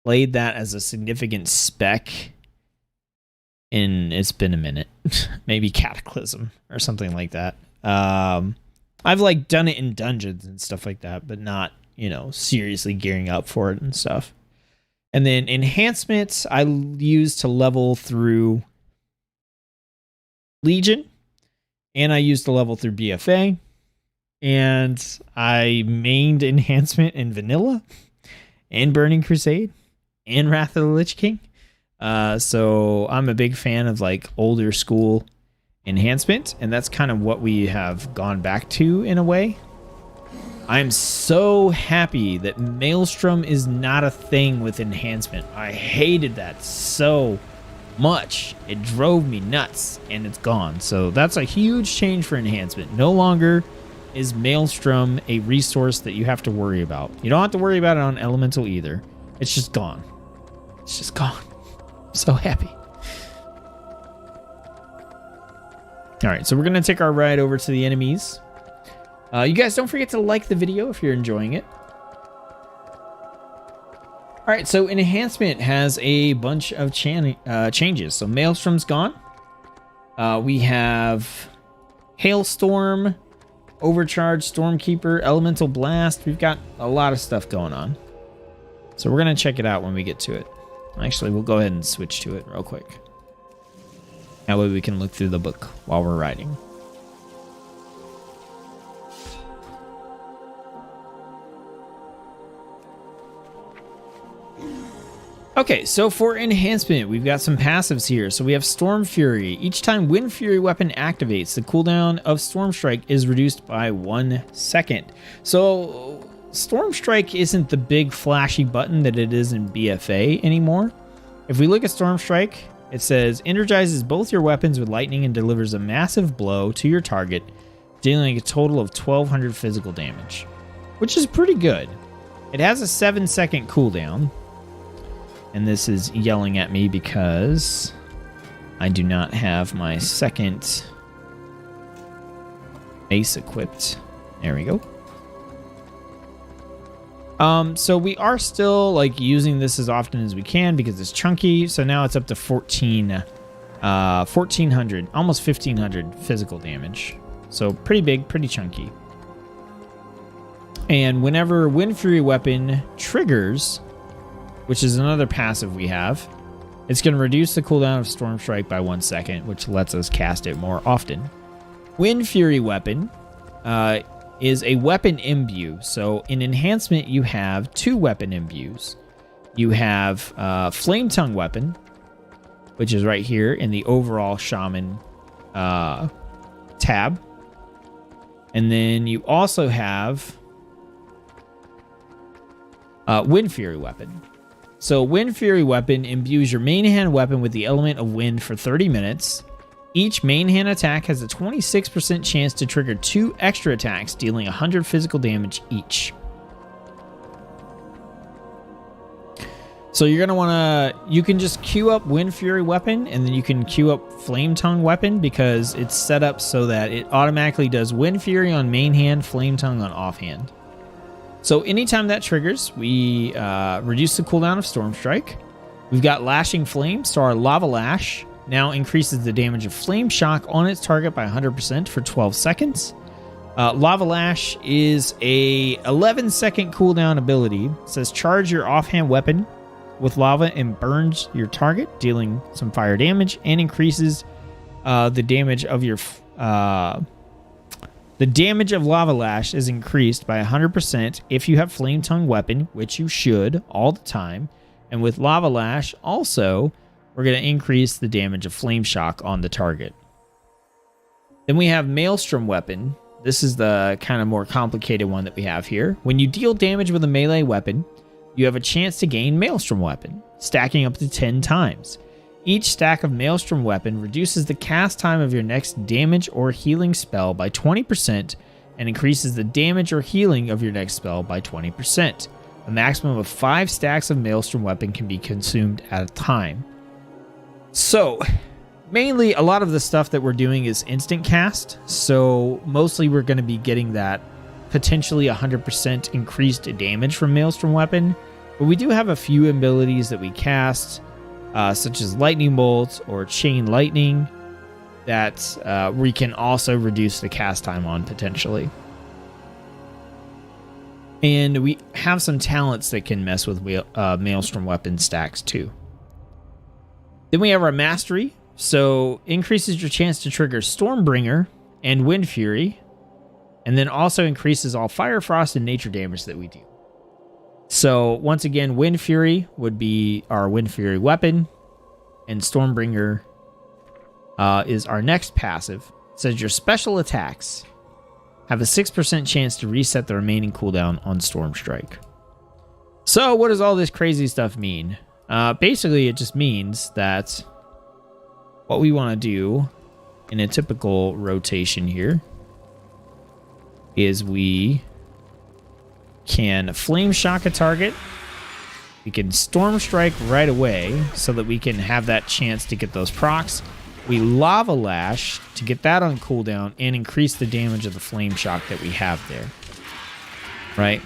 played that as a significant spec, and it's been a minute. Maybe Cataclysm or something like that. I've like done it in dungeons and stuff like that, but not, you know, seriously gearing up for it and stuff. And then enhancements I use to level through Legion, and I used to level through BFA, and I mained enhancement in Vanilla and Burning Crusade and Wrath of the Lich King. So I'm a big fan of like older school enhancement, and that's kind of what we have gone back to in a way. I'm so happy that Maelstrom is not a thing with enhancement. I hated that so much. It drove me nuts, and it's gone. So that's a huge change for enhancement. No longer is Maelstrom a resource that you have to worry about. You don't have to worry about it on Elemental either. It's just gone. It's just gone. I'm so happy. All right, so we're going to take our ride over to the enemies. You guys don't forget to like the video if you're enjoying it. All right, so enhancement has a bunch of changes. So Maelstrom's gone. We have Hailstorm, Overcharge, Stormkeeper, Elemental Blast. We've got a lot of stuff going on. So we're going to check it out when we get to it. Actually, we'll go ahead and switch to it real quick. That way we can look through the book while we're riding. Okay, so for enhancement, we've got some passives here. So we have Storm Fury. Each time Wind Fury weapon activates, the cooldown of Storm Strike is reduced by 1 second. So Storm Strike isn't the big flashy button that it is in BFA anymore. If we look at Storm Strike, it says, energizes both your weapons with lightning and delivers a massive blow to your target, dealing a total of 1,200 physical damage, which is pretty good. It has a 7-second cooldown, and this is yelling at me because I do not have my second mace equipped. There we go. So we are still like using this as often as we can because it's chunky. So now it's up to 1,400, almost 1,500 physical damage. So pretty big, pretty chunky. And whenever Wind Fury weapon triggers, which is another passive we have, it's going to reduce the cooldown of Storm Strike by 1 second, which lets us cast it more often. Wind Fury weapon, is a weapon imbue. So in enhancement, you have 2 weapon imbues. You have Flame Tongue weapon, which is right here in the overall Shaman tab. And then you also have Wind Fury weapon. So Wind Fury weapon imbues your main hand weapon with the element of wind for 30 minutes. Each main hand attack has a 26% chance to trigger 2 extra attacks, dealing 100 physical damage each. So you're going to want to... You can just queue up Wind Fury weapon, and then you can queue up Flame Tongue weapon, because it's set up so that it automatically does Wind Fury on main hand, Flame Tongue on offhand. So anytime that triggers, we reduce the cooldown of Storm Strike. We've got Lashing Flame, so our Lava Lash now increases the damage of Flame Shock on its target by 100% for 12 seconds. Lava Lash is a 11-second cooldown ability. It says charge your offhand weapon with lava and burns your target, dealing some fire damage, and increases the damage of your... the damage of Lava Lash is increased by 100% if you have Flame Tongue weapon, which you should all the time. And with Lava Lash, also, we're going to increase the damage of Flame Shock on the target. Then we have Maelstrom weapon. This is the kind of more complicated one that we have here. When you deal damage with a melee weapon, you have a chance to gain Maelstrom weapon, stacking up to 10 times. Each stack of Maelstrom weapon reduces the cast time of your next damage or healing spell by 20% and increases the damage or healing of your next spell by 20%. A maximum of 5 stacks of Maelstrom weapon can be consumed at a time. So, mainly a lot of the stuff that we're doing is instant cast, so mostly we're going to be getting that potentially 100% increased damage from Maelstrom weapon, but we do have a few abilities that we cast, such as Lightning Bolt or Chain Lightning, that we can also reduce the cast time on potentially. And we have some talents that can mess with Maelstrom weapon stacks too. Then we have our Mastery. So increases your chance to trigger Stormbringer and Wind Fury. And then also increases all Fire, Frost, and Nature damage that we do. So once again, Wind Fury would be our Wind Fury weapon. And Stormbringer is our next passive. It says your special attacks have a 6% chance to reset the remaining cooldown on Storm Strike. So what does all this crazy stuff mean? Basically, it just means that what we want to do in a typical rotation here is we can Flame Shock a target. We can Storm Strike right away so that we can have that chance to get those procs. We Lava Lash to get that on cooldown and increase the damage of the Flame Shock that we have there. Right?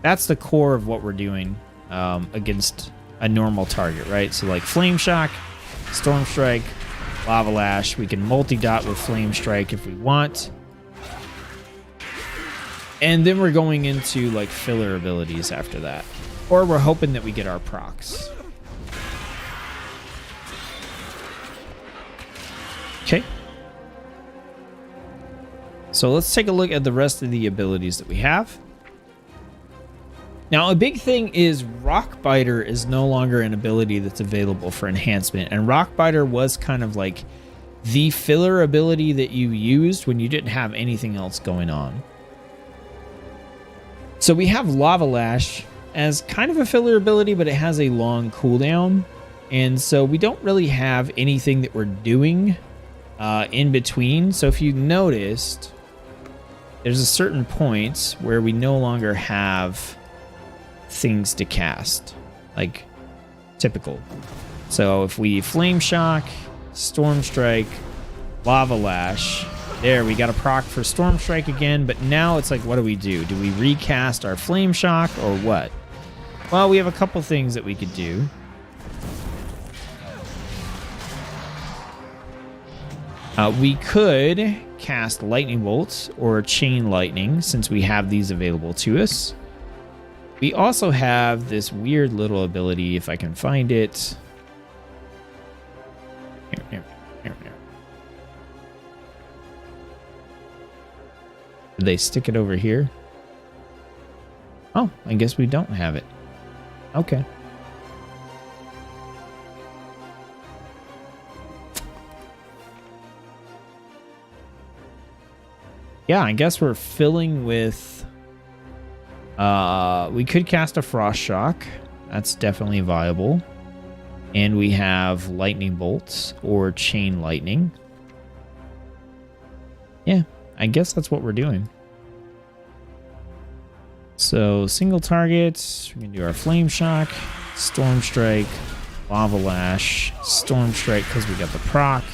That's the core of what we're doing against a normal target, right? So like Flame Shock, Storm Strike, Lava Lash. We can multi-dot with Flame Strike if we want. And then we're going into like filler abilities after that. Or we're hoping that we get our procs. Okay. So let's take a look at the rest of the abilities that we have. Now, a big thing is Rockbiter is no longer an ability that's available for enhancement. And Rockbiter was kind of like the filler ability that you used when you didn't have anything else going on. So we have Lava Lash as kind of a filler ability, but it has a long cooldown. And so we don't really have anything that we're doing in between. So if you noticed, there's a certain point where we no longer have things to cast, like typical. So if we Flame Shock, Storm Strike, Lava Lash, there we got a proc for Storm Strike again, but now it's like, what do we do? Do we recast our Flame Shock or what? Well, we have a couple things that we could do. We could cast Lightning Bolts or Chain Lightning since we have these available to us. We also have this weird little ability, if I can find it. Here. Did they stick it over here? Oh, I guess we don't have it. Okay. Yeah, I guess we're filling with... we could cast a Frost Shock. That's definitely viable. And we have Lightning Bolts or Chain Lightning. Yeah, I guess that's what we're doing. So, single targets. We can do our Flame Shock, Storm Strike, Lava Lash, Storm Strike because we got the proc.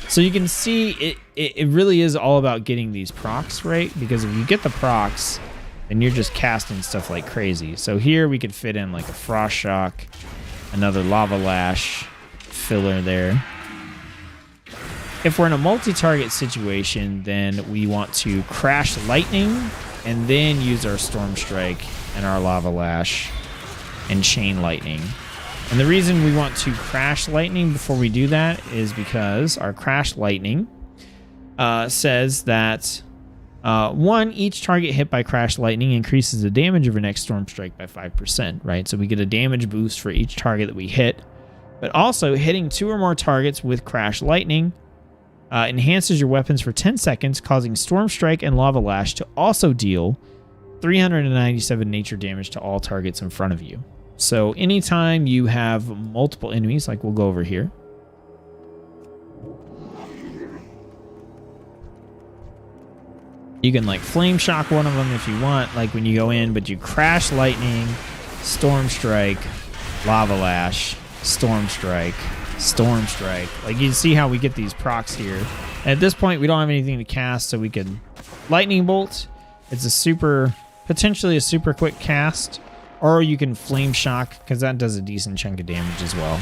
So you can see it really is all about getting these procs, right? Because if you get the procs, then you're just casting stuff like crazy. So here we could fit in like a Frost Shock, another Lava Lash, filler there. If we're in a multi-target situation, then we want to Crash Lightning and then use our Storm Strike and our Lava Lash and Chain Lightning. And the reason we want to Crash Lightning before we do that is because our Crash Lightning says that one, each target hit by Crash Lightning increases the damage of your next Storm Strike by 5%, right? So we get a damage boost for each target that we hit. But also, hitting 2 or more targets with Crash Lightning enhances your weapons for 10 seconds, causing Storm Strike and Lava Lash to also deal 397 nature damage to all targets in front of you. So anytime you have multiple enemies, like we'll go over here. You can like Flame Shock one of them if you want, like when you go in, but you Crash Lightning, Storm Strike, Lava Lash, Storm Strike, Storm Strike. Like you can see how we get these procs here. And at this point, we don't have anything to cast, so we can Lightning Bolt. It's a potentially a super quick cast. Or you can Flame Shock, because that does a decent chunk of damage as well.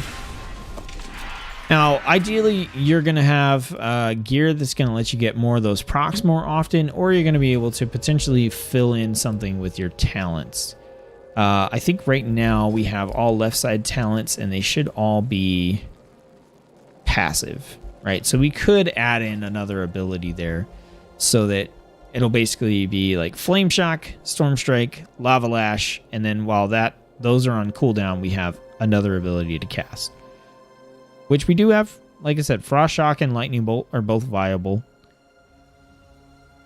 Now, ideally, you're going to have gear that's going to let you get more of those procs more often, or you're going to be able to potentially fill in something with your talents. I think right now we have all left side talents, and they should all be passive, right? So we could add in another ability there so that it'll basically be like Flame Shock, Storm Strike, Lava Lash, and then while those are on cooldown, we have another ability to cast. Which we do have like I said, Frost Shock and Lightning Bolt are both viable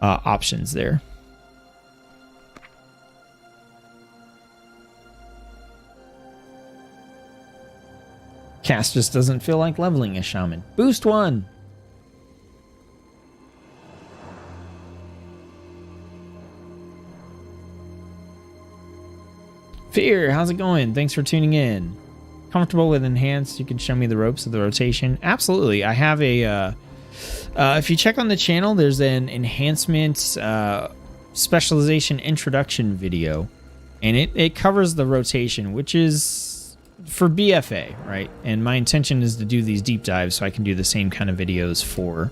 options there. Cast just doesn't feel like leveling a shaman. Boost 1. Fear, how's it going? Thanks for tuning in. Comfortable with enhanced? You can show me the ropes of the rotation. Absolutely. I have a if you check on the channel, there's an enhancement specialization introduction video, and it covers the rotation, which is for BFA, right? And my intention is to do these deep dives so I can do the same kind of videos for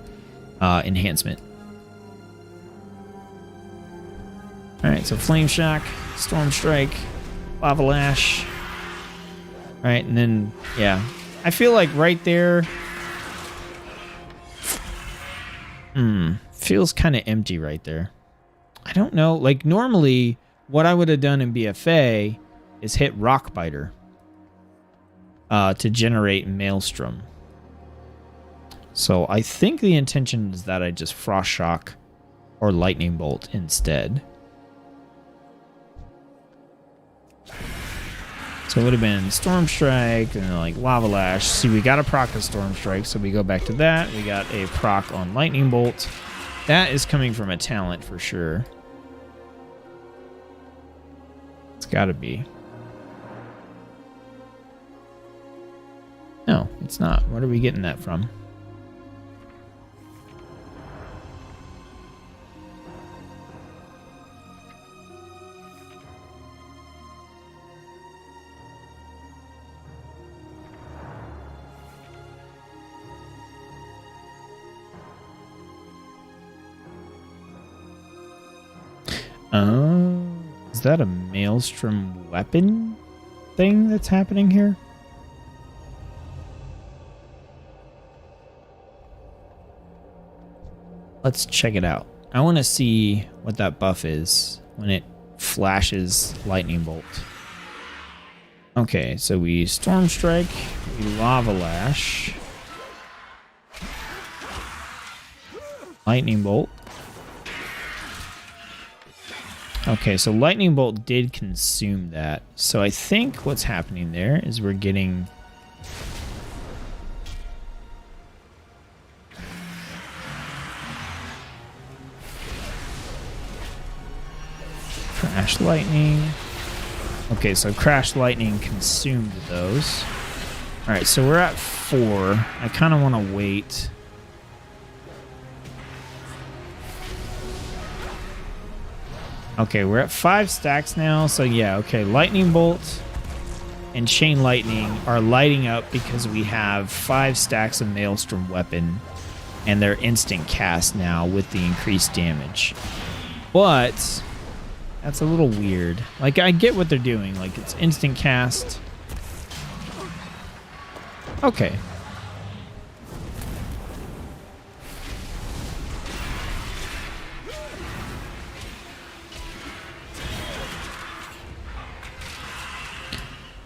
enhancement. All right, so Flame Shock, Storm Strike, Lava Lash. All right, and then, yeah. I feel like right there feels kind of empty right there. I don't know. Like, normally, what I would have done in BFA is hit Rock Biter to generate Maelstrom. So I think the intention is that I just Frost Shock or Lightning Bolt instead. So it would have been Storm Strike and like Lava Lash. See, we got a proc of Storm Strike, so we go back to that. We got a proc on Lightning Bolt. That is coming from a talent for sure. It's got to be. No, it's not. What are we getting that from? Is that a Maelstrom weapon thing that's happening here? Let's check it out. I want to see what that buff is when it flashes Lightning Bolt. Okay, so we Storm Strike, we Lava Lash, Lightning Bolt. Okay, so Lightning Bolt did consume that. So I think what's happening there is we're getting... Crash Lightning. Okay, so Crash Lightning consumed those. Alright, so we're at 4. I kind of want to wait... Okay, we're at 5 stacks now, so yeah, okay, Lightning Bolt and Chain Lightning are lighting up because we have 5 stacks of Maelstrom weapon, and they're instant cast now with the increased damage. But that's a little weird. Like, I get what they're doing, like, it's instant cast. Okay.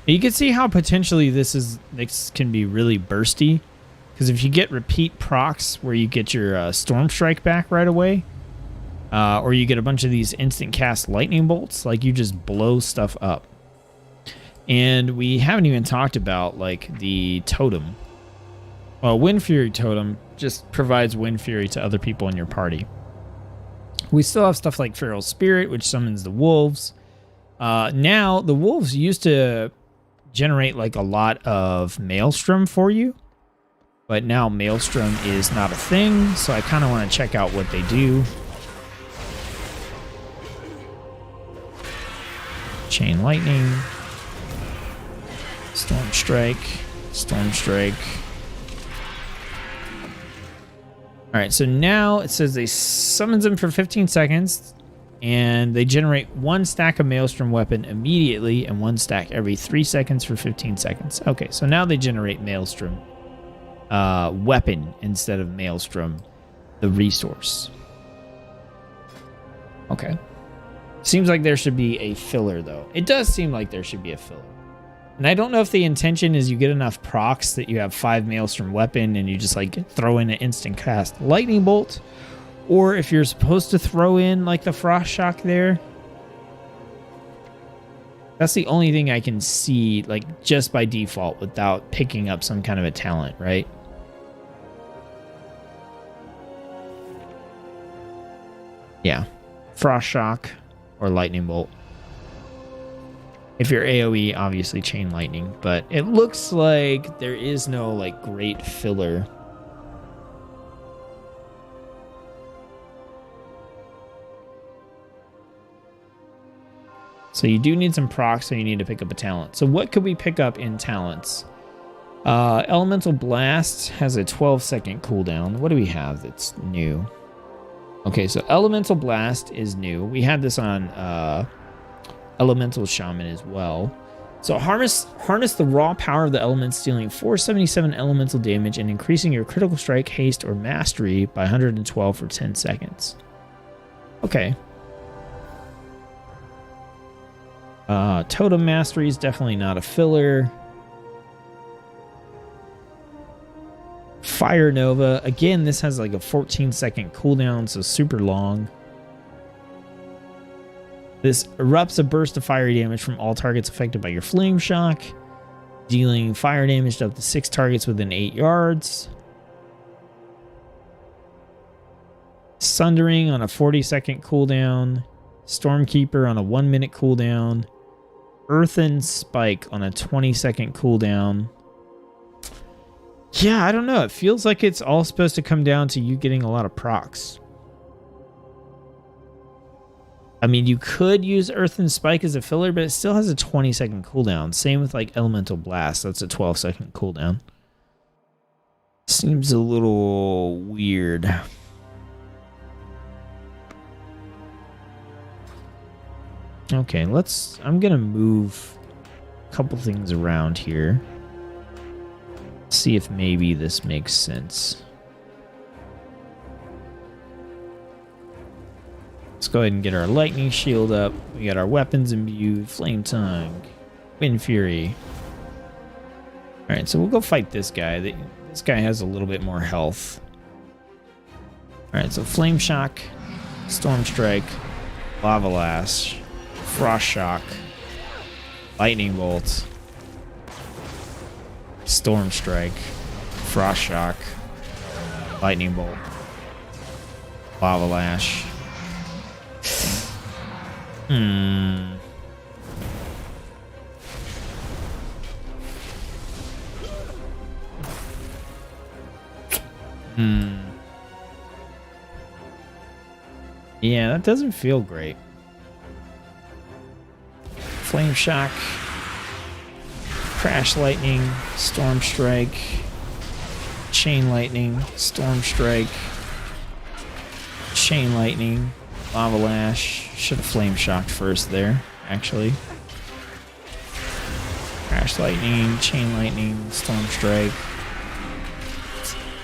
You can see how potentially this can be really bursty, because if you get repeat procs where you get your Storm Strike back right away, or you get a bunch of these instant cast Lightning Bolts, like you just blow stuff up. And we haven't even talked about like the totem. Well, Wind Fury totem just provides Wind Fury to other people in your party. We still have stuff like Feral Spirit, which summons the wolves. Now the wolves used to generate like a lot of Maelstrom for you, but now Maelstrom is not a thing, so I kind of want to check out what they do. Chain Lightning, Storm Strike, Storm Strike. Alright, so now it says they summons them for 15 seconds, and they generate 1 stack of Maelstrom weapon immediately and 1 stack every 3 seconds for 15 seconds. Okay, so now they generate Maelstrom weapon instead of Maelstrom, the resource. Okay. Seems like there should be a filler, though. It does seem like there should be a filler. And I don't know if the intention is you get enough procs that you have 5 Maelstrom weapon and you just like throw in an instant cast lightning bolt, or if you're supposed to throw in like the frost shock there. That's the only thing I can see, like just by default without picking up some kind of a talent, right? Yeah, frost shock or lightning bolt. If you're AoE, obviously chain lightning, but it looks like there is no like great filler. So you do need some procs, so you need to pick up a talent. So what could we pick up in talents? Elemental Blast has a 12-second cooldown. What do we have that's new? Okay, so Elemental Blast is new. We had this on Elemental Shaman as well. So harness the raw power of the elements, dealing 477 elemental damage and increasing your critical strike, haste, or mastery by 112 for 10 seconds. Okay. Totem Mastery is definitely not a filler. Fire Nova. Again, this has like a 14-second cooldown, so super long. This erupts a burst of fire damage from all targets affected by your flame shock, dealing fire damage to up to 6 targets within 8 yards. Sundering on a 40-second cooldown. Stormkeeper on a 1-minute cooldown. Earthen Spike on a 20-second cooldown. Yeah, I don't know. It feels like it's all supposed to come down to you getting a lot of procs. I mean, you could use Earthen Spike as a filler, but it still has a 20-second cooldown. Same with like Elemental Blast. That's a 12-second cooldown. Seems a little weird. Okay, I'm gonna move a couple things around here. See if maybe this makes sense. Let's go ahead and get our lightning shield up. We got our weapons imbued, flame tongue, wind fury. All right, so we'll go fight this guy. This guy has a little bit more health. All right, so flame shock, storm strike, lava lash, frost shock, lightning bolt, storm strike, frost shock, lightning bolt, lava lash. Yeah, that doesn't feel great. Flame shock, crash lightning, storm strike, chain lightning, storm strike, chain lightning, lava lash. Should have flame shocked first there, actually. Crash lightning, chain lightning, storm strike.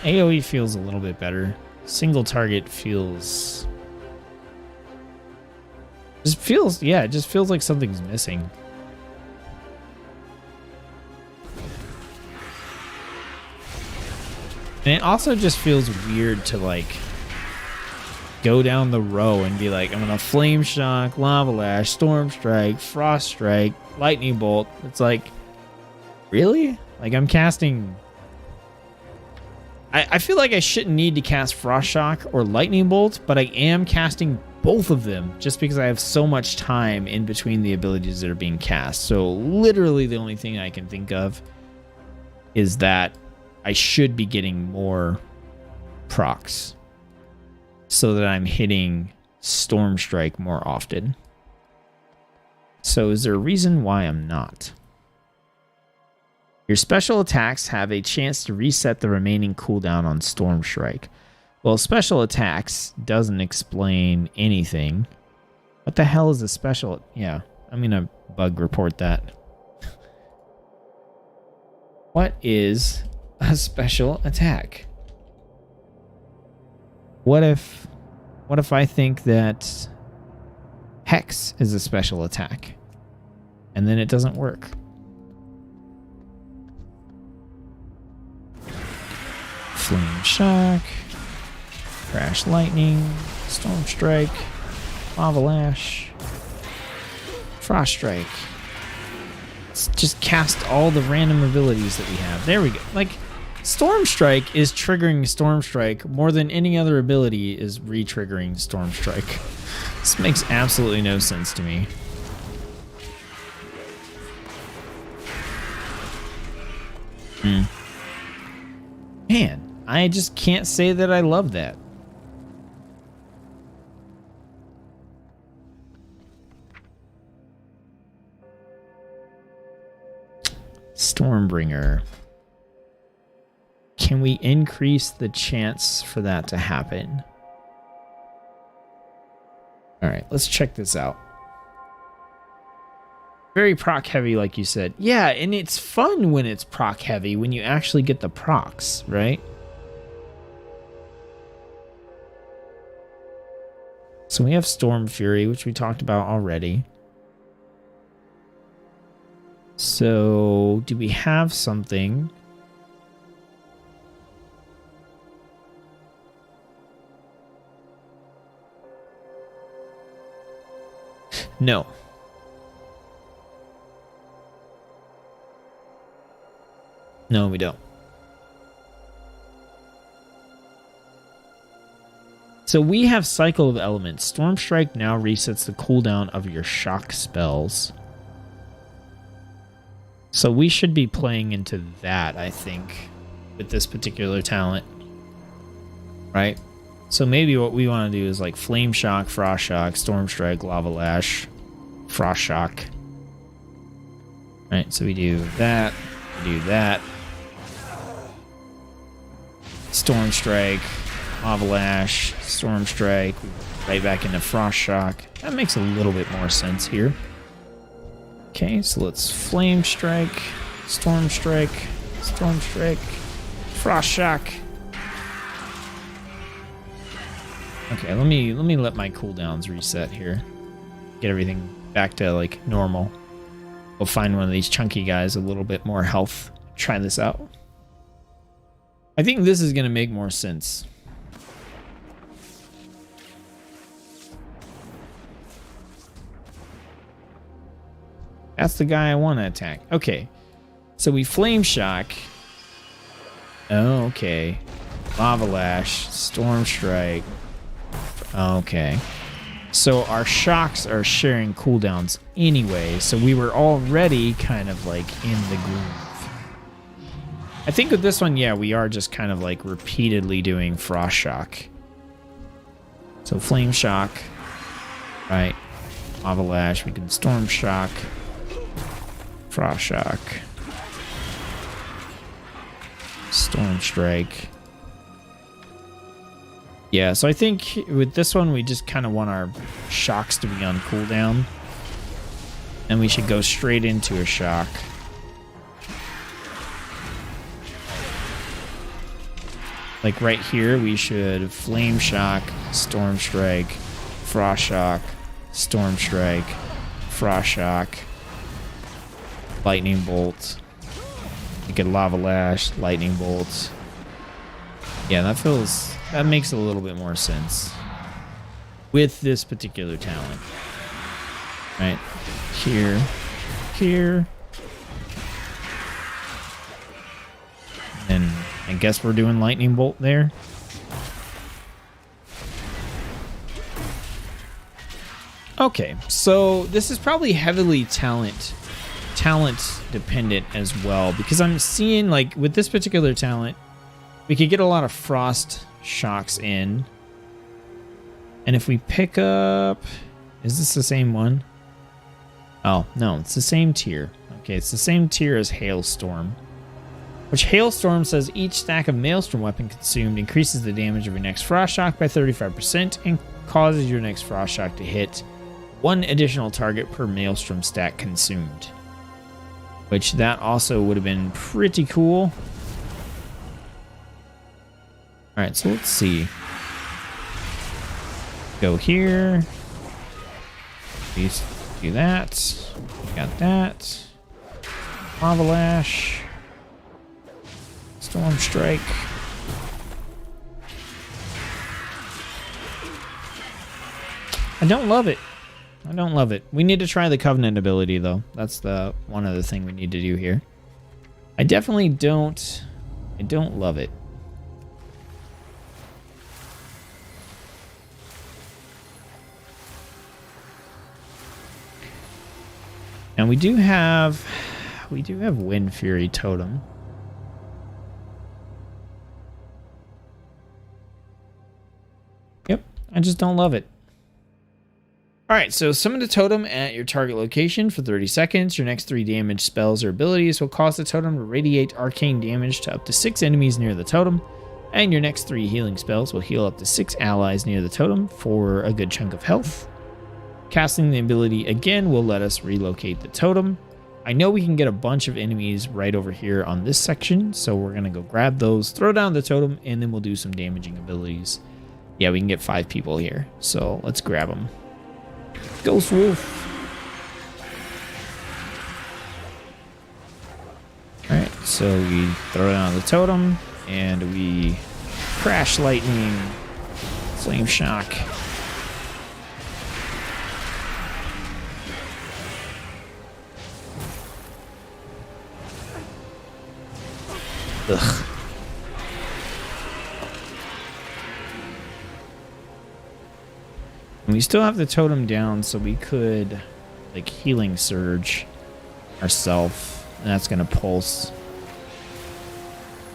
AoE feels a little bit better. Single target feels... it just feels like something's missing. And it also just feels weird to like go down the row and be like, I'm gonna flame shock, lava lash, storm strike, frost strike, lightning bolt. It's like, really? Like I'm casting... I feel like I shouldn't need to cast frost shock or lightning bolt, but I am casting both of them just because I have so much time in between the abilities that are being cast. So literally the only thing I can think of is that I should be getting more procs so that I'm hitting storm strike more often. So is there a reason why I'm not? Your special attacks have a chance to reset the remaining cooldown on storm strike. Well, special attacks doesn't explain anything. What the hell is a special? Yeah, I'm gonna bug report that. What is a special attack? What if I think that Hex is a special attack and then it doesn't work? Flame Shock, Crash Lightning, Storm Strike, Lava Lash, Frost Strike. Let's just cast all the random abilities that we have. There we go. Like, Storm Strike is triggering Storm Strike more than any other ability is re-triggering Storm Strike. This makes absolutely no sense to me. Man, I just can't say that I love that. Stormbringer. Can we increase the chance for that to happen? All right, let's check this out. Very proc heavy, like you said. Yeah, and it's fun when it's proc heavy, when you actually get the procs, right? So we have Storm Fury, which we talked about already. So, do we have something? No. No, we don't. So we have Cycle of Elements. Storm Strike now resets the cooldown of your shock spells. So we should be playing into that, I think, with this particular talent. Right? So maybe what we want to do is like Flame Shock, Frost Shock, Storm Strike, Lava Lash, Frost Shock. Right, so we do that, we do that. Storm Strike, Lava Lash, Storm Strike, right back into Frost Shock. That makes a little bit more sense here. Okay, so let's Flame Strike, Storm Strike, Storm Strike, Frost Shock. Okay, let me let my cooldowns reset here. Get everything back to like normal. We'll find one of these chunky guys a little bit more health. Try this out. I think this is gonna make more sense. That's the guy I want to attack. Okay. So we Flame Shock. Oh, okay. Lava Lash. Storm Strike. Okay. So our shocks are sharing cooldowns anyway. So we were already kind of like in the groove. I think with this one, yeah, we are just kind of like repeatedly doing Frost Shock. So Flame Shock. Right. Lava Lash. We can Storm Shock. Frost Shock. Storm Strike. Yeah, so I think with this one, we just kind of want our shocks to be on cooldown. And we should go straight into a shock. Like right here, we should Flame Shock, Storm Strike, Frost Shock, Storm Strike, Frost Shock, Lightning Bolt. You get Lava Lash, Lightning Bolt. Yeah, that makes a little bit more sense with this particular talent. Right here, here, and I guess we're doing Lightning Bolt there. Okay, so this is probably heavily talent dependent as well, because I'm seeing like with this particular talent, we could get a lot of Frost Shocks in. And if we pick up, is this the same one? Oh, no, it's the same tier. Okay, it's the same tier as Hailstorm. Which Hailstorm says each stack of Maelstrom weapon consumed increases the damage of your next Frost Shock by 35% and causes your next Frost Shock to hit one additional target per Maelstrom stack consumed. Which that also would have been pretty cool. Alright, so let's see. Go here. Please do that. Got that. Lava Lash. Storm Strike. I don't love it. I don't love it. We need to try the Covenant ability, though. That's the one other thing we need to do here. I definitely don't... I don't love it. And we do have Wind Fury Totem. Yep, I just don't love it. Alright, so summon the totem at your target location for 30 seconds. Your next 3 damage spells or abilities will cause the totem to radiate arcane damage to up to 6 enemies near the totem. And your next 3 healing spells will heal up to 6 allies near the totem for a good chunk of health. Casting the ability again will let us relocate the totem. I know we can get a bunch of enemies right over here on this section, so we're going to go grab those, throw down the totem, and then we'll do some damaging abilities. Yeah, we can get 5 people here, so let's grab them. Ghost Wolf. Alright, so we throw down the totem, and we crash lightning, flame shock. Ugh. And we still have the totem down, so we could like healing surge ourselves, and that's gonna pulse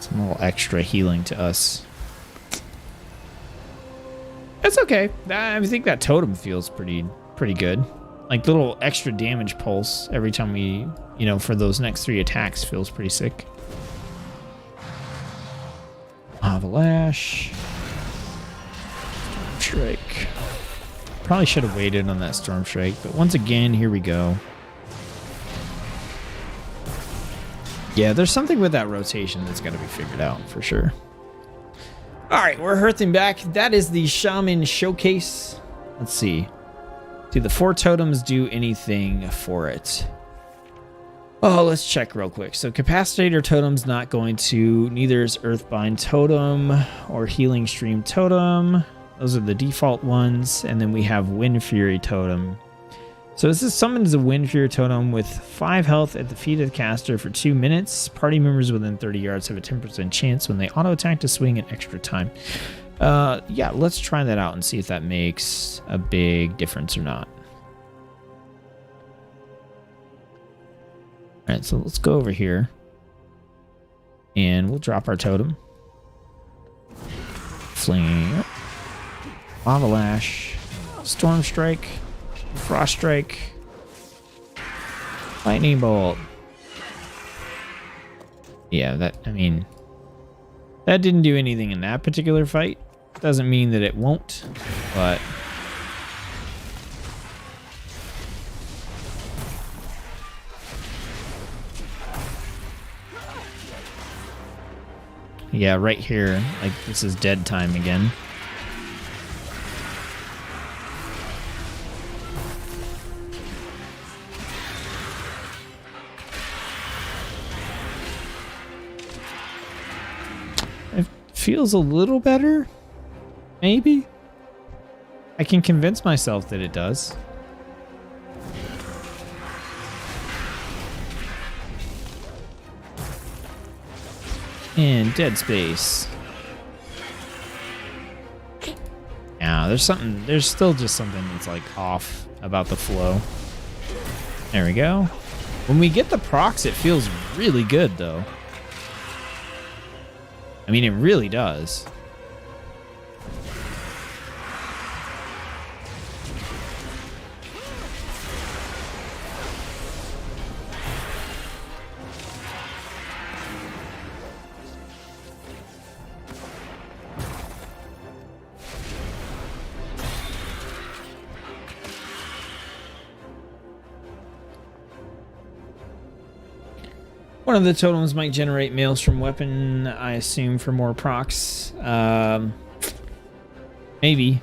some little extra healing to us. That's okay. I think that totem feels pretty good. Like little extra damage pulse every time we, you know, for those next 3 attacks feels pretty sick. Avalash. Strike. Probably should have waited on that Storm Strike, but once again, here we go. Yeah, there's something with that rotation that's got to be figured out for sure. Alright, we're hearthing back. That is the Shaman Showcase. Let's see. Do the 4 totems do anything for it? Oh, let's check real quick. So Capacitator Totem's not going to, neither is Earthbind Totem or Healing Stream Totem. Those are the default ones. And then we have Wind Fury Totem. So this summons a Wind Fury Totem with 5 health at the feet of the caster for 2 minutes. Party members within 30 yards have a 10% chance when they auto-attack to swing an extra time. Yeah, let's try that out and see if that makes a big difference or not. Alright, so let's go over here. And we'll drop our totem. Flame. Avalash. Storm Strike. Frost Strike. Lightning Bolt. Yeah, that, I mean, that didn't do anything in that particular fight. Doesn't mean that it won't, but... yeah, right here, like, this is dead time again. It feels a little better, maybe? I can convince myself that it does. And Dead Space. Yeah, there's still just something that's like off about the flow. There we go. When we get the procs, it feels really good though. I mean, it really does. One of the totems might generate Maelstrom weapon, I assume, for more procs. Maybe.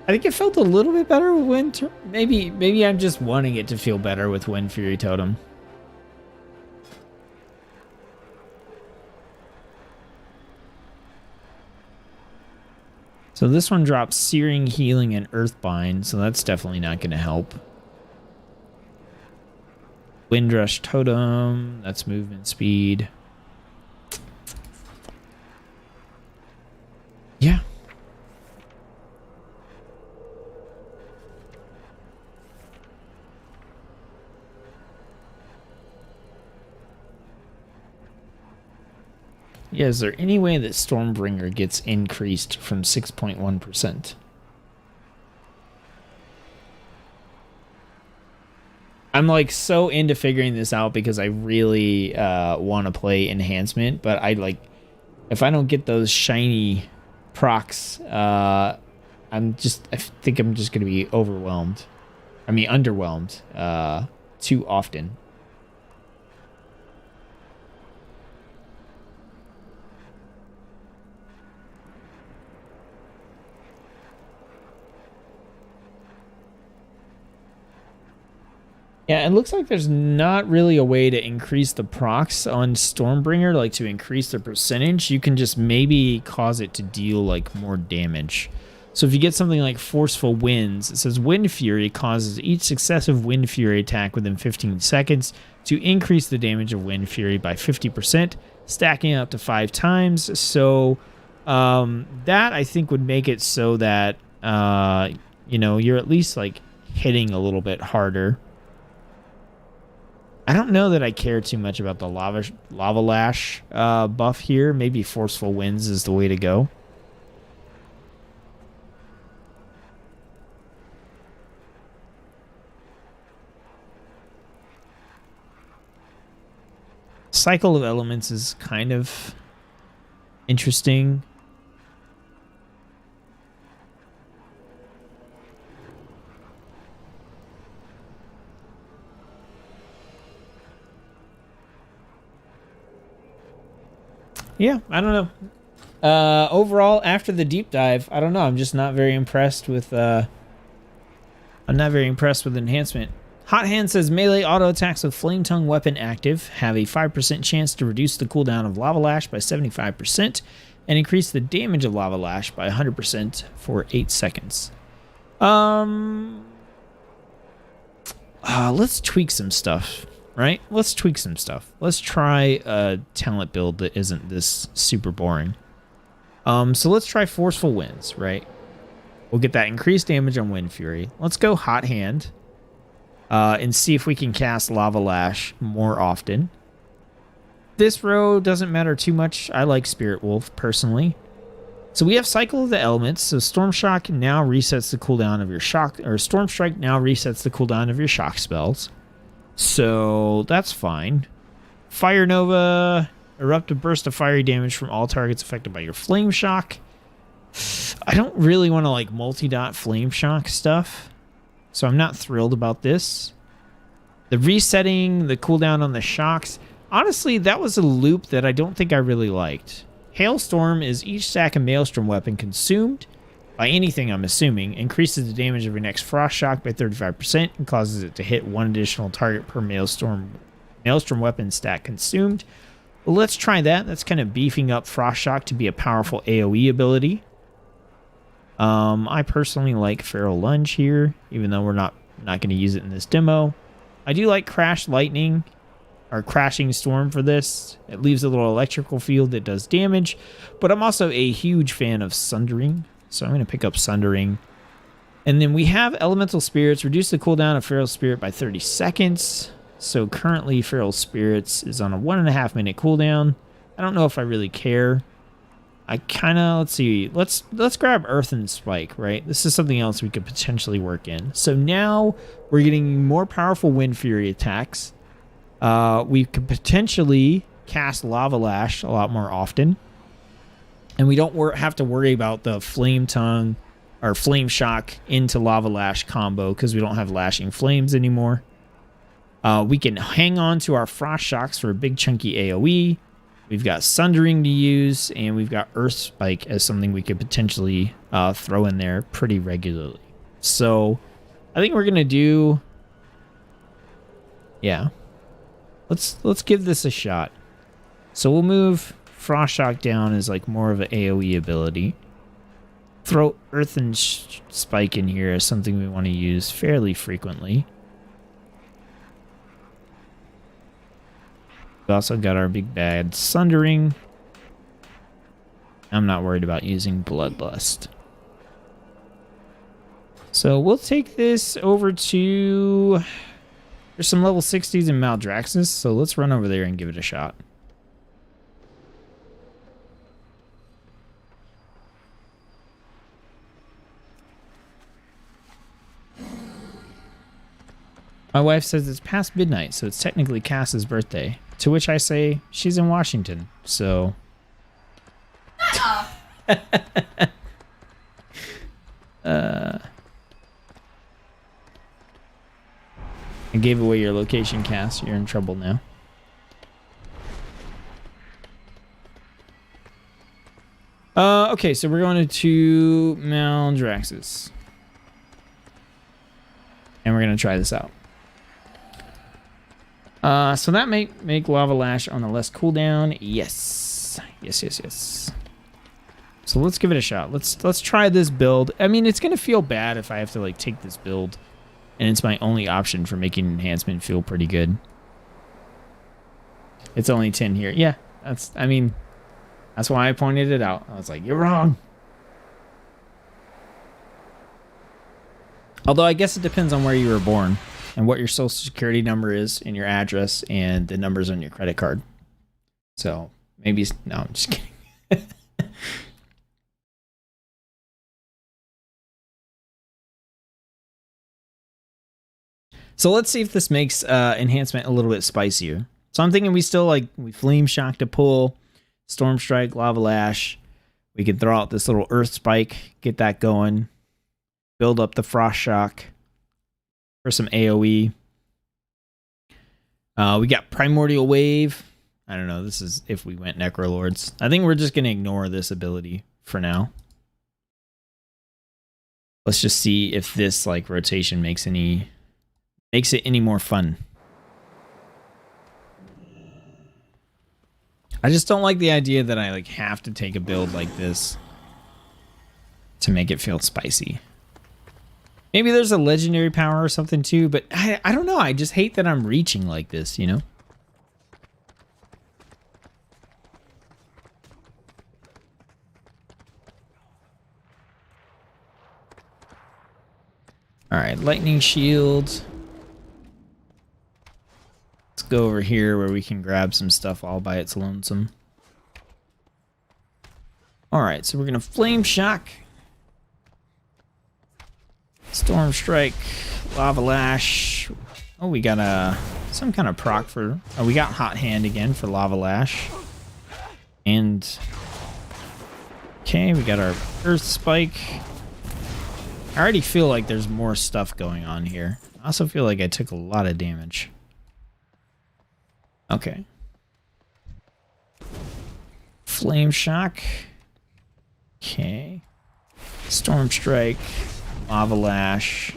I think it felt a little bit better with Wind. Maybe I'm just wanting it to feel better with Wind Fury Totem. So this one drops Searing, Healing, and Earthbind, so that's definitely not going to help. Windrush Totem, that's movement speed. Yeah. Yeah, is there any way that Stormbringer gets increased from 6.1%? I'm like so into figuring this out because I really want to play enhancement, but I like if I don't get those shiny procs, I think I'm just gonna be overwhelmed. I mean underwhelmed too often. Yeah, it looks like there's not really a way to increase the procs on Stormbringer, like to increase the percentage. You can just maybe cause it to deal like more damage. So if you get something like Forceful Winds, it says Wind Fury causes each successive Wind Fury attack within 15 seconds to increase the damage of Wind Fury by 50%, stacking up to 5 times. So that I think would make it so that, you know, you're at least like hitting a little bit harder. I don't know that I care too much about the Lava Lash buff here. Maybe Forceful Winds is the way to go. Cycle of Elements is kind of interesting. Yeah, I don't know. Overall, after the deep dive, I don't know. I'm just not very impressed with. I'm not very impressed with enhancement. Hot Hand says melee auto attacks with Flame Tongue weapon active have a 5% chance to reduce the cooldown of Lava Lash by 75% and increase the damage of Lava Lash by 100% for 8 seconds. Let's tweak some stuff. Right? Let's tweak some stuff. Let's try a talent build that isn't this super boring. So let's try Forceful Winds, right? We'll get that increased damage on Wind Fury. Let's go Hot Hand and see if we can cast Lava Lash more often. This row doesn't matter too much. I like Spirit Wolf personally. So we have Cycle of the Elements. So Storm Shock now resets the cooldown of your shock, or Storm Strike now resets the cooldown of your shock spells. So that's fine. Fire Nova, erupt a burst of fiery damage from all targets affected by your Flame Shock. I don't really want to like multi-dot Flame Shock stuff, so I'm not thrilled about this. The resetting the cooldown on the shocks. Honestly, that was a loop that I don't think I really liked. Hailstorm is each stack of Maelstrom weapon consumed by anything, I'm assuming, increases the damage of your next Frost Shock by 35% and causes it to hit one additional target per Maelstrom weapon stack consumed. Well, let's try that. That's kind of beefing up Frost Shock to be a powerful AoE ability. I personally like Feral Lunge here, even though we're not going to use it in this demo. I do like Crash Lightning, or Crashing Storm for this. It leaves a little electrical field that does damage, but I'm also a huge fan of Sundering. So I'm going to pick up Sundering. And then we have Elemental Spirits. Reduce the cooldown of Feral Spirit by 30 seconds. So currently Feral Spirits is on a 1.5 minute cooldown. I don't know if I really care. I kind of, let's see. Let's grab Earth and Spike, right? This is something else we could potentially work in. So now we're getting more powerful Wind Fury attacks. We could potentially cast Lava Lash a lot more often. And we don't have to worry about the Flame Tongue or Flame Shock into Lava Lash combo because we don't have Lashing Flames anymore. We can hang on to our Frost Shocks for a big chunky AoE. We've got Sundering to use, and we've got Earth Spike as something we could potentially throw in there pretty regularly. So I think we're going to do... Yeah. Let's give this a shot. So we'll move Frost Shock down as like more of an AoE ability. throw earth and spike in here as something we want to use fairly frequently. We also got our big bad sundering. I'm not worried about using bloodlust. So we'll take this over to... There's some level 60s in Maldraxxus, so let's run over there and give it a shot. My wife says it's past midnight, so it's technically Cass's birthday. To which I say, she's in Washington, so... I gave away your location, Cass. You're in trouble now. Okay, so we're going to Maldraxxus. And we're going to try this out. So that may make Lava Lash on a less cooldown. Yes. Yes. So let's give it a shot. Let's try this build. I mean, it's going to feel bad if I have to, like, take this build. And it's my only option for making enhancement feel pretty good. It's only 10 here. Yeah, that's why I pointed it out. I was like, you're wrong. Although I guess it depends on where you were born and what your social security number is and your address and the numbers on your credit card. So maybe, no, I'm just kidding. So let's see if this makes enhancement a little bit spicier. So I'm thinking we Flame Shock to pull, Storm Strike, Lava Lash. We can throw out this little Earth Spike, get that going. Build up the Frost Shock for some AoE. We got Primordial Wave. I don't know, this is if we went Necrolords. I think we're just going to ignore this ability for now. Let's just see if this like rotation makes it any more fun. I just don't like the idea that I like have to take a build like this to make it feel spicy. Maybe there's a legendary power or something too, but I don't know. I just hate that I'm reaching like this, you know? All right, lightning shield. Let's go over here where we can grab some stuff all by its lonesome. All right, so we're gonna Flame Shock, Storm Strike, Lava Lash. Oh, we got some kind of proc for. Oh, we got Hot Hand again for Lava Lash. And okay, we got our Earth Spike. I already feel like there's more stuff going on here. I also feel like I took a lot of damage. Okay. Flame Shock. Okay. Storm Strike. Lava Lash.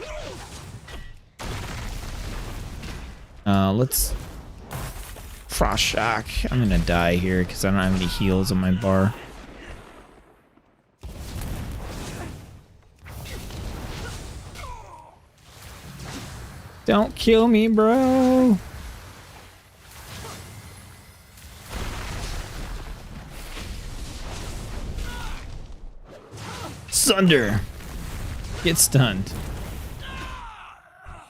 Let's Frost Shock. I'm gonna die here because I don't have any heals on my bar. Don't kill me, bro. Sunder. Get stunned.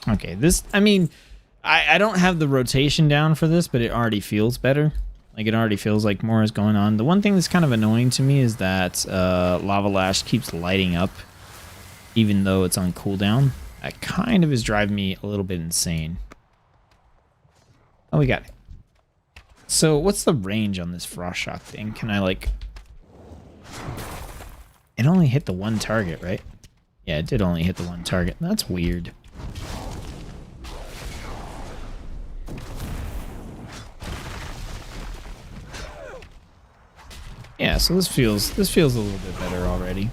Okay, this, I mean, I don't have the rotation down for this, but it already feels better. Like, it already feels like more is going on. The one thing that's kind of annoying to me is that Lava Lash keeps lighting up, even though it's on cooldown. That kind of is driving me a little bit insane. Oh, we got it. So, what's the range on this Frost Shock thing? Can I, like... It only hit the one target, right? Yeah, it did only hit the one target. That's weird. Yeah, so this feels a little bit better already.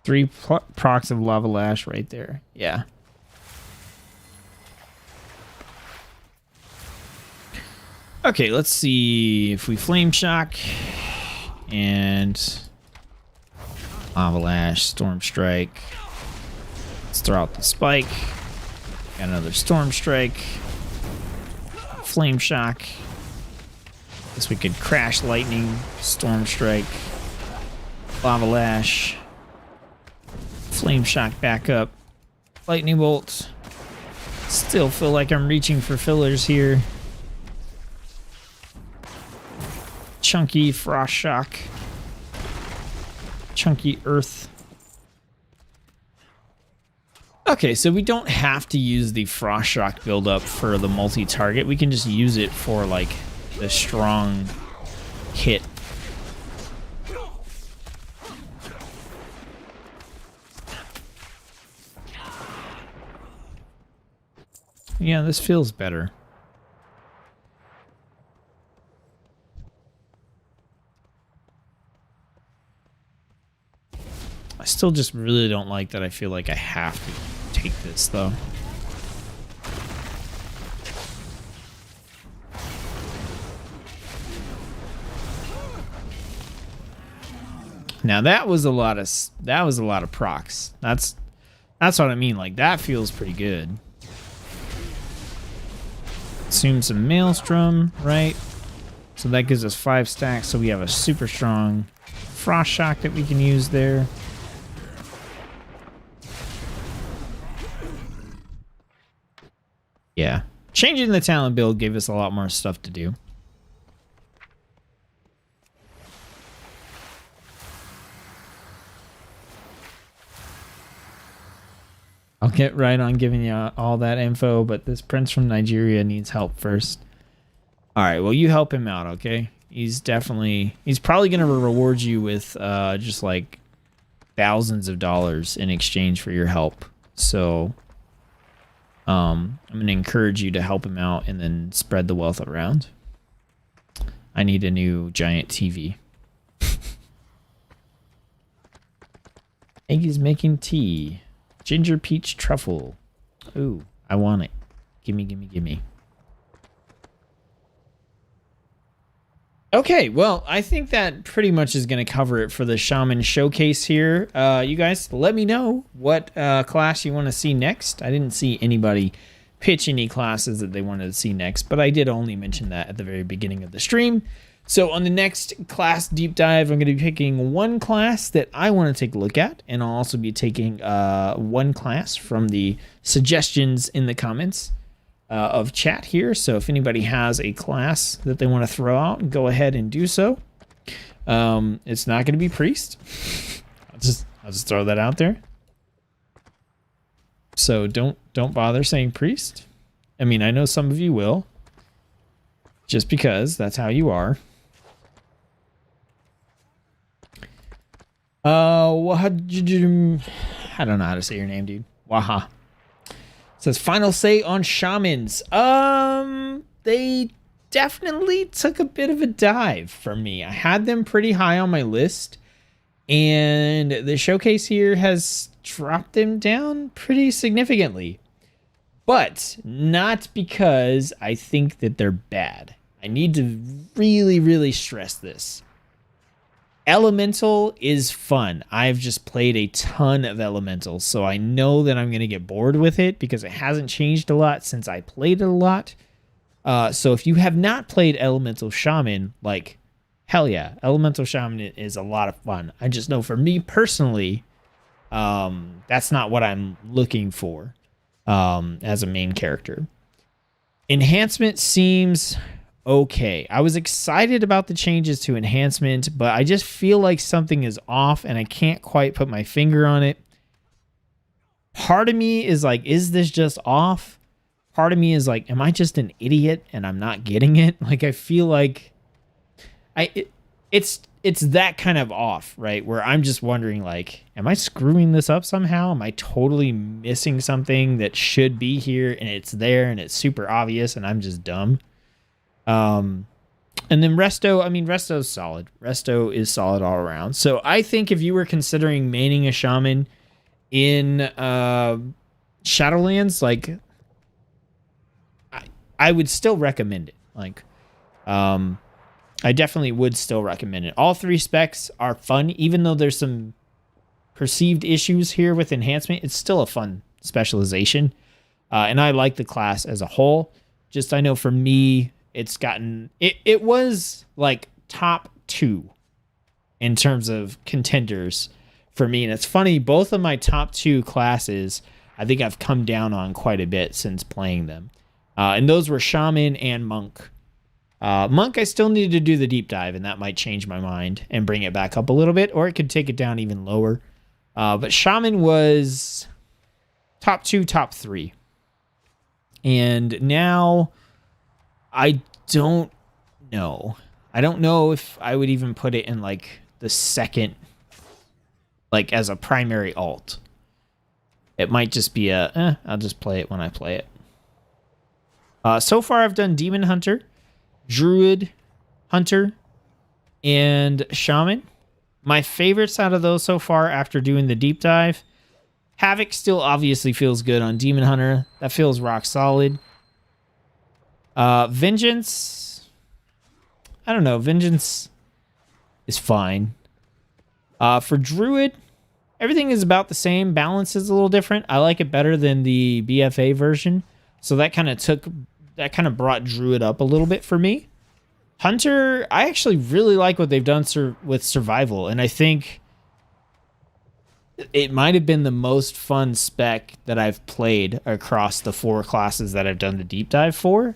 3 procs of lava lash right there. Yeah. Okay, let's see if we flame shock and lava lash, storm strike. Let's throw out the spike. Got another storm strike. Flame shock. Guess we could crash lightning, storm strike, lava lash, flame shock back up, lightning bolt. Still feel like I'm reaching for fillers here. Chunky frost shock, chunky earth. Okay, so we don't have to use the frost shock buildup for the multi-target. We can just use it for like the strong hit. Yeah, this feels better. I still just really don't like that I feel like I have to take this though. Now that was a lot of procs. That's what I mean. Like that feels pretty good. Consume some maelstrom, right? So that gives us 5 stacks. So we have a super strong frost shock that we can use there. Yeah, changing the talent build gave us a lot more stuff to do. I'll get right on giving you all that info, but this prince from Nigeria needs help first. All right, well, you help him out, okay? He's probably going to reward you with just like thousands of dollars in exchange for your help. So I'm going to encourage you to help him out and then spread the wealth around. I need a new giant TV. Eggy's making tea. Ginger peach truffle. Ooh, I want it. Gimme, gimme, gimme. Okay, well, I think that pretty much is going to cover it for the Shaman Showcase here. You guys, let me know what class you want to see next. I didn't see anybody pitch any classes that they wanted to see next, but I did only mention that at the very beginning of the stream. So on the next class deep dive, I'm going to be picking one class that I want to take a look at, and I'll also be taking one class from the suggestions in the comments of chat here. So if anybody has a class that they want to throw out, go ahead and do so. It's not going to be priest. I'll just throw that out there. So don't bother saying priest. I mean, I know some of you will, just because that's how you are. I don't know how to say your name, dude. Waha. It says final say on shamans. They definitely took a bit of a dive for me. I had them pretty high on my list, and the showcase here has dropped them down pretty significantly. But not because I think that they're bad. I need to really, really stress this. Elemental is fun. I've just played a ton of Elemental, so I know that I'm going to get bored with it because it hasn't changed a lot since I played it a lot. So if you have not played Elemental Shaman, like, hell yeah, Elemental Shaman is a lot of fun. I just know for me personally, that's not what I'm looking for as a main character. Enhancement seems okay. I was excited about the changes to enhancement, but I just feel like something is off and I can't quite put my finger on it. Part of me is like, is this just off? Part of me is like, am I just an idiot and I'm not getting it? Like, I feel like it's that kind of off, right? Where I'm just wondering, like, am I screwing this up somehow? Am I totally missing something that should be here and it's there and it's super obvious and I'm just dumb? And then Resto, I mean, Resto's solid. Resto is solid all around. So I think if you were considering maining a shaman in Shadowlands, like, I would still recommend it. Like, I definitely would still recommend it. All 3 specs are fun, even though there's some perceived issues here with enhancement. It's still a fun specialization, and I like the class as a whole. Just, I know for me, it's gotten it was like top 2 in terms of contenders for me. And it's funny, both of my top 2 classes I think I've come down on quite a bit since playing them, and those were Shaman and Monk. Monk, I still needed to do the deep dive, and that might change my mind and bring it back up a little bit, or it could take it down even lower. But Shaman was top 2, top 3. And now I don't know. I don't know if I would even put it in like the second, like as a primary alt. It might just be I'll just play it when I play it. So far I've done Demon Hunter, Druid, Hunter, and Shaman. My favorites out of those so far after doing the deep dive, Havoc still obviously feels good on Demon Hunter. That feels rock solid. Vengeance, I don't know. Vengeance is fine. For Druid, everything is about the same. Balance is a little different. I like it better than the BFA version. So that kind of brought Druid up a little bit for me. Hunter, I actually really like what they've done with survival, and I think it might have been the most fun spec that I've played across the 4 classes that I've done the deep dive for.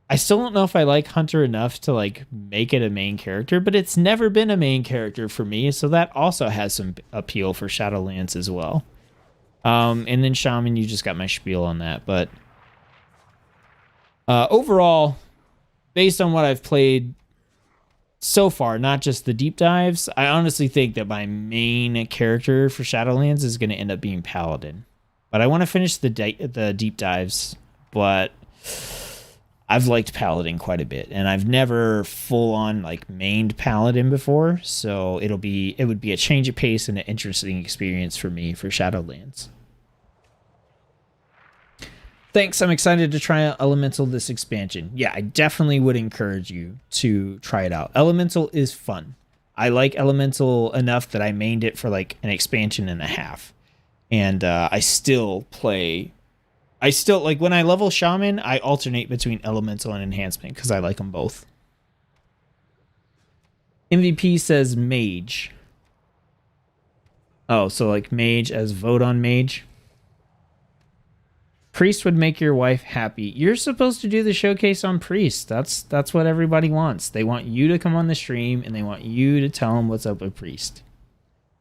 I still don't know if I like Hunter enough to like make it a main character, but it's never been a main character for me, so that also has some appeal for Shadowlands as well. And then Shaman, you just got my spiel on that, but overall, based on what I've played so far, not just the deep dives, I honestly think that my main character for Shadowlands is going to end up being Paladin. But I want to finish the deep dives, but I've liked Paladin quite a bit, and I've never full-on like mained Paladin before, so it would be a change of pace and an interesting experience for me for Shadowlands. Thanks, I'm excited to try out Elemental this expansion. Yeah, I definitely would encourage you to try it out. Elemental is fun. I like Elemental enough that I mained it for like an expansion and a half. And I still like when I level Shaman, I alternate between Elemental and Enhancement because I like them both. MVP says Mage. Oh, so like Mage as vote on Mage. Priest would make your wife happy. You're supposed to do the showcase on Priest. That's what everybody wants. They want you to come on the stream, and they want you to tell them what's up with Priest.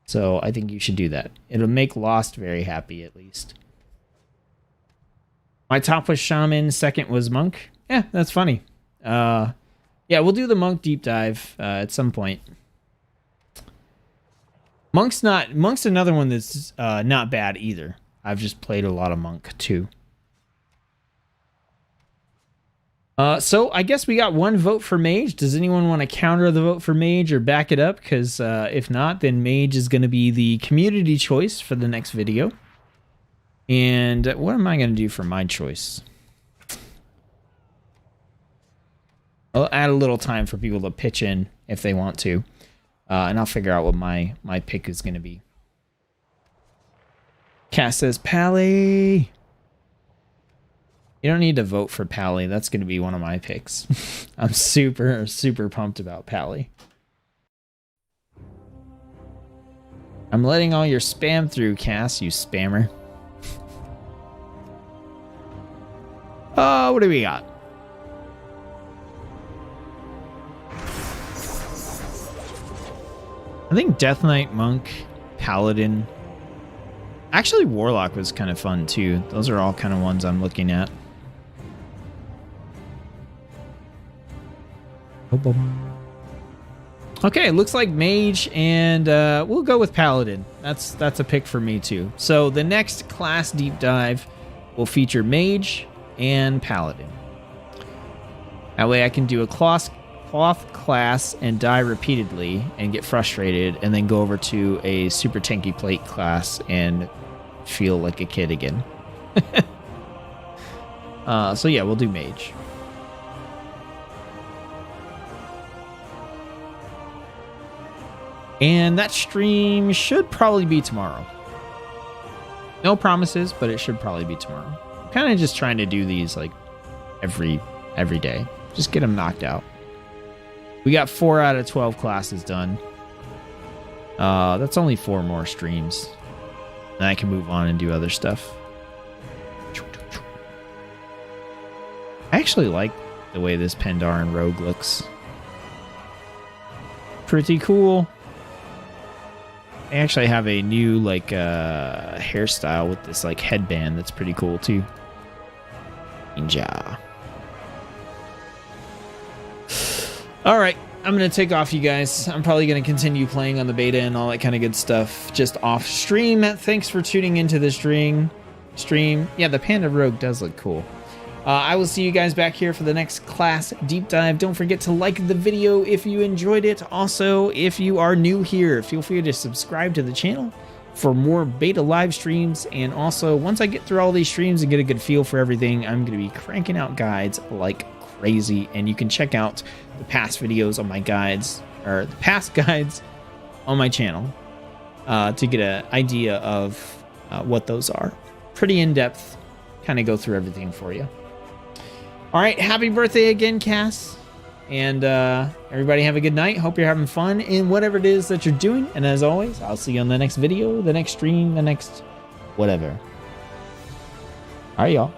So I think you should do that. It'll make Lost very happy, at least. My top was Shaman. Second was Monk. Yeah, that's funny. Yeah, we'll do the Monk deep dive at some point. Monk's another one that's not bad either. I've just played a lot of Monk too. So I guess we got one vote for Mage. Does anyone want to counter the vote for Mage or back it up? Because if not, then Mage is going to be the community choice for the next video. And what am I going to do for my choice? I'll add a little time for people to pitch in if they want to. And I'll figure out what my pick is going to be. Cass says, Pally. You don't need to vote for Pally. That's going to be one of my picks. I'm super, super pumped about Pally. I'm letting all your spam through, Cass, you spammer. What do we got? I think Death Knight, Monk, Paladin. Actually, Warlock was kind of fun, too. Those are all kind of ones I'm looking at. Okay, looks like Mage, and we'll go with Paladin. That's a pick for me, too. So the next class deep dive will feature Mage and Paladin. That way I can do a cloth class and die repeatedly and get frustrated, and then go over to a super tanky plate class and feel like a kid again. So yeah, we'll do mage. And that stream should probably be tomorrow. No promises, but it should probably be tomorrow. I'm kind of just trying to do these like every day. Just get them knocked out. We got 4 out of 12 classes done. That's only 4 more streams. And I can move on and do other stuff. I actually like the way this Pandaren rogue looks. Pretty cool. I actually have a new like hairstyle with this like headband that's pretty cool too. Ninja. All right, I'm gonna take off, you guys. I'm probably gonna continue playing on the beta and all that kind of good stuff just off stream. Thanks for tuning into the stream. Yeah, the Panda Rogue does look cool. I will see you guys back here for the next class deep dive. Don't forget to like the video if you enjoyed it. Also, if you are new here, feel free to subscribe to the channel for more beta live streams. And also, once I get through all these streams and get a good feel for everything, I'm going to be cranking out guides like crazy. And you can check out the past videos on my guides, or the past guides on my channel to get an idea of what those are. Pretty in-depth, kind of go through everything for you. All right, happy birthday again, Cass. And everybody have a good night. Hope you're having fun in whatever it is that you're doing. And as always, I'll see you on the next video, the next stream, the next whatever. All right, y'all.